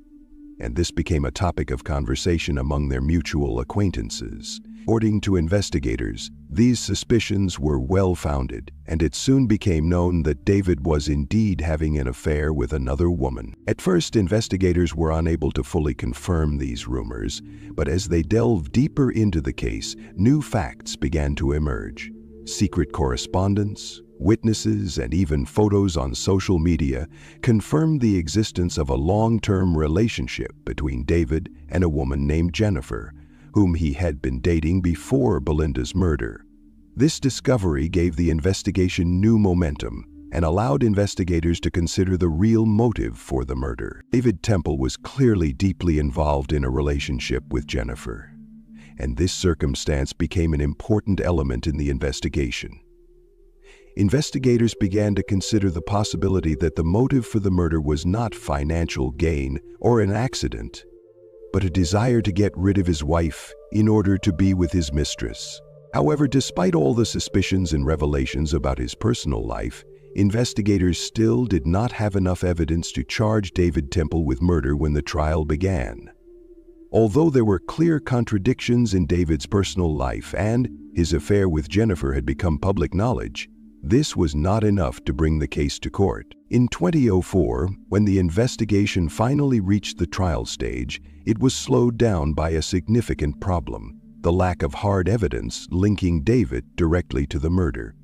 and this became a topic of conversation among their mutual acquaintances. According to investigators, these suspicions were well-founded, and it soon became known that David was indeed having an affair with another woman. At first, investigators were unable to fully confirm these rumors, but as they delved deeper into the case, new facts began to emerge. Secret correspondence, witnesses, and even photos on social media confirmed the existence of a long-term relationship between David and a woman named Jennifer, whom he had been dating before Belinda's murder. This discovery gave the investigation new momentum and allowed investigators to consider the real motive for the murder. David Temple was clearly deeply involved in a relationship with Jennifer, and this circumstance became an important element in the investigation. Investigators began to consider the possibility that the motive for the murder was not financial gain or an accident, but a desire to get rid of his wife in order to be with his mistress. However, despite all the suspicions and revelations about his personal life, investigators still did not have enough evidence to charge David Temple with murder when the trial began. Although there were clear contradictions in David's personal life and his affair with Jennifer had become public knowledge, this was not enough to bring the case to court. In 2004, when the investigation finally reached the trial stage, it was slowed down by a significant problem: the lack of hard evidence linking David directly to the murder.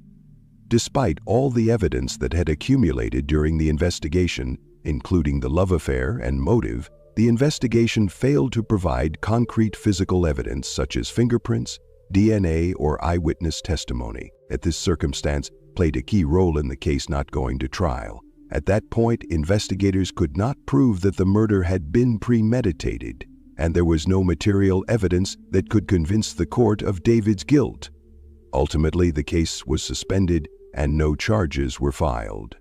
Despite all the evidence that had accumulated during the investigation, including the love affair and motive, the investigation failed to provide concrete physical evidence such as fingerprints, DNA, or eyewitness testimony. This circumstance played a key role in the case not going to trial. At that point, investigators could not prove that the murder had been premeditated, and there was no material evidence that could convince the court of David's guilt. Ultimately, the case was suspended and no charges were filed.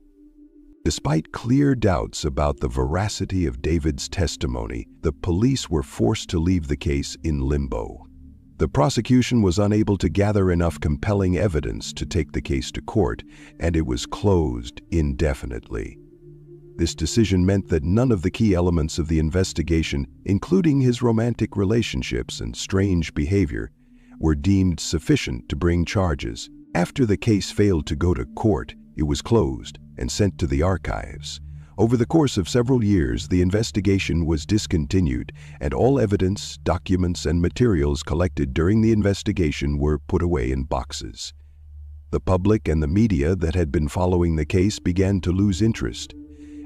Despite clear doubts about the veracity of David's testimony, the police were forced to leave the case in limbo. The prosecution was unable to gather enough compelling evidence to take the case to court, and it was closed indefinitely. This decision meant that none of the key elements of the investigation, including his romantic relationships and strange behavior, were deemed sufficient to bring charges. After the case failed to go to court, it was closed and sent to the archives. Over the course of several years, the investigation was discontinued, and all evidence, documents, and materials collected during the investigation were put away in boxes. The public and the media that had been following the case began to lose interest,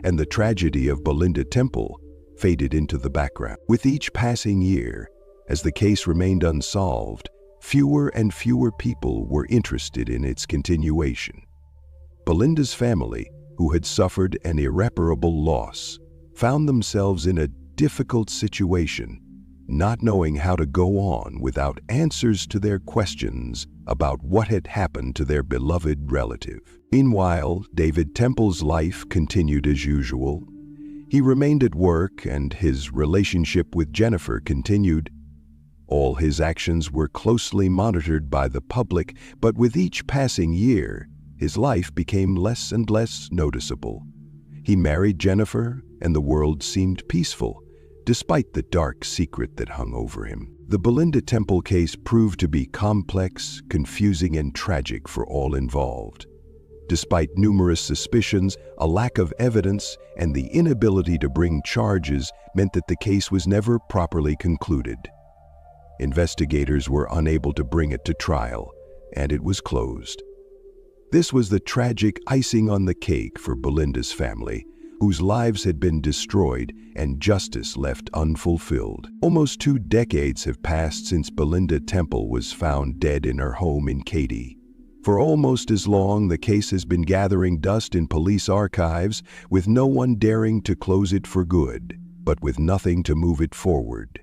and the tragedy of Belinda Temple faded into the background. With each passing year, as the case remained unsolved, fewer and fewer people were interested in its continuation. Belinda's family, who had suffered an irreparable loss, found themselves in a difficult situation, not knowing how to go on without answers to their questions about what had happened to their beloved relative. Meanwhile, David Temple's life continued as usual. He remained at work, and his relationship with Jennifer continued. All his actions were closely monitored by the public, but with each passing year, his life became less and less noticeable. He married Jennifer, and the world seemed peaceful, despite the dark secret that hung over him. The Belinda Temple case proved to be complex, confusing, and tragic for all involved. Despite numerous suspicions, a lack of evidence, and the inability to bring charges meant that the case was never properly concluded. Investigators were unable to bring it to trial, and it was closed. This was the tragic icing on the cake for Belinda's family, whose lives had been destroyed and justice left unfulfilled. Almost 2 decades have passed since Belinda Temple was found dead in her home in Katy. For almost as long, the case has been gathering dust in police archives, with no one daring to close it for good, but with nothing to move it forward.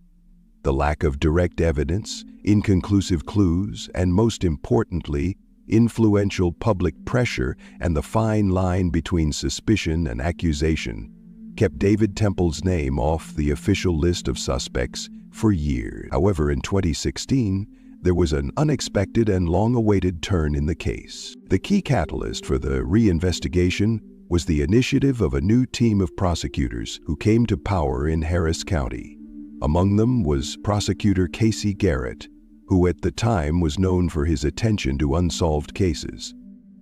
The lack of direct evidence, inconclusive clues, and most importantly, Influential public pressure and the fine line between suspicion and accusation kept David Temple's name off the official list of suspects for years. However, in 2016, there was an unexpected and long-awaited turn in the case. The key catalyst for the reinvestigation was the initiative of a new team of prosecutors who came to power in Harris County. Among them was prosecutor Casey Garrett, who at the time was known for his attention to unsolved cases.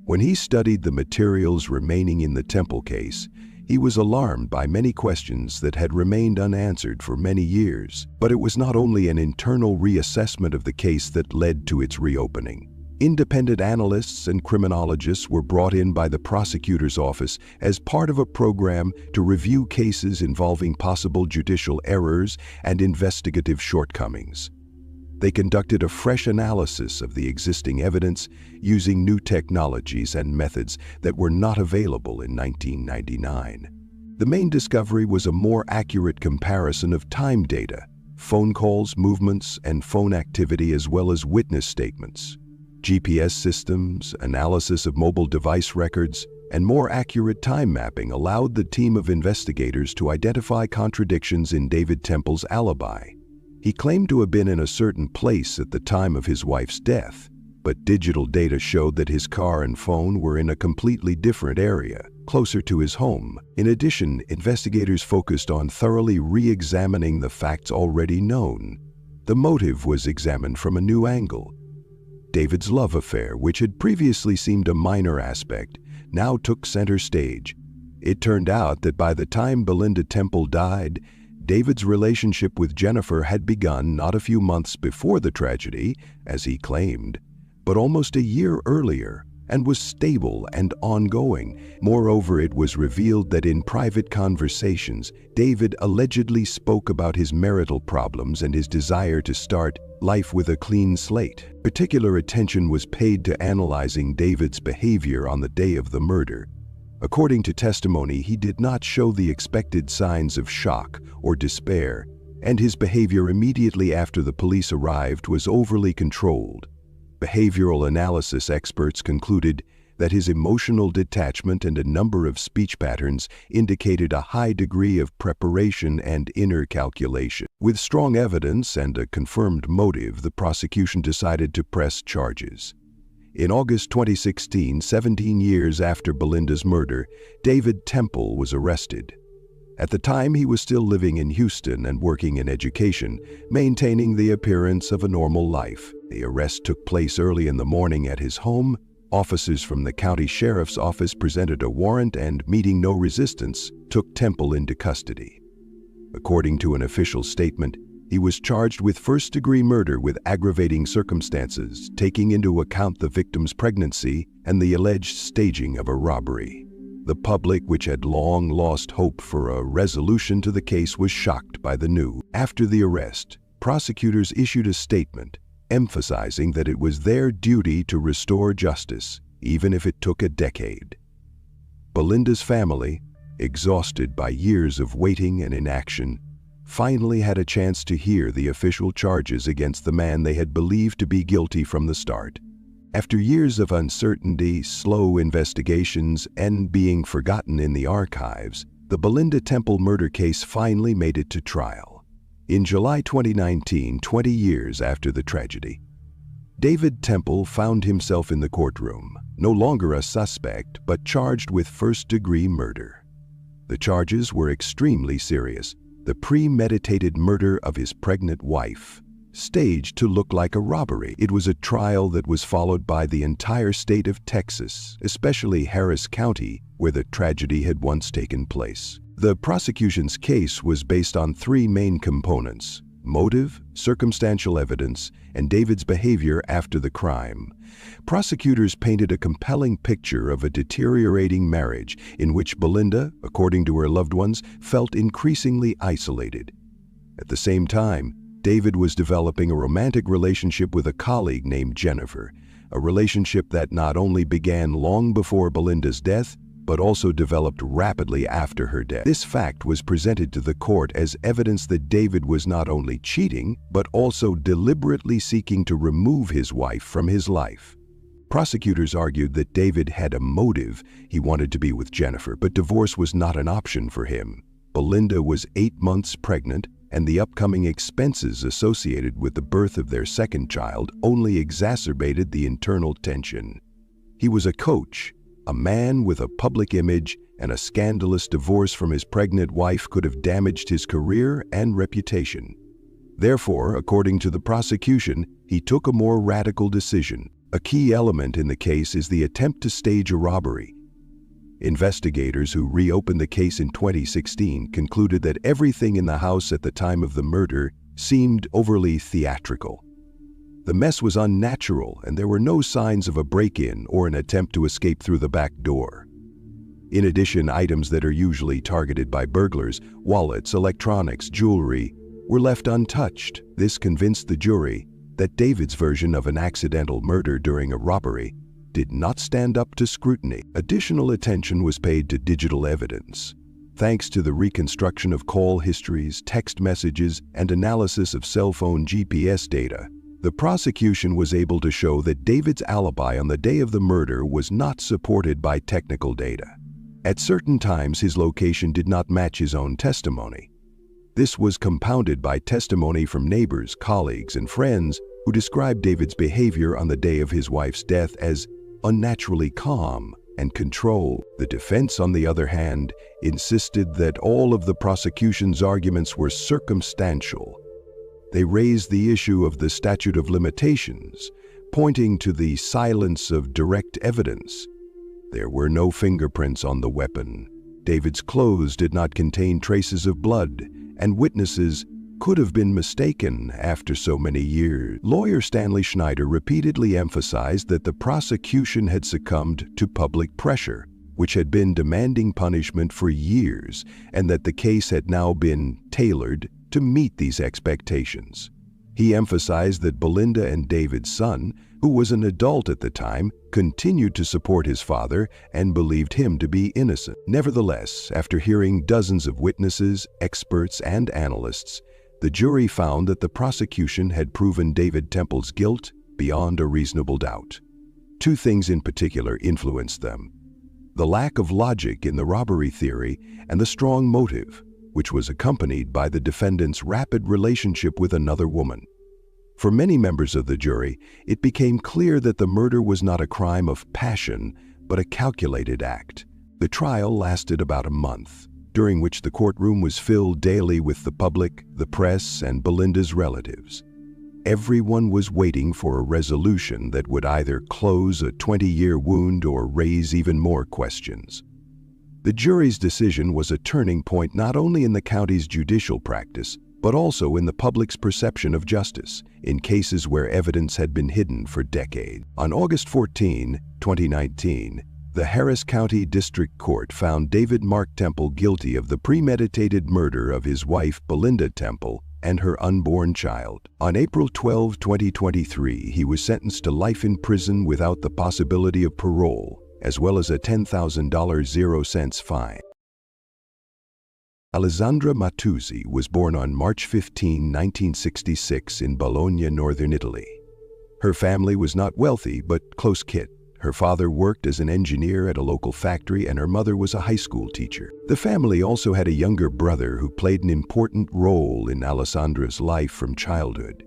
When he studied the materials remaining in the Temple case, he was alarmed by many questions that had remained unanswered for many years. But it was not only an internal reassessment of the case that led to its reopening. Independent analysts and criminologists were brought in by the prosecutor's office as part of a program to review cases involving possible judicial errors and investigative shortcomings. They conducted a fresh analysis of the existing evidence using new technologies and methods that were not available in 1999. The main discovery was a more accurate comparison of time data, phone calls, movements, and phone activity, as well as witness statements. GPS systems, analysis of mobile device records, and more accurate time mapping allowed the team of investigators to identify contradictions in David Temple's alibi. He claimed to have been in a certain place at the time of his wife's death, but digital data showed that his car and phone were in a completely different area, closer to his home. In addition, investigators focused on thoroughly re-examining the facts already known. The motive was examined from a new angle. David's love affair, which had previously seemed a minor aspect, now took center stage. It turned out that by the time Belinda Temple died, David's relationship with Jennifer had begun not a few months before the tragedy, as he claimed, but almost a year earlier, and was stable and ongoing. Moreover, it was revealed that in private conversations, David allegedly spoke about his marital problems and his desire to start life with a clean slate. Particular attention was paid to analyzing David's behavior on the day of the murder. According to testimony, he did not show the expected signs of shock or despair, and his behavior immediately after the police arrived was overly controlled. Behavioral analysis experts concluded that his emotional detachment and a number of speech patterns indicated a high degree of preparation and inner calculation. With strong evidence and a confirmed motive, the prosecution decided to press charges. In August 2016, 17 years after Belinda's murder, David Temple was arrested. At the time, he was still living in Houston and working in education, maintaining the appearance of a normal life. The arrest took place early in the morning at his home. Officers from the county sheriff's office presented a warrant and, meeting no resistance, took Temple into custody. According to an official statement, he was charged with first-degree murder with aggravating circumstances, taking into account the victim's pregnancy and the alleged staging of a robbery. The public, which had long lost hope for a resolution to the case, was shocked by the news. After the arrest, prosecutors issued a statement emphasizing that it was their duty to restore justice, even if it took a decade. Belinda's family, exhausted by years of waiting and inaction, finally had a chance to hear the official charges against the man they had believed to be guilty from the start. After years of uncertainty, slow investigations, and being forgotten in the archives, the Belinda Temple murder case finally made it to trial. In July 2019, 20 years after the tragedy, David Temple found himself in the courtroom, no longer a suspect, but charged with first-degree murder. The charges were extremely serious. The premeditated murder of his pregnant wife, staged to look like a robbery. It was a trial that was followed by the entire state of Texas, especially Harris County, where the tragedy had once taken place. The prosecution's case was based on three main components: motive, circumstantial evidence, and David's behavior after the crime. Prosecutors painted a compelling picture of a deteriorating marriage in which Belinda, according to her loved ones, felt increasingly isolated. At the same time, David was developing a romantic relationship with a colleague named Jennifer, a relationship that not only began long before Belinda's death, but also developed rapidly after her death. This fact was presented to the court as evidence that David was not only cheating, but also deliberately seeking to remove his wife from his life. Prosecutors argued that David had a motive. He wanted to be with Jennifer, but divorce was not an option for him. Belinda was 8 months pregnant, and the upcoming expenses associated with the birth of their second child only exacerbated the internal tension. He was a coach, a man with a public image, and a scandalous divorce from his pregnant wife could have damaged his career and reputation. Therefore, according to the prosecution, he took a more radical decision. A key element in the case is the attempt to stage a robbery. Investigators who reopened the case in 2016 concluded that everything in the house at the time of the murder seemed overly theatrical. The mess was unnatural, and there were no signs of a break-in or an attempt to escape through the back door. In addition, items that are usually targeted by burglars, wallets, electronics, jewelry, were left untouched. This convinced the jury that David's version of an accidental murder during a robbery did not stand up to scrutiny. Additional attention was paid to digital evidence. Thanks to the reconstruction of call histories, text messages, and analysis of cell phone GPS data, the prosecution was able to show that David's alibi on the day of the murder was not supported by technical data. At certain times, his location did not match his own testimony. This was compounded by testimony from neighbors, colleagues, and friends who described David's behavior on the day of his wife's death as unnaturally calm and controlled. The defense, on the other hand, insisted that all of the prosecution's arguments were circumstantial. They raised the issue of the statute of limitations, pointing to the silence of direct evidence. There were no fingerprints on the weapon. David's clothes did not contain traces of blood, and witnesses could have been mistaken after so many years. Lawyer Stanley Schneider repeatedly emphasized that the prosecution had succumbed to public pressure, which had been demanding punishment for years, and that the case had now been tailored to meet these expectations. He emphasized that Belinda and David's son, who was an adult at the time, continued to support his father and believed him to be innocent. Nevertheless, after hearing dozens of witnesses, experts, and analysts, the jury found that the prosecution had proven David Temple's guilt beyond a reasonable doubt. Two things in particular influenced them: the lack of logic in the robbery theory and the strong motive, which was accompanied by the defendant's rapid relationship with another woman. For many members of the jury, it became clear that the murder was not a crime of passion, but a calculated act. The trial lasted about a month, during which the courtroom was filled daily with the public, the press, and Belinda's relatives. Everyone was waiting for a resolution that would either close a 20-year wound or raise even more questions. The jury's decision was a turning point not only in the county's judicial practice, but also in the public's perception of justice, in cases where evidence had been hidden for decades. On August 14, 2019, the Harris County District Court found David Mark Temple guilty of the premeditated murder of his wife, Belinda Temple, and her unborn child. On April 12, 2023, he was sentenced to life in prison without the possibility of parole, as well as a $10,000 0-cent fine. Alessandra Mattuzzi was born on March 15, 1966 in Bologna, northern Italy. Her family was not wealthy, but close-knit. Her father worked as an engineer at a local factory, and her mother was a high school teacher. The family also had a younger brother who played an important role in Alessandra's life from childhood.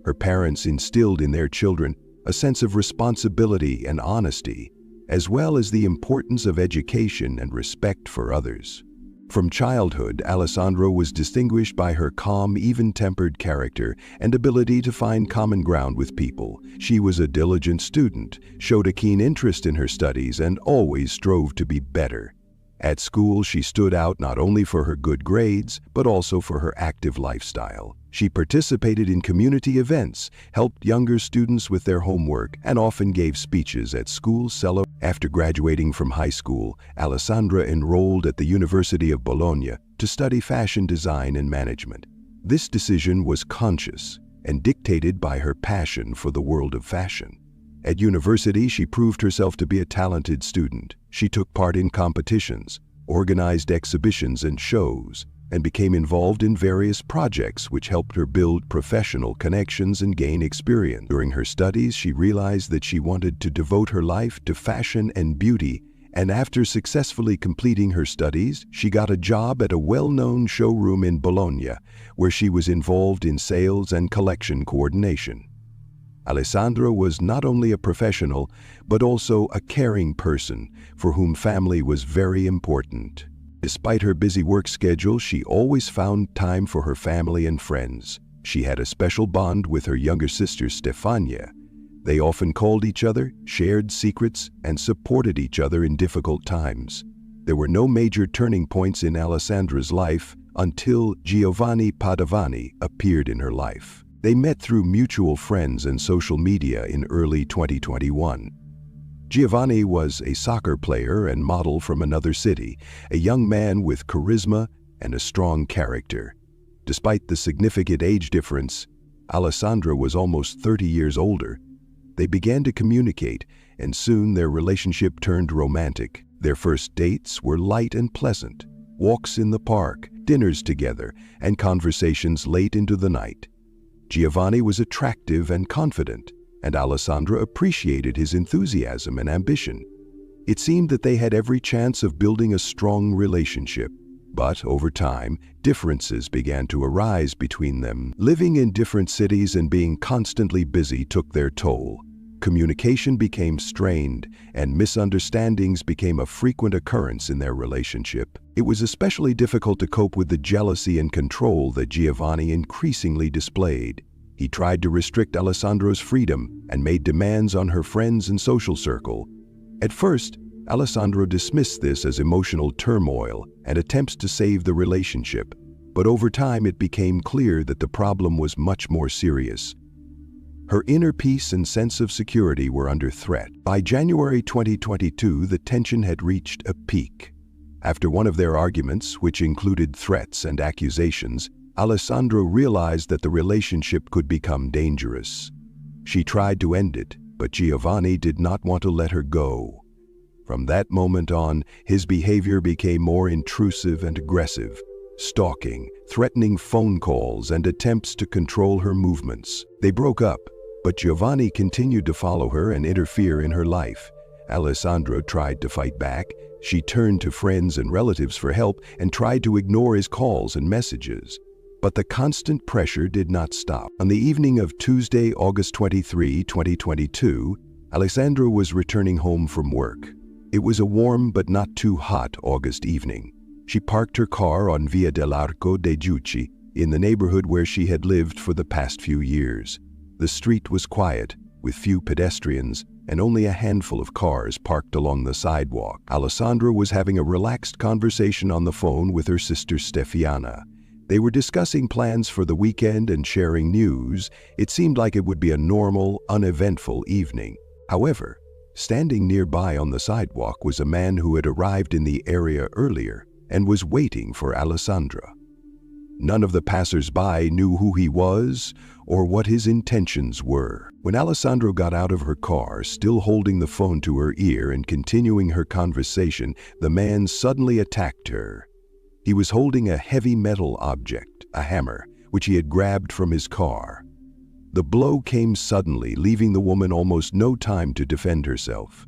Her parents instilled in their children a sense of responsibility and honesty, as well as the importance of education and respect for others. From childhood, Alessandra was distinguished by her calm, even-tempered character and ability to find common ground with people. She was a diligent student, showed a keen interest in her studies, and always strove to be better. At school, she stood out not only for her good grades, but also for her active lifestyle. She participated in community events, helped younger students with their homework, and often gave speeches at school celebrations. After graduating from high school, Alessandra enrolled at the University of Bologna to study fashion design and management. This decision was conscious and dictated by her passion for the world of fashion. At university, she proved herself to be a talented student. She took part in competitions, organized exhibitions and shows, and became involved in various projects which helped her build professional connections and gain experience. During her studies, she realized that she wanted to devote her life to fashion and beauty, and after successfully completing her studies, she got a job at a well-known showroom in Bologna, where she was involved in sales and collection coordination. Alessandra was not only a professional, but also a caring person for whom family was very important. Despite her busy work schedule, she always found time for her family and friends. She had a special bond with her younger sister Stefania. They often called each other, shared secrets, and supported each other in difficult times. There were no major turning points in Alessandra's life until Giovanni Padovani appeared in her life. They met through mutual friends and social media in early 2021. Giovanni was a soccer player and model from another city, a young man with charisma and a strong character. Despite the significant age difference, Alessandra was almost 30 years older. They began to communicate, and soon their relationship turned romantic. Their first dates were light and pleasant, walks in the park, dinners together, and conversations late into the night. Giovanni was attractive and confident, and Alessandra appreciated his enthusiasm and ambition. It seemed that they had every chance of building a strong relationship. But over time, differences began to arise between them. Living in different cities and being constantly busy took their toll. Communication became strained, and misunderstandings became a frequent occurrence in their relationship. It was especially difficult to cope with the jealousy and control that Giovanni increasingly displayed. He tried to restrict Alessandra's freedom and made demands on her friends and social circle. At first, Alessandra dismissed this as emotional turmoil and attempts to save the relationship, but over time it became clear that the problem was much more serious. Her inner peace and sense of security were under threat. By January 2022, the tension had reached a peak. After one of their arguments, which included threats and accusations, Alessandra realized that the relationship could become dangerous. She tried to end it, but Giovanni did not want to let her go. From that moment on, his behavior became more intrusive and aggressive, stalking, threatening phone calls, and attempts to control her movements. They broke up, but Giovanni continued to follow her and interfere in her life. Alessandra tried to fight back. She turned to friends and relatives for help and tried to ignore his calls and messages. But the constant pressure did not stop. On the evening of Tuesday, August 23, 2022, Alessandra was returning home from work. It was a warm but not too hot August evening. She parked her car on Via dell'Arco dei Giudici in the neighborhood where she had lived for the past few years. The street was quiet, with few pedestrians and only a handful of cars parked along the sidewalk. Alessandra was having a relaxed conversation on the phone with her sister Stefania. They were discussing plans for the weekend and sharing news. It seemed like it would be a normal, uneventful evening. However, standing nearby on the sidewalk was a man who had arrived in the area earlier and was waiting for Alessandra. None of the passers-by knew who he was or what his intentions were. When Alessandra got out of her car, still holding the phone to her ear and continuing her conversation, the man suddenly attacked her. He was holding a heavy metal object, a hammer, which he had grabbed from his car. The blow came suddenly, leaving the woman almost no time to defend herself.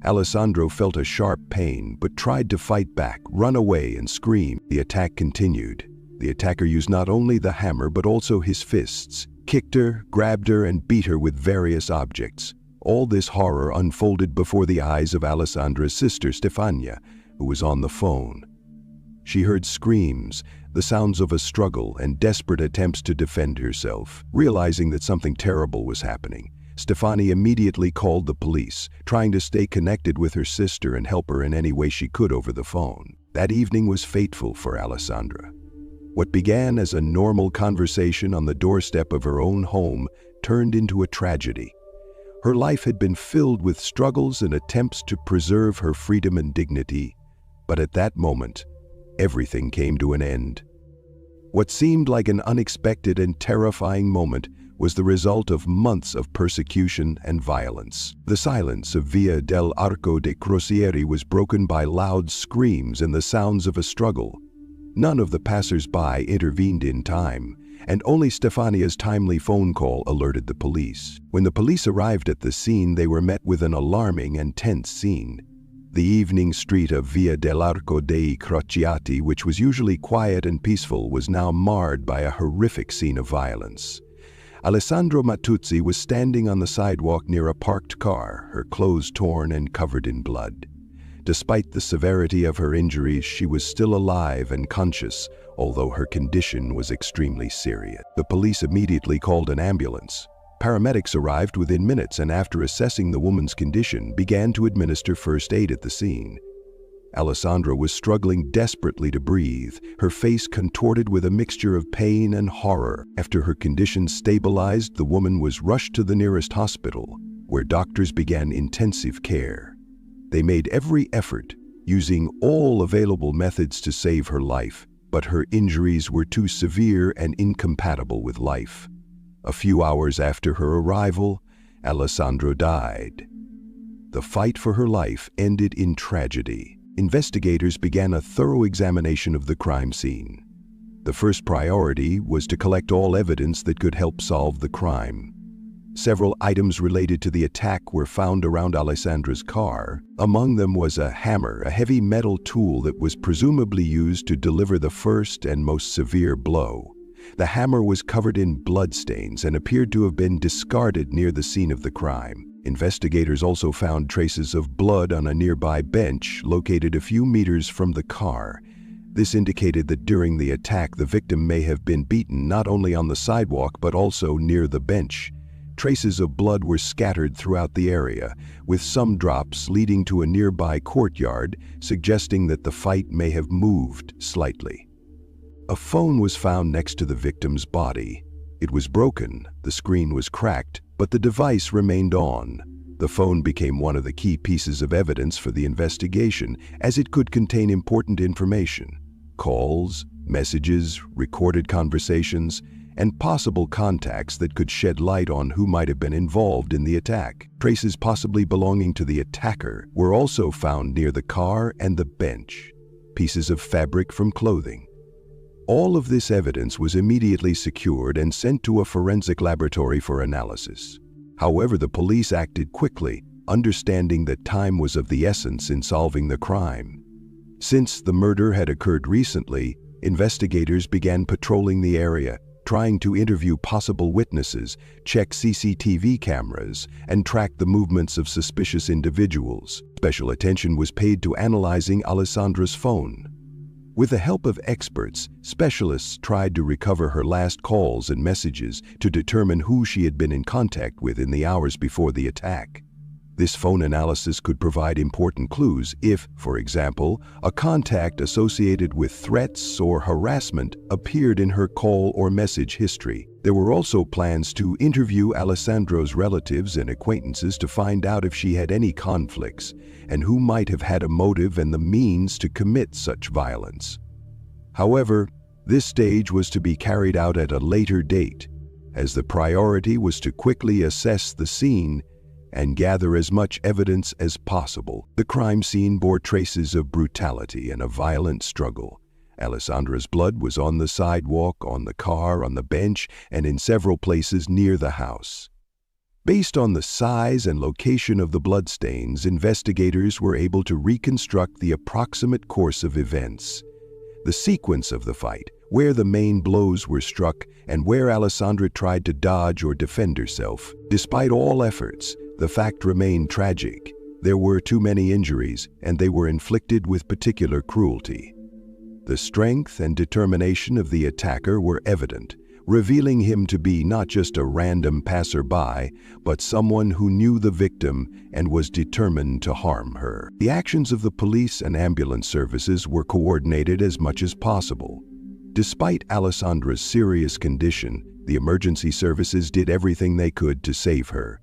Alessandra felt a sharp pain, but tried to fight back, run away, and scream. The attack continued. The attacker used not only the hammer, but also his fists, kicked her, grabbed her, and beat her with various objects. All this horror unfolded before the eyes of Alessandra's sister Stefania, who was on the phone. She heard screams, the sounds of a struggle, and desperate attempts to defend herself. Realizing that something terrible was happening, Stefania immediately called the police, trying to stay connected with her sister and help her in any way she could over the phone. That evening was fateful for Alessandra. What began as a normal conversation on the doorstep of her own home turned into a tragedy. Her life had been filled with struggles and attempts to preserve her freedom and dignity, but at that moment, everything came to an end. What seemed like an unexpected and terrifying moment was the result of months of persecution and violence. The silence of Via dell'Arco dei Crocieri was broken by loud screams and the sounds of a struggle. None of the passers-by intervened in time, and only Stefania's timely phone call alerted the police. When the police arrived at the scene, they were met with an alarming and tense scene. The evening street of Via dell'Arco dei Crociati, which was usually quiet and peaceful, was now marred by a horrific scene of violence. Alessandro Mattuzzi was standing on the sidewalk near a parked car, her clothes torn and covered in blood. Despite the severity of her injuries, she was still alive and conscious, although her condition was extremely serious. The police immediately called an ambulance. Paramedics arrived within minutes and, after assessing the woman's condition, began to administer first aid at the scene. Alessandra was struggling desperately to breathe, her face contorted with a mixture of pain and horror. After her condition stabilized, the woman was rushed to the nearest hospital, where doctors began intensive care. They made every effort, using all available methods to save her life, but her injuries were too severe and incompatible with life. A few hours after her arrival, Alessandra died. The fight for her life ended in tragedy. Investigators began a thorough examination of the crime scene. The first priority was to collect all evidence that could help solve the crime. Several items related to the attack were found around Alessandra's car. Among them was a hammer, a heavy metal tool that was presumably used to deliver the first and most severe blow. The hammer was covered in bloodstains and appeared to have been discarded near the scene of the crime. Investigators also found traces of blood on a nearby bench located a few meters from the car. This indicated that during the attack, the victim may have been beaten not only on the sidewalk but also near the bench. Traces of blood were scattered throughout the area, with some drops leading to a nearby courtyard, suggesting that the fight may have moved slightly. A phone was found next to the victim's body. It was broken, the screen was cracked, but the device remained on. The phone became one of the key pieces of evidence for the investigation, as it could contain important information: calls, messages, recorded conversations, and possible contacts that could shed light on who might have been involved in the attack. Traces possibly belonging to the attacker were also found near the car and the bench. Pieces of fabric from clothing. All of this evidence was immediately secured and sent to a forensic laboratory for analysis. However, the police acted quickly, understanding that time was of the essence in solving the crime. Since the murder had occurred recently, investigators began patrolling the area, trying to interview possible witnesses, check CCTV cameras, and track the movements of suspicious individuals. Special attention was paid to analyzing Alessandra's phone. With the help of experts, specialists tried to recover her last calls and messages to determine who she had been in contact with in the hours before the attack. This phone analysis could provide important clues if, for example, a contact associated with threats or harassment appeared in her call or message history. There were also plans to interview Alessandra's relatives and acquaintances to find out if she had any conflicts and who might have had a motive and the means to commit such violence. However, this stage was to be carried out at a later date, as the priority was to quickly assess the scene and gather as much evidence as possible. The crime scene bore traces of brutality and a violent struggle. Alessandra's blood was on the sidewalk, on the car, on the bench, and in several places near the house. Based on the size and location of the bloodstains, investigators were able to reconstruct the approximate course of events. The sequence of the fight, where the main blows were struck, and where Alessandra tried to dodge or defend herself. Despite all efforts, the fact remained tragic. There were too many injuries, and they were inflicted with particular cruelty. The strength and determination of the attacker were evident, revealing him to be not just a random passerby, but someone who knew the victim and was determined to harm her. The actions of the police and ambulance services were coordinated as much as possible. Despite Alessandra's serious condition, the emergency services did everything they could to save her.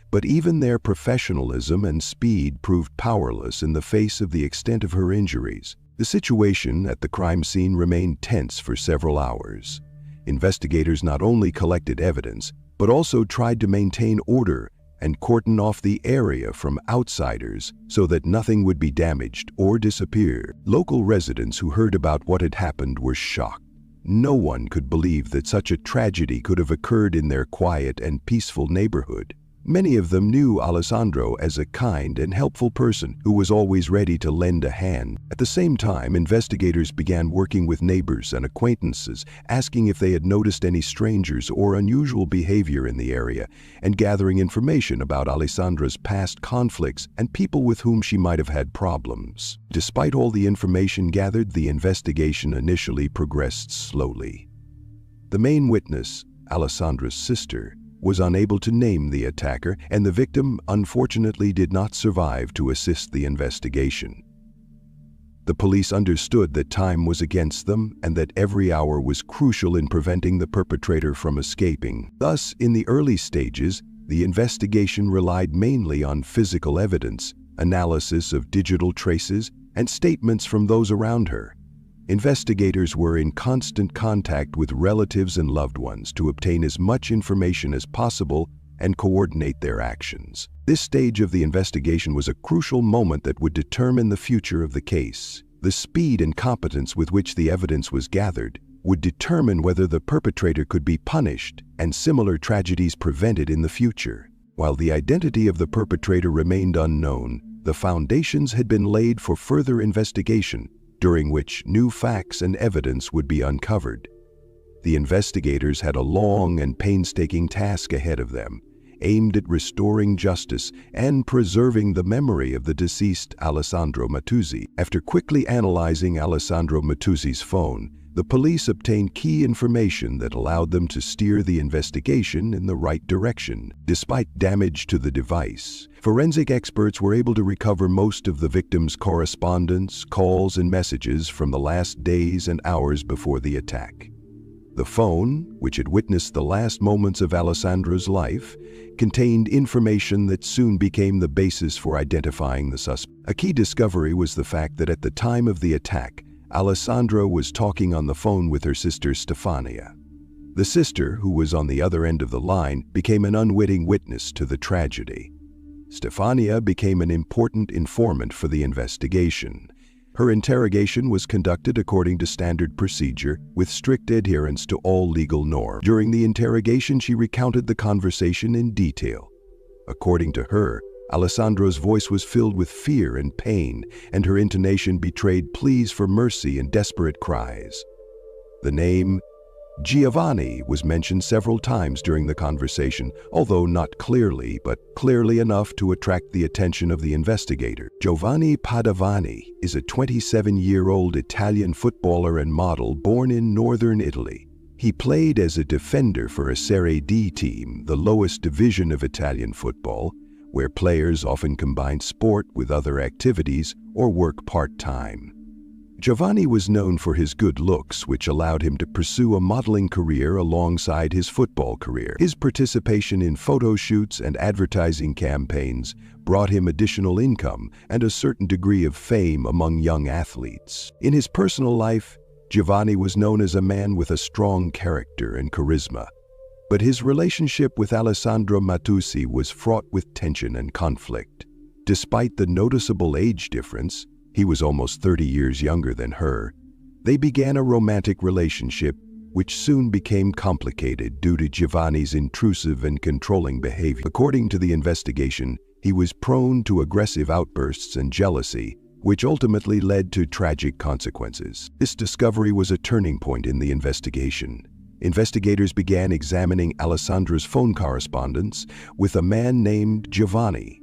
But even their professionalism and speed proved powerless in the face of the extent of her injuries. The situation at the crime scene remained tense for several hours. Investigators not only collected evidence, but also tried to maintain order and cordon off the area from outsiders so that nothing would be damaged or disappear. Local residents who heard about what had happened were shocked. No one could believe that such a tragedy could have occurred in their quiet and peaceful neighborhood. Many of them knew Alessandro as a kind and helpful person who was always ready to lend a hand. At the same time, investigators began working with neighbors and acquaintances, asking if they had noticed any strangers or unusual behavior in the area, and gathering information about Alessandra's past conflicts and people with whom she might have had problems. Despite all the information gathered, the investigation initially progressed slowly. The main witness, Alessandra's sister, was unable to name the attacker, and the victim unfortunately did not survive to assist the investigation. The police understood that time was against them and that every hour was crucial in preventing the perpetrator from escaping. Thus, in the early stages, the investigation relied mainly on physical evidence, analysis of digital traces, and statements from those around her. Investigators were in constant contact with relatives and loved ones to obtain as much information as possible and coordinate their actions. This stage of the investigation was a crucial moment that would determine the future of the case. The speed and competence with which the evidence was gathered would determine whether the perpetrator could be punished and similar tragedies prevented in the future. While the identity of the perpetrator remained unknown, the foundations had been laid for further investigation, during which new facts and evidence would be uncovered. The investigators had a long and painstaking task ahead of them, aimed at restoring justice and preserving the memory of the deceased Alessandro Mattuzzi. After quickly analyzing Alessandro Mattuzzi's phone, the police obtained key information that allowed them to steer the investigation in the right direction. Despite damage to the device, forensic experts were able to recover most of the victim's correspondence, calls, and messages from the last days and hours before the attack. The phone, which had witnessed the last moments of Alessandro's life, contained information that soon became the basis for identifying the suspect. A key discovery was the fact that at the time of the attack, Alessandro was talking on the phone with her sister Stefania. The sister, who was on the other end of the line, became an unwitting witness to the tragedy. Stefania became an important informant for the investigation. Her interrogation was conducted according to standard procedure, with strict adherence to all legal norms. During the interrogation, she recounted the conversation in detail. According to her, Alessandro's voice was filled with fear and pain, and her intonation betrayed pleas for mercy and desperate cries. The name Giovanni was mentioned several times during the conversation, although not clearly, but clearly enough to attract the attention of the investigator. Giovanni Padovani is a 27-year-old Italian footballer and model born in northern Italy. He played as a defender for a Serie D team, the lowest division of Italian football, where players often combine sport with other activities or work part-time. Giovanni was known for his good looks, which allowed him to pursue a modeling career alongside his football career. His participation in photo shoots and advertising campaigns brought him additional income and a certain degree of fame among young athletes. In his personal life, Giovanni was known as a man with a strong character and charisma. But his relationship with Alessandro Mattuzzi was fraught with tension and conflict. Despite the noticeable age difference, he was almost 30 years younger than her, they began a romantic relationship which soon became complicated due to Giovanni's intrusive and controlling behavior. According to the investigation, he was prone to aggressive outbursts and jealousy, which ultimately led to tragic consequences. This discovery was a turning point in the investigation. Investigators began examining Alessandra's phone correspondence with a man named Giovanni.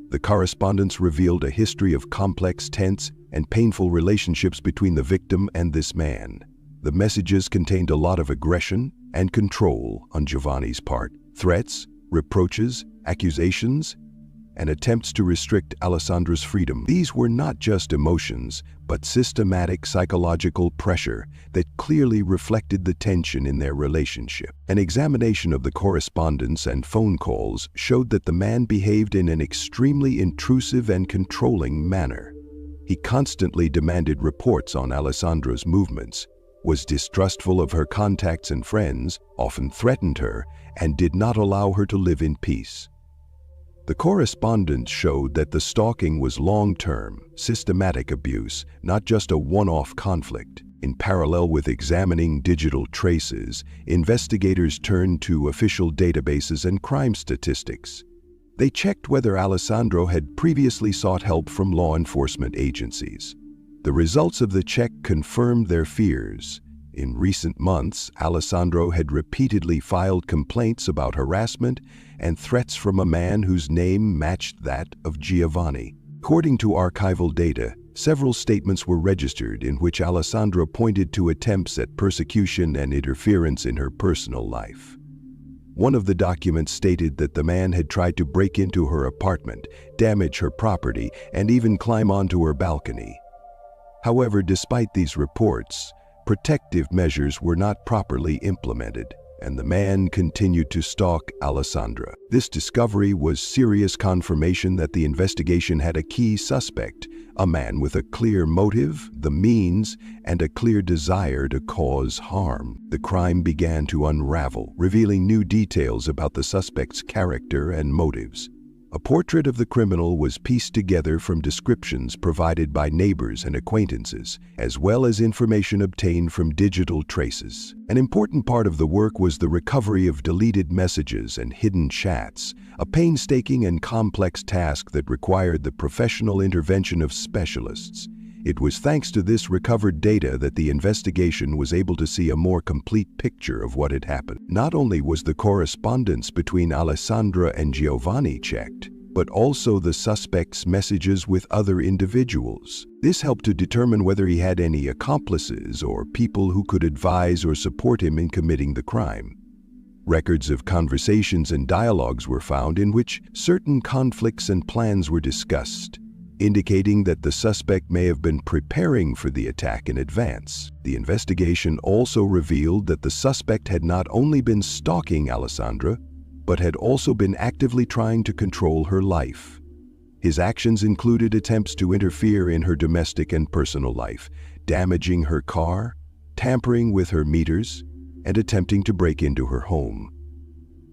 The correspondence revealed a history of complex, tense, and painful relationships between the victim and this man. The messages contained a lot of aggression and control on Giovanni's part. Threats, reproaches, accusations, and attempts to restrict Alessandra's freedom. These were not just emotions, but systematic psychological pressure that clearly reflected the tension in their relationship. An examination of the correspondence and phone calls showed that the man behaved in an extremely intrusive and controlling manner. He constantly demanded reports on Alessandra's movements, was distrustful of her contacts and friends, often threatened her, and did not allow her to live in peace. The correspondence showed that the stalking was long-term, systematic abuse, not just a one-off conflict. In parallel with examining digital traces, investigators turned to official databases and crime statistics. They checked whether Alessandro had previously sought help from law enforcement agencies. The results of the check confirmed their fears. In recent months, Alessandro had repeatedly filed complaints about harassment and threats from a man whose name matched that of Giovanni. According to archival data, several statements were registered in which Alessandro pointed to attempts at persecution and interference in her personal life. One of the documents stated that the man had tried to break into her apartment, damage her property, and even climb onto her balcony. However, despite these reports, protective measures were not properly implemented, and the man continued to stalk Alessandra. This discovery was serious confirmation that the investigation had a key suspect, a man with a clear motive, the means, and a clear desire to cause harm. The crime began to unravel, revealing new details about the suspect's character and motives. A portrait of the criminal was pieced together from descriptions provided by neighbors and acquaintances, as well as information obtained from digital traces. An important part of the work was the recovery of deleted messages and hidden chats, a painstaking and complex task that required the professional intervention of specialists. It was thanks to this recovered data that the investigation was able to see a more complete picture of what had happened. Not only was the correspondence between Alessandra and Giovanni checked, but also the suspect's messages with other individuals. This helped to determine whether he had any accomplices or people who could advise or support him in committing the crime. Records of conversations and dialogues were found in which certain conflicts and plans were discussed, indicating that the suspect may have been preparing for the attack in advance. The investigation also revealed that the suspect had not only been stalking Alessandra, but had also been actively trying to control her life. His actions included attempts to interfere in her domestic and personal life, damaging her car, tampering with her meters, and attempting to break into her home.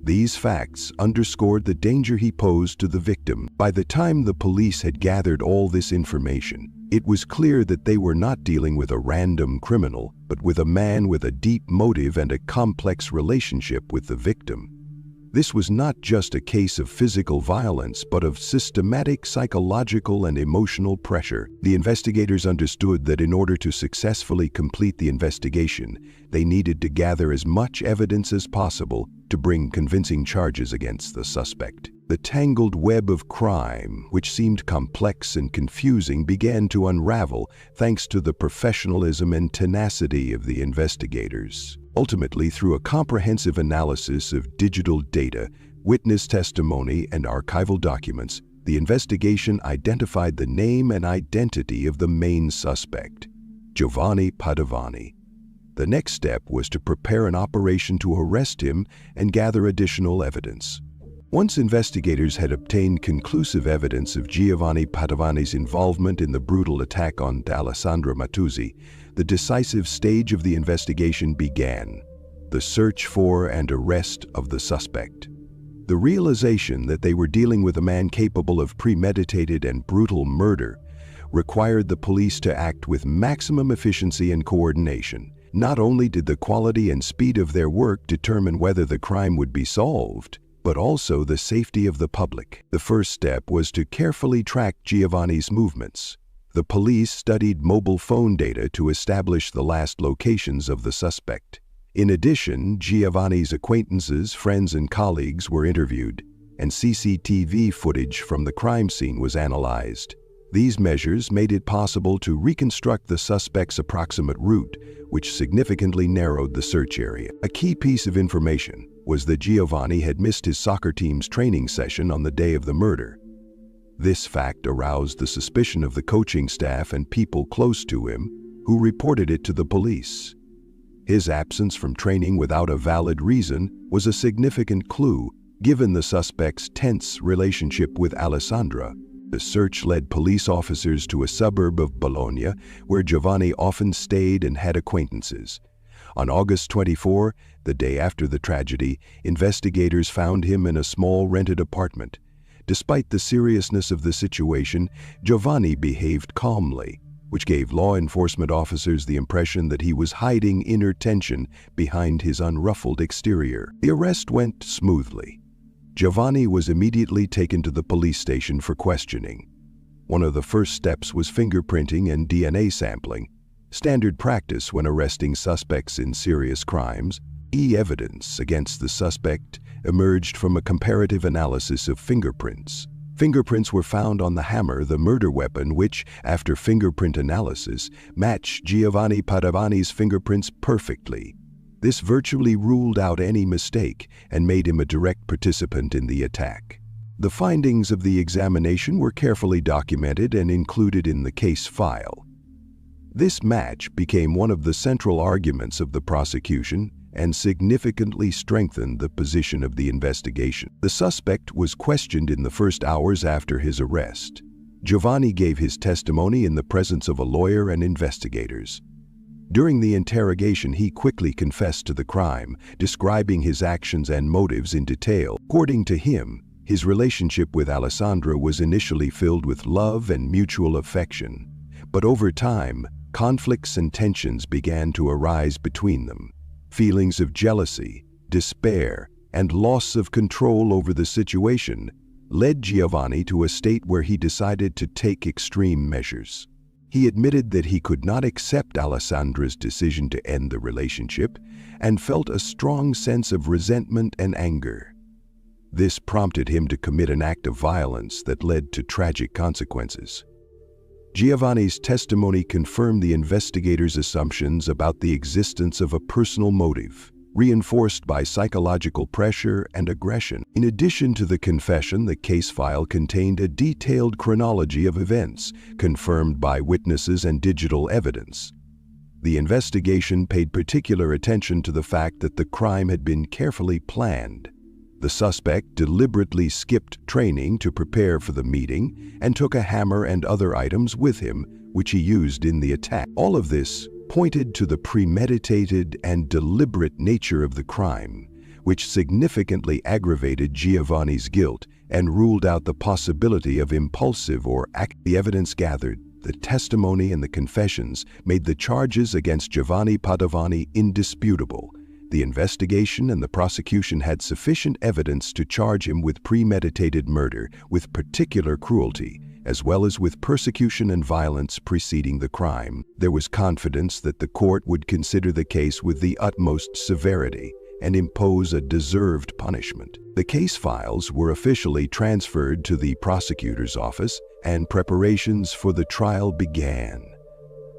These facts underscored the danger he posed to the victim. By the time the police had gathered all this information, it was clear that they were not dealing with a random criminal, but with a man with a deep motive and a complex relationship with the victim. This was not just a case of physical violence, but of systematic psychological and emotional pressure. The investigators understood that in order to successfully complete the investigation, they needed to gather as much evidence as possible to bring convincing charges against the suspect. The tangled web of crime, which seemed complex and confusing, began to unravel thanks to the professionalism and tenacity of the investigators. Ultimately, through a comprehensive analysis of digital data, witness testimony, and archival documents, the investigation identified the name and identity of the main suspect, Giovanni Padovani. The next step was to prepare an operation to arrest him and gather additional evidence. Once investigators had obtained conclusive evidence of Giovanni Padovani's involvement in the brutal attack on Alessandra Matuzzi, the decisive stage of the investigation began: the search for and arrest of the suspect. The realization that they were dealing with a man capable of premeditated and brutal murder required the police to act with maximum efficiency and coordination. Not only did the quality and speed of their work determine whether the crime would be solved, but also the safety of the public. The first step was to carefully track Giovanni's movements. The police studied mobile phone data to establish the last locations of the suspect. In addition, Giovanni's acquaintances, friends, and colleagues were interviewed, and CCTV footage from the crime scene was analyzed. These measures made it possible to reconstruct the suspect's approximate route, which significantly narrowed the search area. A key piece of information was that Giovanni had missed his soccer team's training session on the day of the murder. This fact aroused the suspicion of the coaching staff and people close to him, who reported it to the police. His absence from training without a valid reason was a significant clue, given the suspect's tense relationship with Alessandra. The search led police officers to a suburb of Bologna, where Giovanni often stayed and had acquaintances. On August 24, the day after the tragedy, investigators found him in a small rented apartment. Despite the seriousness of the situation, Giovanni behaved calmly, which gave law enforcement officers the impression that he was hiding inner tension behind his unruffled exterior. The arrest went smoothly. Giovanni was immediately taken to the police station for questioning. One of the first steps was fingerprinting and DNA sampling, standard practice when arresting suspects in serious crimes. Evidence against the suspect emerged from a comparative analysis of fingerprints. Fingerprints were found on the hammer, the murder weapon, which, after fingerprint analysis, matched Giovanni Padovani's fingerprints perfectly. This virtually ruled out any mistake and made him a direct participant in the attack. The findings of the examination were carefully documented and included in the case file. This match became one of the central arguments of the prosecution and significantly strengthened the position of the investigation. The suspect was questioned in the first hours after his arrest. Giovanni gave his testimony in the presence of a lawyer and investigators. During the interrogation, he quickly confessed to the crime, describing his actions and motives in detail. According to him, his relationship with Alessandra was initially filled with love and mutual affection, but over time, conflicts and tensions began to arise between them. Feelings of jealousy, despair, and loss of control over the situation led Giovanni to a state where he decided to take extreme measures. He admitted that he could not accept Alessandra's decision to end the relationship and felt a strong sense of resentment and anger. This prompted him to commit an act of violence that led to tragic consequences. Giovanni's testimony confirmed the investigators' assumptions about the existence of a personal motive, reinforced by psychological pressure and aggression. In addition to the confession, the case file contained a detailed chronology of events, confirmed by witnesses and digital evidence. The investigation paid particular attention to the fact that the crime had been carefully planned. The suspect deliberately skipped training to prepare for the meeting and took a hammer and other items with him, which he used in the attack. All of this pointed to the premeditated and deliberate nature of the crime, which significantly aggravated Giovanni's guilt and ruled out the possibility of impulsive or active. The evidence gathered, the testimony and the confessions made the charges against Giovanni Padovani indisputable. The investigation and the prosecution had sufficient evidence to charge him with premeditated murder with particular cruelty, as well as with persecution and violence preceding the crime. There was confidence that the court would consider the case with the utmost severity and impose a deserved punishment. The case files were officially transferred to the prosecutor's office, and preparations for the trial began.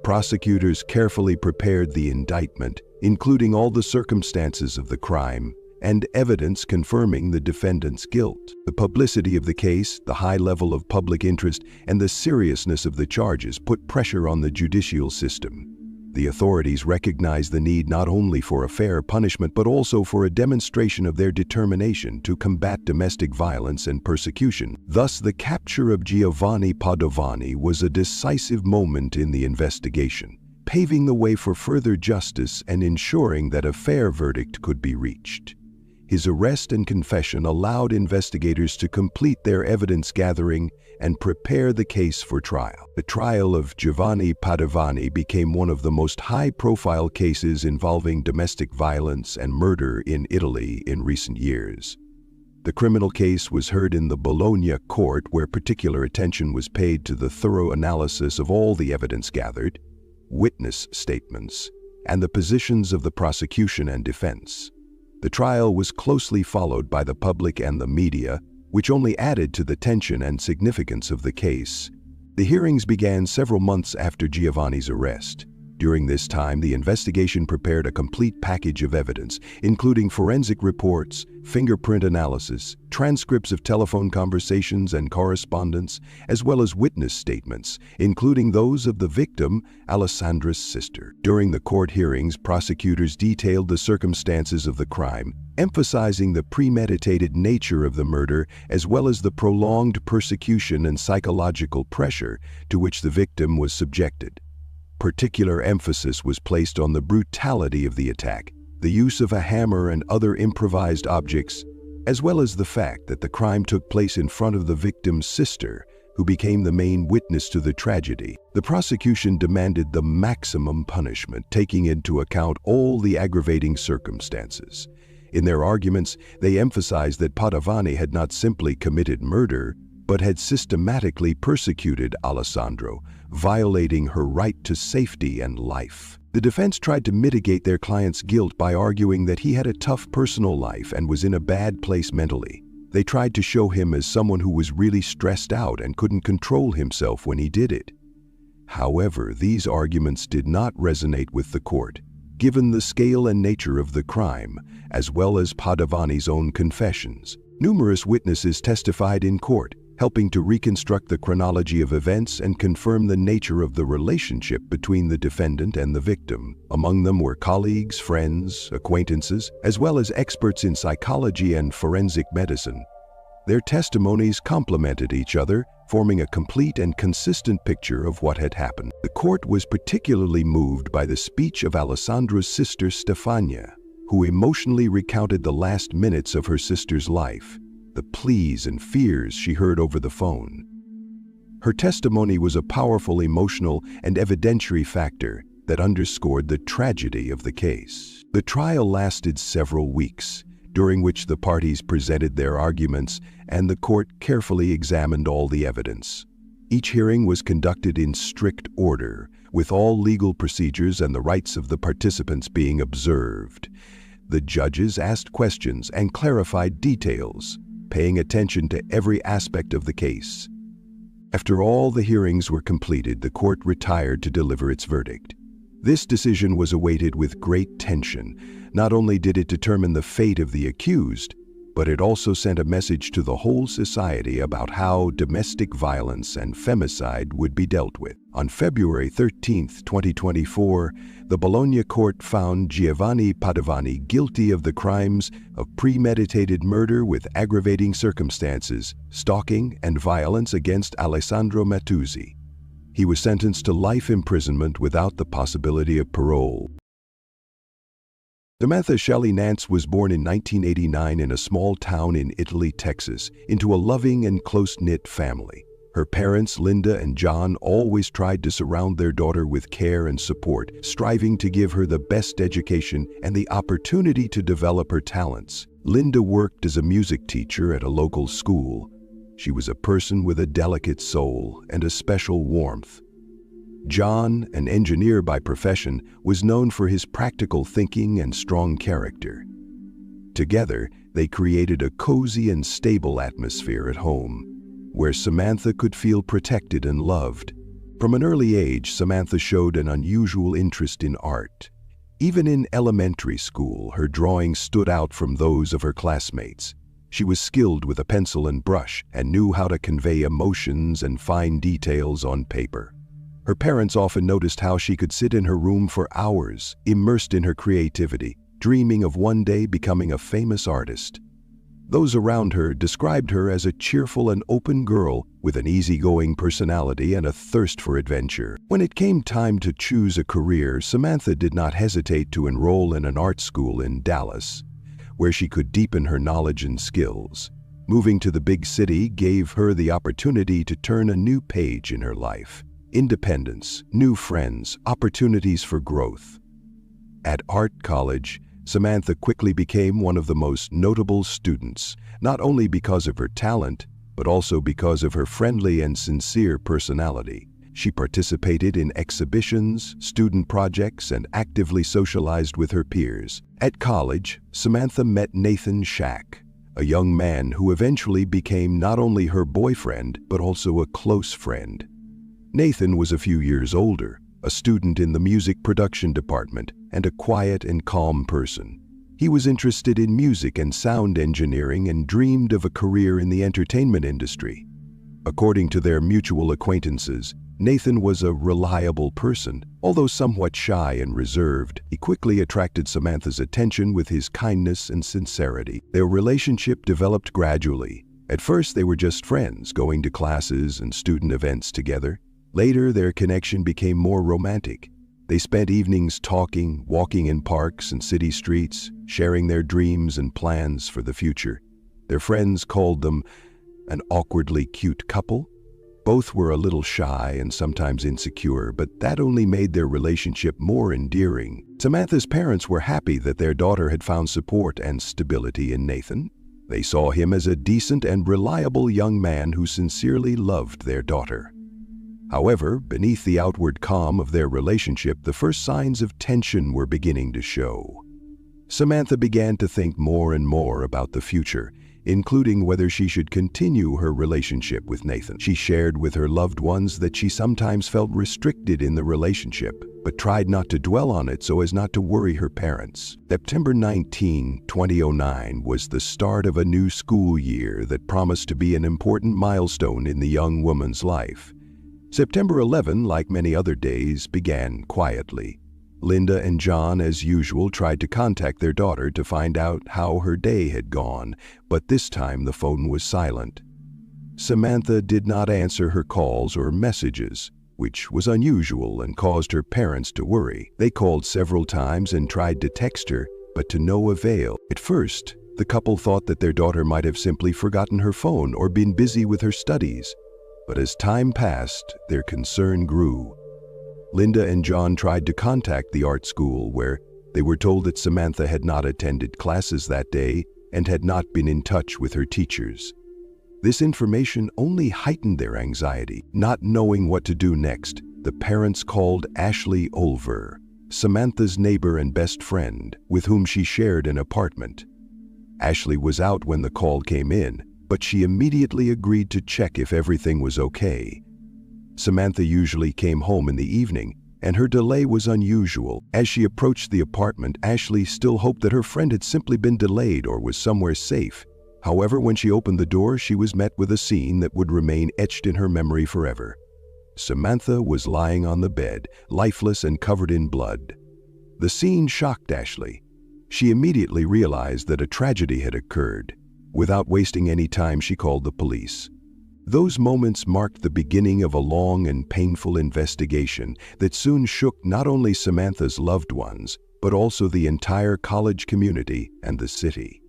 Prosecutors carefully prepared the indictment, including all the circumstances of the crime and evidence confirming the defendant's guilt. The publicity of the case, the high level of public interest, and the seriousness of the charges put pressure on the judicial system. The authorities recognized the need not only for a fair punishment but also for a demonstration of their determination to combat domestic violence and persecution. Thus, the capture of Giovanni Padovani was a decisive moment in the investigation, paving the way for further justice and ensuring that a fair verdict could be reached. His arrest and confession allowed investigators to complete their evidence gathering and prepare the case for trial. The trial of Giovanni Padovani became one of the most high-profile cases involving domestic violence and murder in Italy in recent years. The criminal case was heard in the Bologna court, where particular attention was paid to the thorough analysis of all the evidence gathered, witness statements, and the positions of the prosecution and defense. The trial was closely followed by the public and the media, which only added to the tension and significance of the case. The hearings began several months after Giovanni's arrest. During this time, the investigation prepared a complete package of evidence, including forensic reports, fingerprint analysis, transcripts of telephone conversations and correspondence, as well as witness statements, including those of the victim, Alessandra's sister. During the court hearings, prosecutors detailed the circumstances of the crime, emphasizing the premeditated nature of the murder as well as the prolonged persecution and psychological pressure to which the victim was subjected. Particular emphasis was placed on the brutality of the attack, the use of a hammer and other improvised objects, as well as the fact that the crime took place in front of the victim's sister, who became the main witness to the tragedy. The prosecution demanded the maximum punishment, taking into account all the aggravating circumstances. In their arguments, they emphasized that Padovani had not simply committed murder, but had systematically persecuted Alessandro, violating her right to safety and life. The defense tried to mitigate their client's guilt by arguing that he had a tough personal life and was in a bad place mentally. They tried to show him as someone who was really stressed out and couldn't control himself when he did it. However, these arguments did not resonate with the court, given the scale and nature of the crime, as well as Padovani's own confessions. Numerous witnesses testified in court, helping to reconstruct the chronology of events and confirm the nature of the relationship between the defendant and the victim. Among them were colleagues, friends, acquaintances, as well as experts in psychology and forensic medicine. Their testimonies complemented each other, forming a complete and consistent picture of what had happened. The court was particularly moved by the speech of Alessandro's sister Stefania, who emotionally recounted the last minutes of her sister's life, the pleas and fears she heard over the phone. Her testimony was a powerful emotional and evidentiary factor that underscored the tragedy of the case. The trial lasted several weeks, during which the parties presented their arguments and the court carefully examined all the evidence. Each hearing was conducted in strict order, with all legal procedures and the rights of the participants being observed. The judges asked questions and clarified details, paying attention to every aspect of the case. After all the hearings were completed, the court retired to deliver its verdict. This decision was awaited with great tension. Not only did it determine the fate of the accused, but it also sent a message to the whole society about how domestic violence and femicide would be dealt with. On February 13, 2024, the Bologna court found Giovanni Padovani guilty of the crimes of premeditated murder with aggravating circumstances, stalking, and violence against Alessandro Mattuzzi. He was sentenced to life imprisonment without the possibility of parole. Samantha Shelley Nance was born in 1989 in a small town in Italy, Texas, into a loving and close-knit family. Her parents, Linda and John, always tried to surround their daughter with care and support, striving to give her the best education and the opportunity to develop her talents. Linda worked as a music teacher at a local school. She was a person with a delicate soul and a special warmth. John, an engineer by profession, was known for his practical thinking and strong character. Together, they created a cozy and stable atmosphere at home, where Samantha could feel protected and loved. From an early age, Samantha showed an unusual interest in art. Even in elementary school, her drawings stood out from those of her classmates. She was skilled with a pencil and brush and knew how to convey emotions and fine details on paper. Her parents often noticed how she could sit in her room for hours, immersed in her creativity, dreaming of one day becoming a famous artist. Those around her described her as a cheerful and open girl with an easygoing personality and a thirst for adventure. When it came time to choose a career, Samantha did not hesitate to enroll in an art school in Dallas, where she could deepen her knowledge and skills. Moving to the big city gave her the opportunity to turn a new page in her life. Independence, new friends, opportunities for growth. At art college, Samantha quickly became one of the most notable students, not only because of her talent, but also because of her friendly and sincere personality. She participated in exhibitions, student projects, and actively socialized with her peers. At college, Samantha met Nathan Shack, a young man who eventually became not only her boyfriend, but also a close friend. Nathan was a few years older, a student in the music production department, and a quiet and calm person. He was interested in music and sound engineering and dreamed of a career in the entertainment industry. According to their mutual acquaintances, Nathan was a reliable person. Although somewhat shy and reserved, he quickly attracted Samantha's attention with his kindness and sincerity. Their relationship developed gradually. At first, they were just friends, going to classes and student events together. Later, their connection became more romantic. They spent evenings talking, walking in parks and city streets, sharing their dreams and plans for the future. Their friends called them an awkwardly cute couple. Both were a little shy and sometimes insecure, but that only made their relationship more endearing. Samantha's parents were happy that their daughter had found support and stability in Nathan. They saw him as a decent and reliable young man who sincerely loved their daughter. However, beneath the outward calm of their relationship, the first signs of tension were beginning to show. Samantha began to think more and more about the future, including whether she should continue her relationship with Nathan. She shared with her loved ones that she sometimes felt restricted in the relationship, but tried not to dwell on it so as not to worry her parents. September 19, 2009 was the start of a new school year that promised to be an important milestone in the young woman's life. September 11, like many other days, began quietly. Linda and John, as usual, tried to contact their daughter to find out how her day had gone, but this time the phone was silent. Samantha did not answer her calls or messages, which was unusual and caused her parents to worry. They called several times and tried to text her, but to no avail. At first, the couple thought that their daughter might have simply forgotten her phone or been busy with her studies. But as time passed, their concern grew. Linda and John tried to contact the art school, where they were told that Samantha had not attended classes that day and had not been in touch with her teachers. This information only heightened their anxiety. Not knowing what to do next, the parents called Ashley Olver, Samantha's neighbor and best friend, with whom she shared an apartment. Ashley was out when the call came in, but she immediately agreed to check if everything was okay. Samantha usually came home in the evening, and her delay was unusual. As she approached the apartment, Ashley still hoped that her friend had simply been delayed or was somewhere safe. However, when she opened the door, she was met with a scene that would remain etched in her memory forever. Samantha was lying on the bed, lifeless and covered in blood. The scene shocked Ashley. She immediately realized that a tragedy had occurred. Without wasting any time, she called the police. Those moments marked the beginning of a long and painful investigation that soon shook not only Samantha's loved ones, but also the entire college community and the city.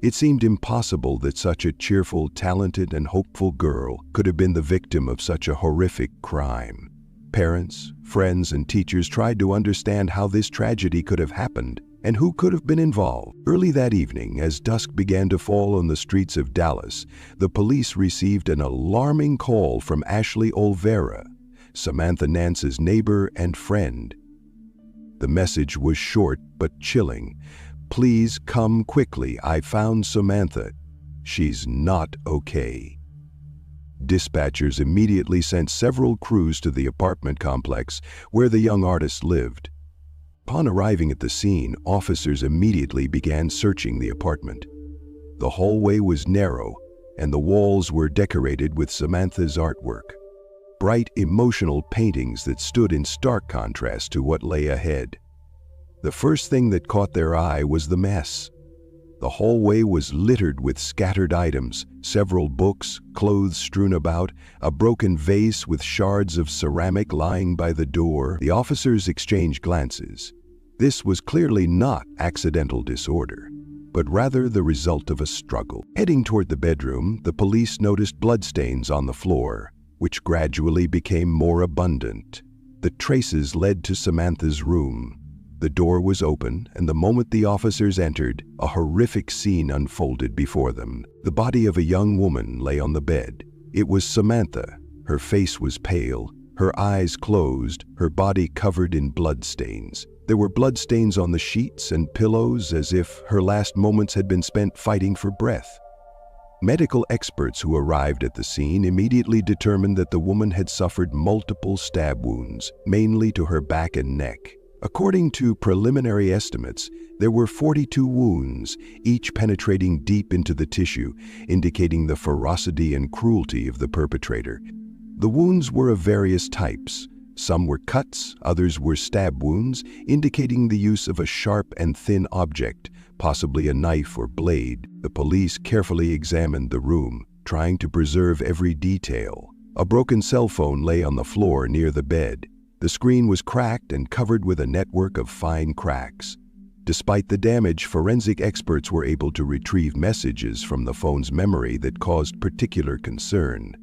It seemed impossible that such a cheerful, talented, and hopeful girl could have been the victim of such a horrific crime. Parents, friends, and teachers tried to understand how this tragedy could have happened and who could have been involved. Early that evening, as dusk began to fall on the streets of Dallas, the police received an alarming call from Ashley Olvera, Samantha Nance's neighbor and friend. The message was short but chilling. "Please come quickly. I found Samantha. She's not okay." Dispatchers immediately sent several crews to the apartment complex where the young artist lived. Upon arriving at the scene, officers immediately began searching the apartment. The hallway was narrow, and the walls were decorated with Samantha's artwork. Bright, emotional paintings that stood in stark contrast to what lay ahead. The first thing that caught their eye was the mess. The hallway was littered with scattered items, several books, clothes strewn about, a broken vase with shards of ceramic lying by the door. The officers exchanged glances. This was clearly not accidental disorder, but rather the result of a struggle. Heading toward the bedroom, the police noticed bloodstains on the floor, which gradually became more abundant. The traces led to Samantha's room. The door was open, and the moment the officers entered, a horrific scene unfolded before them. The body of a young woman lay on the bed. It was Samantha. Her face was pale, her eyes closed, her body covered in bloodstains. There were bloodstains on the sheets and pillows, as if her last moments had been spent fighting for breath. Medical experts who arrived at the scene immediately determined that the woman had suffered multiple stab wounds, mainly to her back and neck. According to preliminary estimates, there were 42 wounds, each penetrating deep into the tissue, indicating the ferocity and cruelty of the perpetrator. The wounds were of various types. Some were cuts, others were stab wounds, indicating the use of a sharp and thin object, possibly a knife or blade. The police carefully examined the room, trying to preserve every detail. A broken cell phone lay on the floor near the bed. The screen was cracked and covered with a network of fine cracks. Despite the damage, forensic experts were able to retrieve messages from the phone's memory that caused particular concern.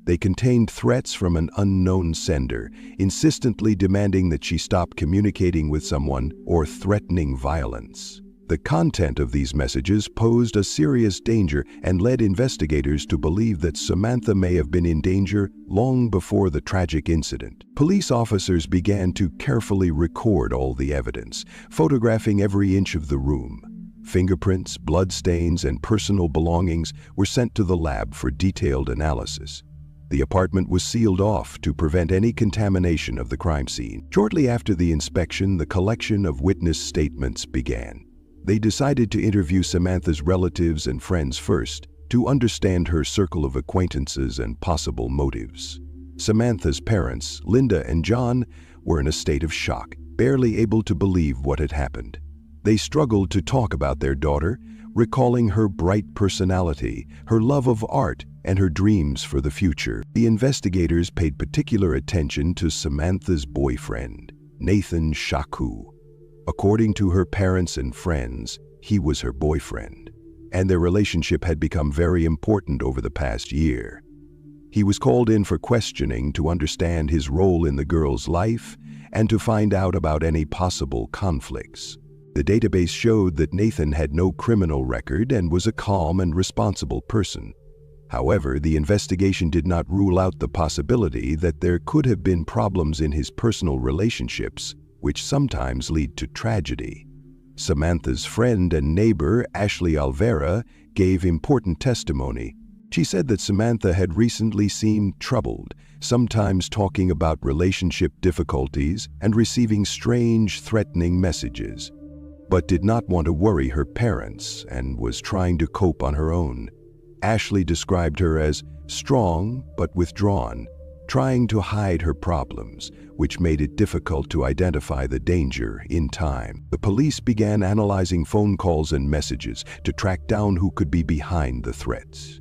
They contained threats from an unknown sender, insistently demanding that she stop communicating with someone or threatening violence. The content of these messages posed a serious danger and led investigators to believe that Samantha may have been in danger long before the tragic incident. Police officers began to carefully record all the evidence, photographing every inch of the room. Fingerprints, bloodstains, and personal belongings were sent to the lab for detailed analysis. The apartment was sealed off to prevent any contamination of the crime scene. Shortly after the inspection, the collection of witness statements began. They decided to interview Samantha's relatives and friends first to understand her circle of acquaintances and possible motives. Samantha's parents, Linda and John, were in a state of shock, barely able to believe what had happened. They struggled to talk about their daughter, recalling her bright personality, her love of art, and her dreams for the future. The investigators paid particular attention to Samantha's boyfriend, Nathan Shaku. According to her parents and friends, he was her boyfriend, and their relationship had become very important over the past year. He was called in for questioning to understand his role in the girl's life and to find out about any possible conflicts. The database showed that Nathan had no criminal record and was a calm and responsible person. However, the investigation did not rule out the possibility that there could have been problems in his personal relationships, which sometimes lead to tragedy. Samantha's friend and neighbor, Ashley Alvera, gave important testimony. She said that Samantha had recently seemed troubled, sometimes talking about relationship difficulties and receiving strange, threatening messages, but did not want to worry her parents and was trying to cope on her own. Ashley described her as strong but withdrawn, trying to hide her problems, which made it difficult to identify the danger in time. The police began analyzing phone calls and messages to track down who could be behind the threats.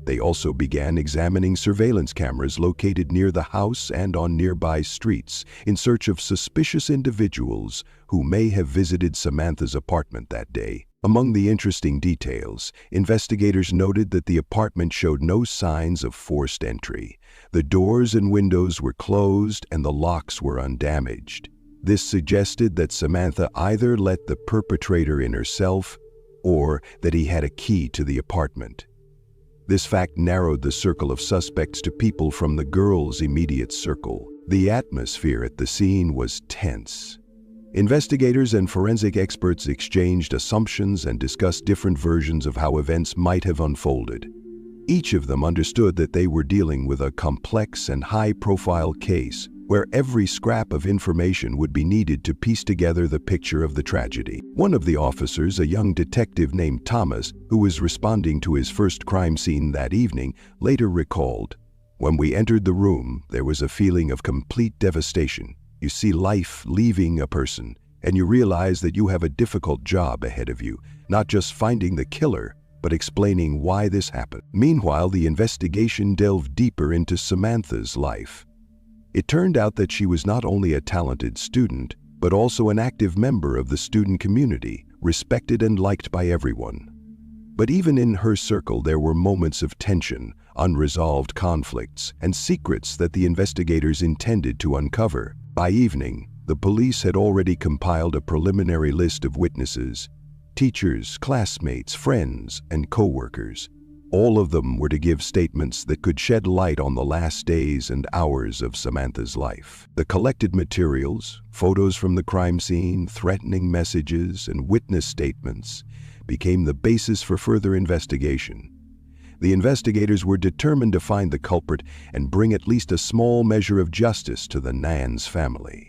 They also began examining surveillance cameras located near the house and on nearby streets in search of suspicious individuals who may have visited Samantha's apartment that day. Among the interesting details, investigators noted that the apartment showed no signs of forced entry. The doors and windows were closed and the locks were undamaged. This suggested that Samantha either let the perpetrator in herself or that he had a key to the apartment. This fact narrowed the circle of suspects to people from the girl's immediate circle. The atmosphere at the scene was tense. Investigators and forensic experts exchanged assumptions and discussed different versions of how events might have unfolded. Each of them understood that they were dealing with a complex and high-profile case where every scrap of information would be needed to piece together the picture of the tragedy. One of the officers, a young detective named Thomas, who was responding to his first crime scene that evening, later recalled, "When we entered the room, there was a feeling of complete devastation. You see life leaving a person, and you realize that you have a difficult job ahead of you, not just finding the killer, but explaining why this happened." Meanwhile, the investigation delved deeper into Samantha's life. It turned out that she was not only a talented student, but also an active member of the student community, respected and liked by everyone. But even in her circle, there were moments of tension, unresolved conflicts, and secrets that the investigators intended to uncover. By evening, the police had already compiled a preliminary list of witnesses: teachers, classmates, friends, and co-workers. All of them were to give statements that could shed light on the last days and hours of Samantha's life. The collected materials, photos from the crime scene, threatening messages, and witness statements, became the basis for further investigation. The investigators were determined to find the culprit and bring at least a small measure of justice to the Nance family.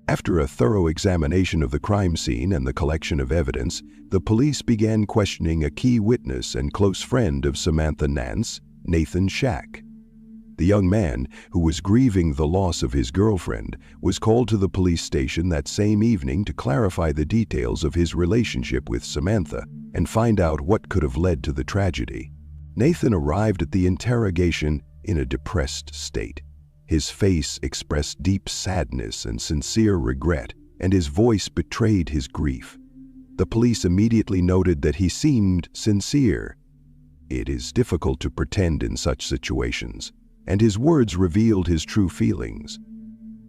After a thorough examination of the crime scene and the collection of evidence, the police began questioning a key witness and close friend of Samantha Nance, Nathan Shack. The young man, who was grieving the loss of his girlfriend, was called to the police station that same evening to clarify the details of his relationship with Samantha and find out what could have led to the tragedy. Nathan arrived at the interrogation in a depressed state. His face expressed deep sadness and sincere regret, and his voice betrayed his grief. The police immediately noted that he seemed sincere. It is difficult to pretend in such situations, and his words revealed his true feelings.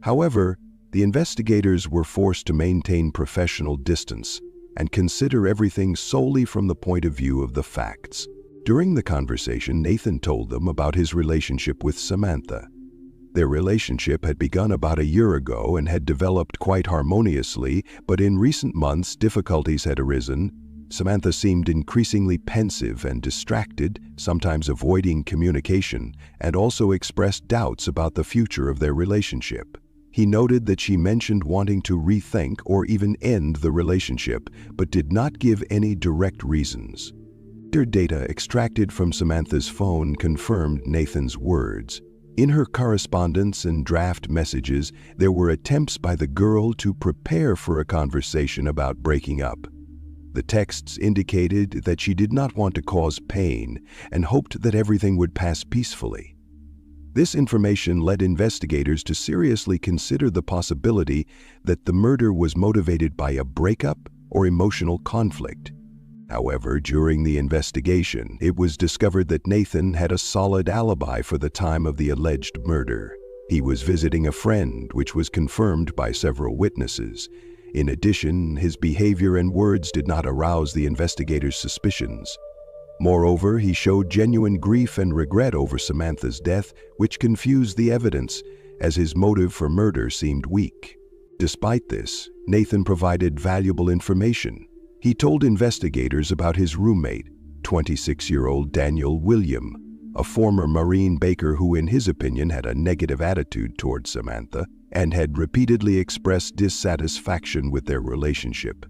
However, the investigators were forced to maintain professional distance and consider everything solely from the point of view of the facts. During the conversation, Nathan told them about his relationship with Samantha. Their relationship had begun about a year ago and had developed quite harmoniously, but in recent months difficulties had arisen. Samantha seemed increasingly pensive and distracted, sometimes avoiding communication, and also expressed doubts about the future of their relationship. He noted that she mentioned wanting to rethink or even end the relationship, but did not give any direct reasons. Data extracted from Samantha's phone confirmed Nathan's words. In her correspondence and draft messages, there were attempts by the girl to prepare for a conversation about breaking up. The texts indicated that she did not want to cause pain and hoped that everything would pass peacefully. This information led investigators to seriously consider the possibility that the murder was motivated by a breakup or emotional conflict. However, during the investigation, it was discovered that Nathan had a solid alibi for the time of the alleged murder. He was visiting a friend, which was confirmed by several witnesses. In addition, his behavior and words did not arouse the investigators' suspicions. Moreover, he showed genuine grief and regret over Samantha's death, which confused the evidence, as his motive for murder seemed weak. Despite this, Nathan provided valuable information. He told investigators about his roommate, 26-year-old Daniel William, a former Marine baker who in his opinion had a negative attitude toward Samantha and had repeatedly expressed dissatisfaction with their relationship.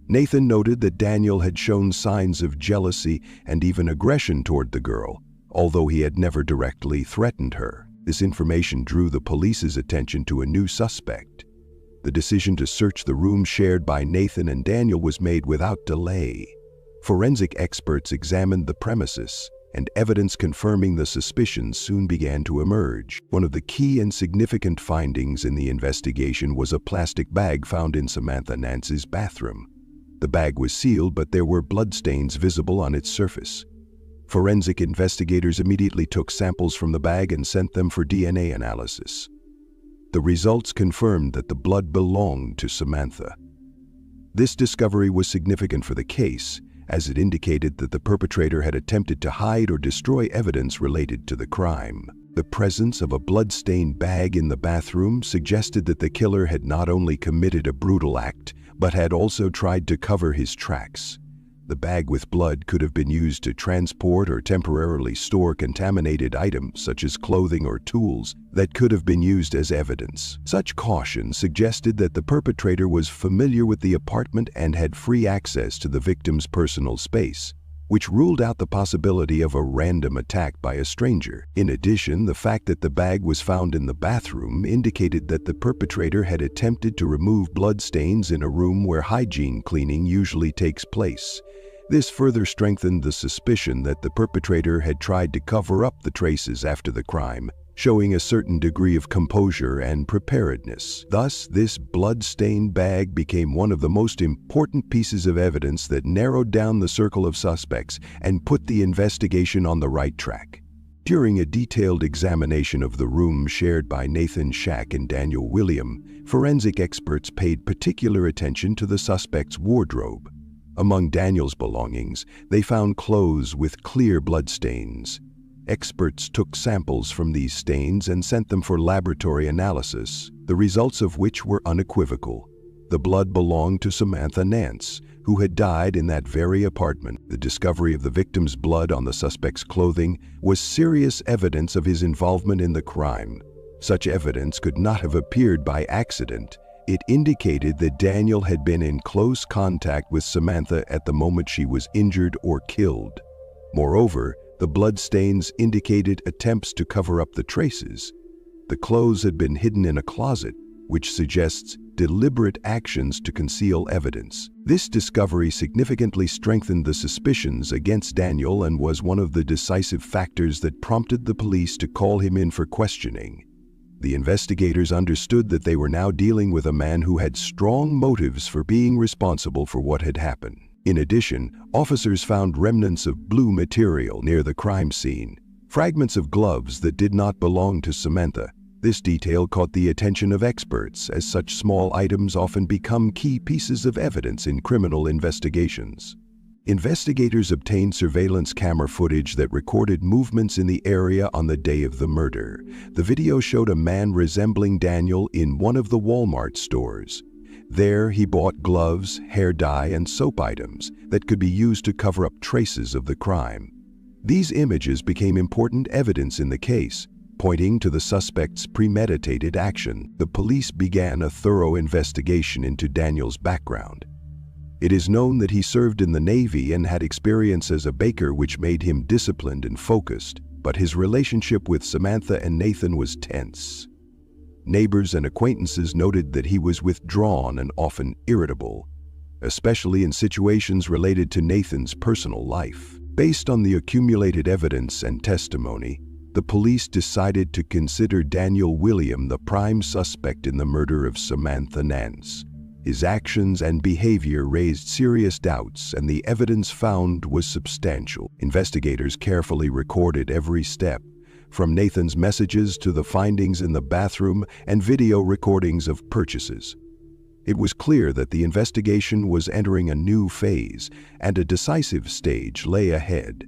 Nathan noted that Daniel had shown signs of jealousy and even aggression toward the girl, although he had never directly threatened her. This information drew the police's attention to a new suspect. The decision to search the room shared by Nathan and Daniel was made without delay. Forensic experts examined the premises, and evidence confirming the suspicions soon began to emerge. One of the key and significant findings in the investigation was a plastic bag found in Samantha Nance's bathroom. The bag was sealed, but there were bloodstains visible on its surface. Forensic investigators immediately took samples from the bag and sent them for DNA analysis. The results confirmed that the blood belonged to Samantha. This discovery was significant for the case, as it indicated that the perpetrator had attempted to hide or destroy evidence related to the crime. The presence of a blood-stained bag in the bathroom suggested that the killer had not only committed a brutal act, but had also tried to cover his tracks. The bag with blood could have been used to transport or temporarily store contaminated items such as clothing or tools that could have been used as evidence. Such caution suggested that the perpetrator was familiar with the apartment and had free access to the victim's personal space, which ruled out the possibility of a random attack by a stranger. In addition, the fact that the bag was found in the bathroom indicated that the perpetrator had attempted to remove bloodstains in a room where hygiene cleaning usually takes place. This further strengthened the suspicion that the perpetrator had tried to cover up the traces after the crime, showing a certain degree of composure and preparedness. Thus, this blood-stained bag became one of the most important pieces of evidence that narrowed down the circle of suspects and put the investigation on the right track. During a detailed examination of the room shared by Nathan Shack and Daniel William, forensic experts paid particular attention to the suspect's wardrobe. Among Daniel's belongings, they found clothes with clear bloodstains. Experts took samples from these stains and sent them for laboratory analysis, the results of which were unequivocal. The blood belonged to Samantha Nance, who had died in that very apartment. The discovery of the victim's blood on the suspect's clothing was serious evidence of his involvement in the crime. Such evidence could not have appeared by accident. It indicated that Daniel had been in close contact with Samantha at the moment she was injured or killed. Moreover, the bloodstains indicated attempts to cover up the traces. The clothes had been hidden in a closet, which suggests deliberate actions to conceal evidence. This discovery significantly strengthened the suspicions against Daniel and was one of the decisive factors that prompted the police to call him in for questioning. The investigators understood that they were now dealing with a man who had strong motives for being responsible for what had happened. In addition, officers found remnants of blue material near the crime scene, fragments of gloves that did not belong to Samantha. This detail caught the attention of experts, as such small items often become key pieces of evidence in criminal investigations. Investigators obtained surveillance camera footage that recorded movements in the area on the day of the murder. The video showed a man resembling Daniel in one of the Walmart stores. There, he bought gloves, hair dye, and soap items that could be used to cover up traces of the crime. These images became important evidence in the case, pointing to the suspect's premeditated action. The police began a thorough investigation into Daniel's background. It is known that he served in the Navy and had experience as a baker, which made him disciplined and focused, but his relationship with Samantha and Nathan was tense. Neighbors and acquaintances noted that he was withdrawn and often irritable, especially in situations related to Nathan's personal life. Based on the accumulated evidence and testimony, the police decided to consider Daniel William the prime suspect in the murder of Samantha Nance. His actions and behavior raised serious doubts, and the evidence found was substantial. Investigators carefully recorded every step, from Nathan's messages to the findings in the bathroom and video recordings of purchases. It was clear that the investigation was entering a new phase, and a decisive stage lay ahead: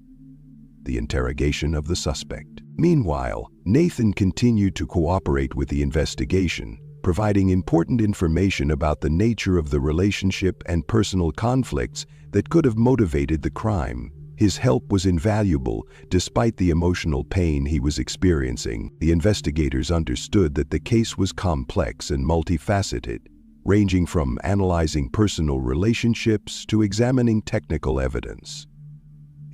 the interrogation of the suspect. Meanwhile, Nathan continued to cooperate with the investigation, providing important information about the nature of the relationship and personal conflicts that could have motivated the crime. His help was invaluable, despite the emotional pain he was experiencing. The investigators understood that the case was complex and multifaceted, ranging from analyzing personal relationships to examining technical evidence.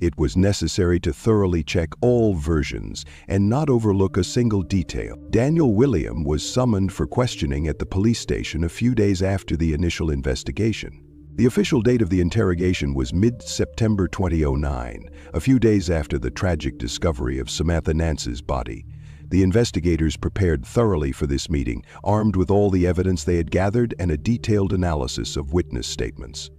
It was necessary to thoroughly check all versions and not overlook a single detail. Daniel William was summoned for questioning at the police station a few days after the initial investigation. The official date of the interrogation was mid-September 2009, a few days after the tragic discovery of Samantha Nance's body. The investigators prepared thoroughly for this meeting, armed with all the evidence they had gathered and a detailed analysis of witness statements.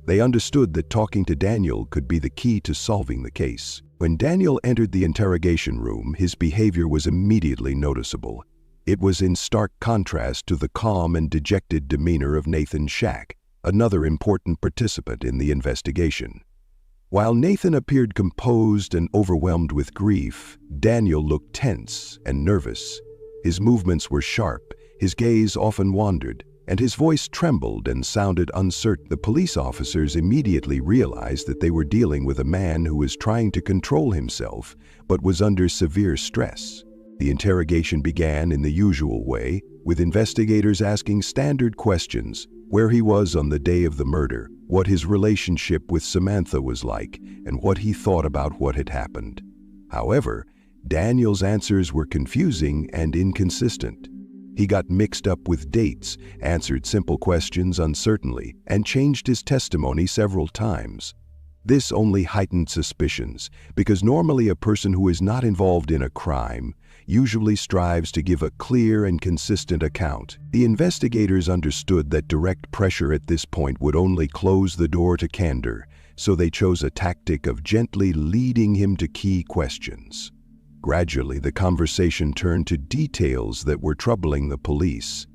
They understood that talking to Daniel could be the key to solving the case. When Daniel entered the interrogation room, his behavior was immediately noticeable. It was in stark contrast to the calm and dejected demeanor of Nathan Shack, another important participant in the investigation. While Nathan appeared composed and overwhelmed with grief, Daniel looked tense and nervous. His movements were sharp, his gaze often wandered, and his voice trembled and sounded uncertain. The police officers immediately realized that they were dealing with a man who was trying to control himself, but was under severe stress. The interrogation began in the usual way, with investigators asking standard questions: where he was on the day of the murder, what his relationship with Samantha was like, and what he thought about what had happened. However, Daniel's answers were confusing and inconsistent. He got mixed up with dates, answered simple questions uncertainly, and changed his testimony several times. This only heightened suspicions, because normally a person who is not involved in a crime usually strives to give a clear and consistent account. The investigators understood that direct pressure at this point would only close the door to candor, so they chose a tactic of gently leading him to key questions. Gradually, the conversation turned to details that were troubling the police: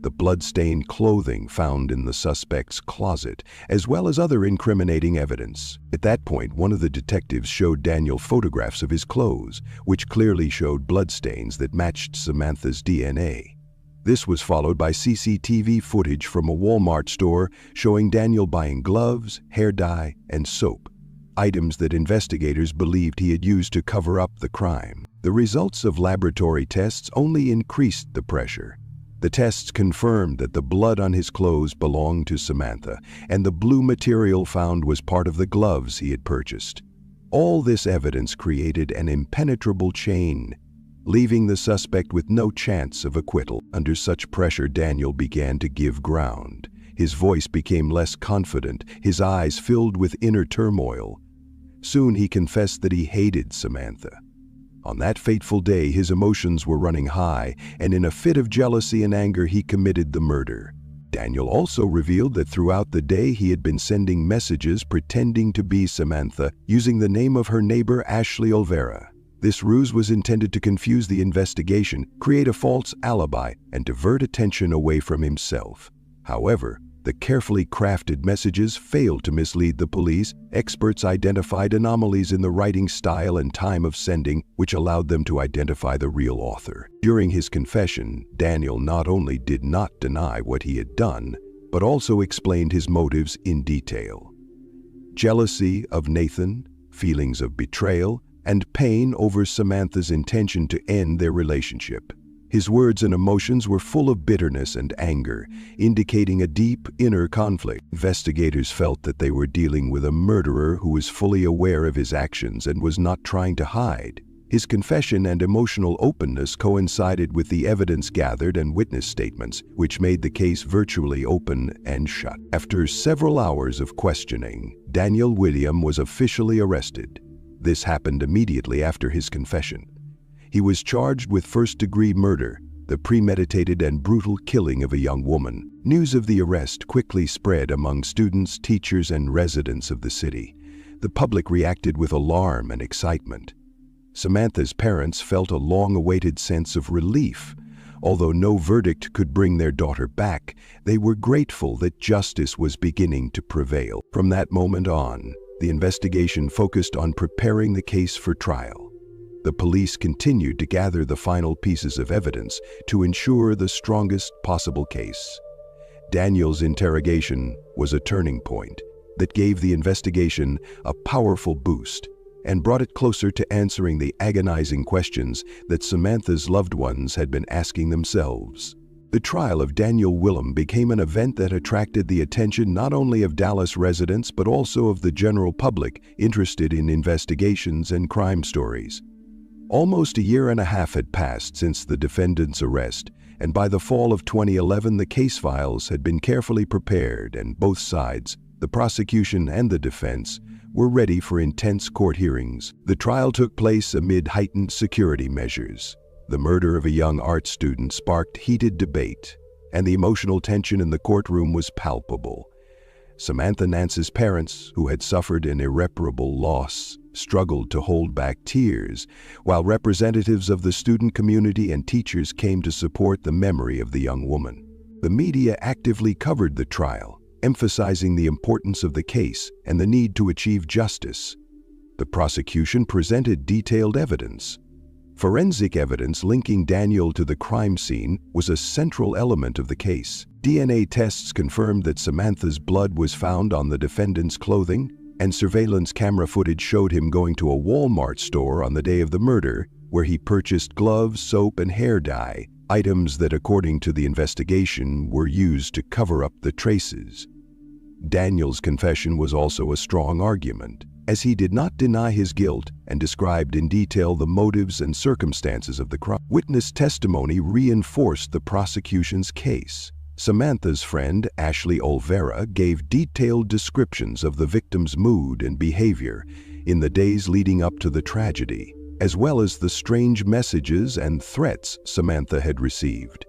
the blood-stained clothing found in the suspect's closet, as well as other incriminating evidence. At that point, one of the detectives showed Daniel photographs of his clothes, which clearly showed bloodstains that matched Samantha's DNA. This was followed by CCTV footage from a Walmart store showing Daniel buying gloves, hair dye, and soap, items that investigators believed he had used to cover up the crime. The results of laboratory tests only increased the pressure. The tests confirmed that the blood on his clothes belonged to Samantha, and the blue material found was part of the gloves he had purchased. All this evidence created an impenetrable chain, leaving the suspect with no chance of acquittal. Under such pressure, Daniel began to give ground. His voice became less confident, his eyes filled with inner turmoil. Soon he confessed that he hated Samantha. On that fateful day, his emotions were running high, and in a fit of jealousy and anger, he committed the murder. Daniel also revealed that throughout the day he had been sending messages pretending to be Samantha, using the name of her neighbor Ashley Olvera. This ruse was intended to confuse the investigation, create a false alibi, and divert attention away from himself. However, the carefully crafted messages failed to mislead the police. Experts identified anomalies in the writing style and time of sending, which allowed them to identify the real author. During his confession, Daniel not only did not deny what he had done, but also explained his motives in detail. Jealousy of Nathan, feelings of betrayal, and pain over Samantha's intention to end their relationship. His words and emotions were full of bitterness and anger, indicating a deep inner conflict. Investigators felt that they were dealing with a murderer who was fully aware of his actions and was not trying to hide. His confession and emotional openness coincided with the evidence gathered and witness statements, which made the case virtually open and shut. After several hours of questioning, Daniel William was officially arrested. This happened immediately after his confession. He was charged with first-degree murder, the premeditated and brutal killing of a young woman. News of the arrest quickly spread among students, teachers, and residents of the city. The public reacted with alarm and excitement. Samantha's parents felt a long-awaited sense of relief. Although no verdict could bring their daughter back, they were grateful that justice was beginning to prevail. From that moment on, the investigation focused on preparing the case for trial. The police continued to gather the final pieces of evidence to ensure the strongest possible case. Daniel's interrogation was a turning point that gave the investigation a powerful boost and brought it closer to answering the agonizing questions that Samantha's loved ones had been asking themselves. The trial of Daniel William became an event that attracted the attention not only of Dallas residents but also of the general public interested in investigations and crime stories. Almost a year and a half had passed since the defendant's arrest, and by the fall of 2011 the case files had been carefully prepared and both sides, the prosecution and the defense, were ready for intense court hearings. The trial took place amid heightened security measures. The murder of a young art student sparked heated debate, and the emotional tension in the courtroom was palpable. Samantha Nance's parents, who had suffered an irreparable loss, struggled to hold back tears, while representatives of the student community and teachers came to support the memory of the young woman. The media actively covered the trial, emphasizing the importance of the case and the need to achieve justice. The prosecution presented detailed evidence. Forensic evidence linking Daniel to the crime scene was a central element of the case. DNA tests confirmed that Samantha's blood was found on the defendant's clothing, and surveillance camera footage showed him going to a Walmart store on the day of the murder, where he purchased gloves, soap, and hair dye, items that, according to the investigation, were used to cover up the traces. Daniel's confession was also a strong argument, as he did not deny his guilt and described in detail the motives and circumstances of the crime. Witness testimony reinforced the prosecution's case. Samantha's friend, Ashley Olvera, gave detailed descriptions of the victim's mood and behavior in the days leading up to the tragedy, as well as the strange messages and threats Samantha had received.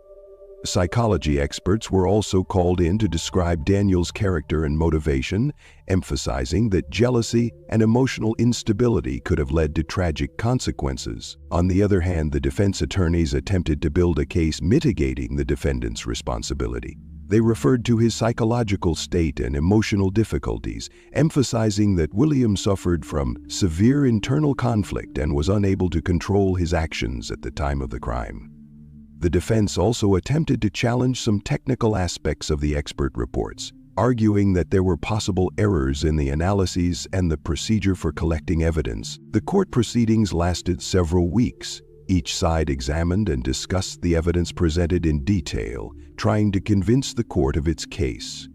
Psychology experts were also called in to describe Daniel's character and motivation, emphasizing that jealousy and emotional instability could have led to tragic consequences. On the other hand, the defense attorneys attempted to build a case mitigating the defendant's responsibility. They referred to his psychological state and emotional difficulties, emphasizing that William suffered from severe internal conflict and was unable to control his actions at the time of the crime. The defense also attempted to challenge some technical aspects of the expert reports, arguing that there were possible errors in the analyses and the procedure for collecting evidence. The court proceedings lasted several weeks. Each side examined and discussed the evidence presented in detail, trying to convince the court of its case.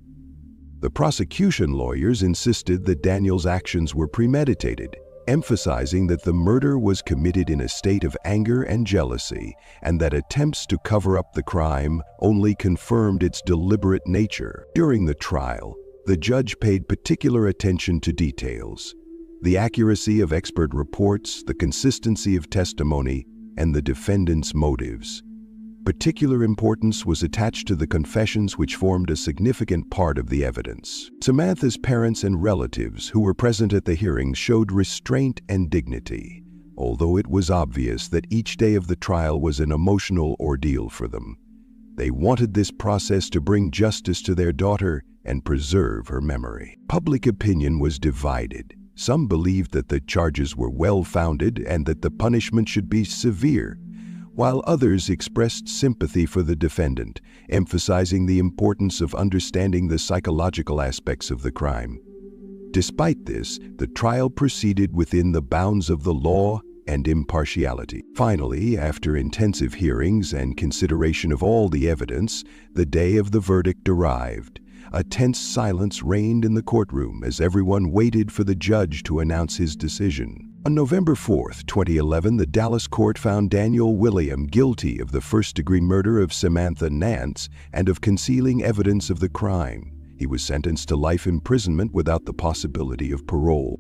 The prosecution lawyers insisted that Daniel's actions were premeditated, emphasizing that the murder was committed in a state of anger and jealousy, and that attempts to cover up the crime only confirmed its deliberate nature. During the trial, the judge paid particular attention to details. The accuracy of expert reports, the consistency of testimony, and the defendant's motives. Particular importance was attached to the confessions, which formed a significant part of the evidence. Samantha's parents and relatives who were present at the hearings showed restraint and dignity, although it was obvious that each day of the trial was an emotional ordeal for them. They wanted this process to bring justice to their daughter and preserve her memory. Public opinion was divided. Some believed that the charges were well-founded and that the punishment should be severe, while others expressed sympathy for the defendant, emphasizing the importance of understanding the psychological aspects of the crime. Despite this, the trial proceeded within the bounds of the law and impartiality. Finally, after intensive hearings and consideration of all the evidence, the day of the verdict arrived. A tense silence reigned in the courtroom as everyone waited for the judge to announce his decision. On November 4, 2011, the Dallas court found Daniel William guilty of the first-degree murder of Samantha Nance and of concealing evidence of the crime. He was sentenced to life imprisonment without the possibility of parole.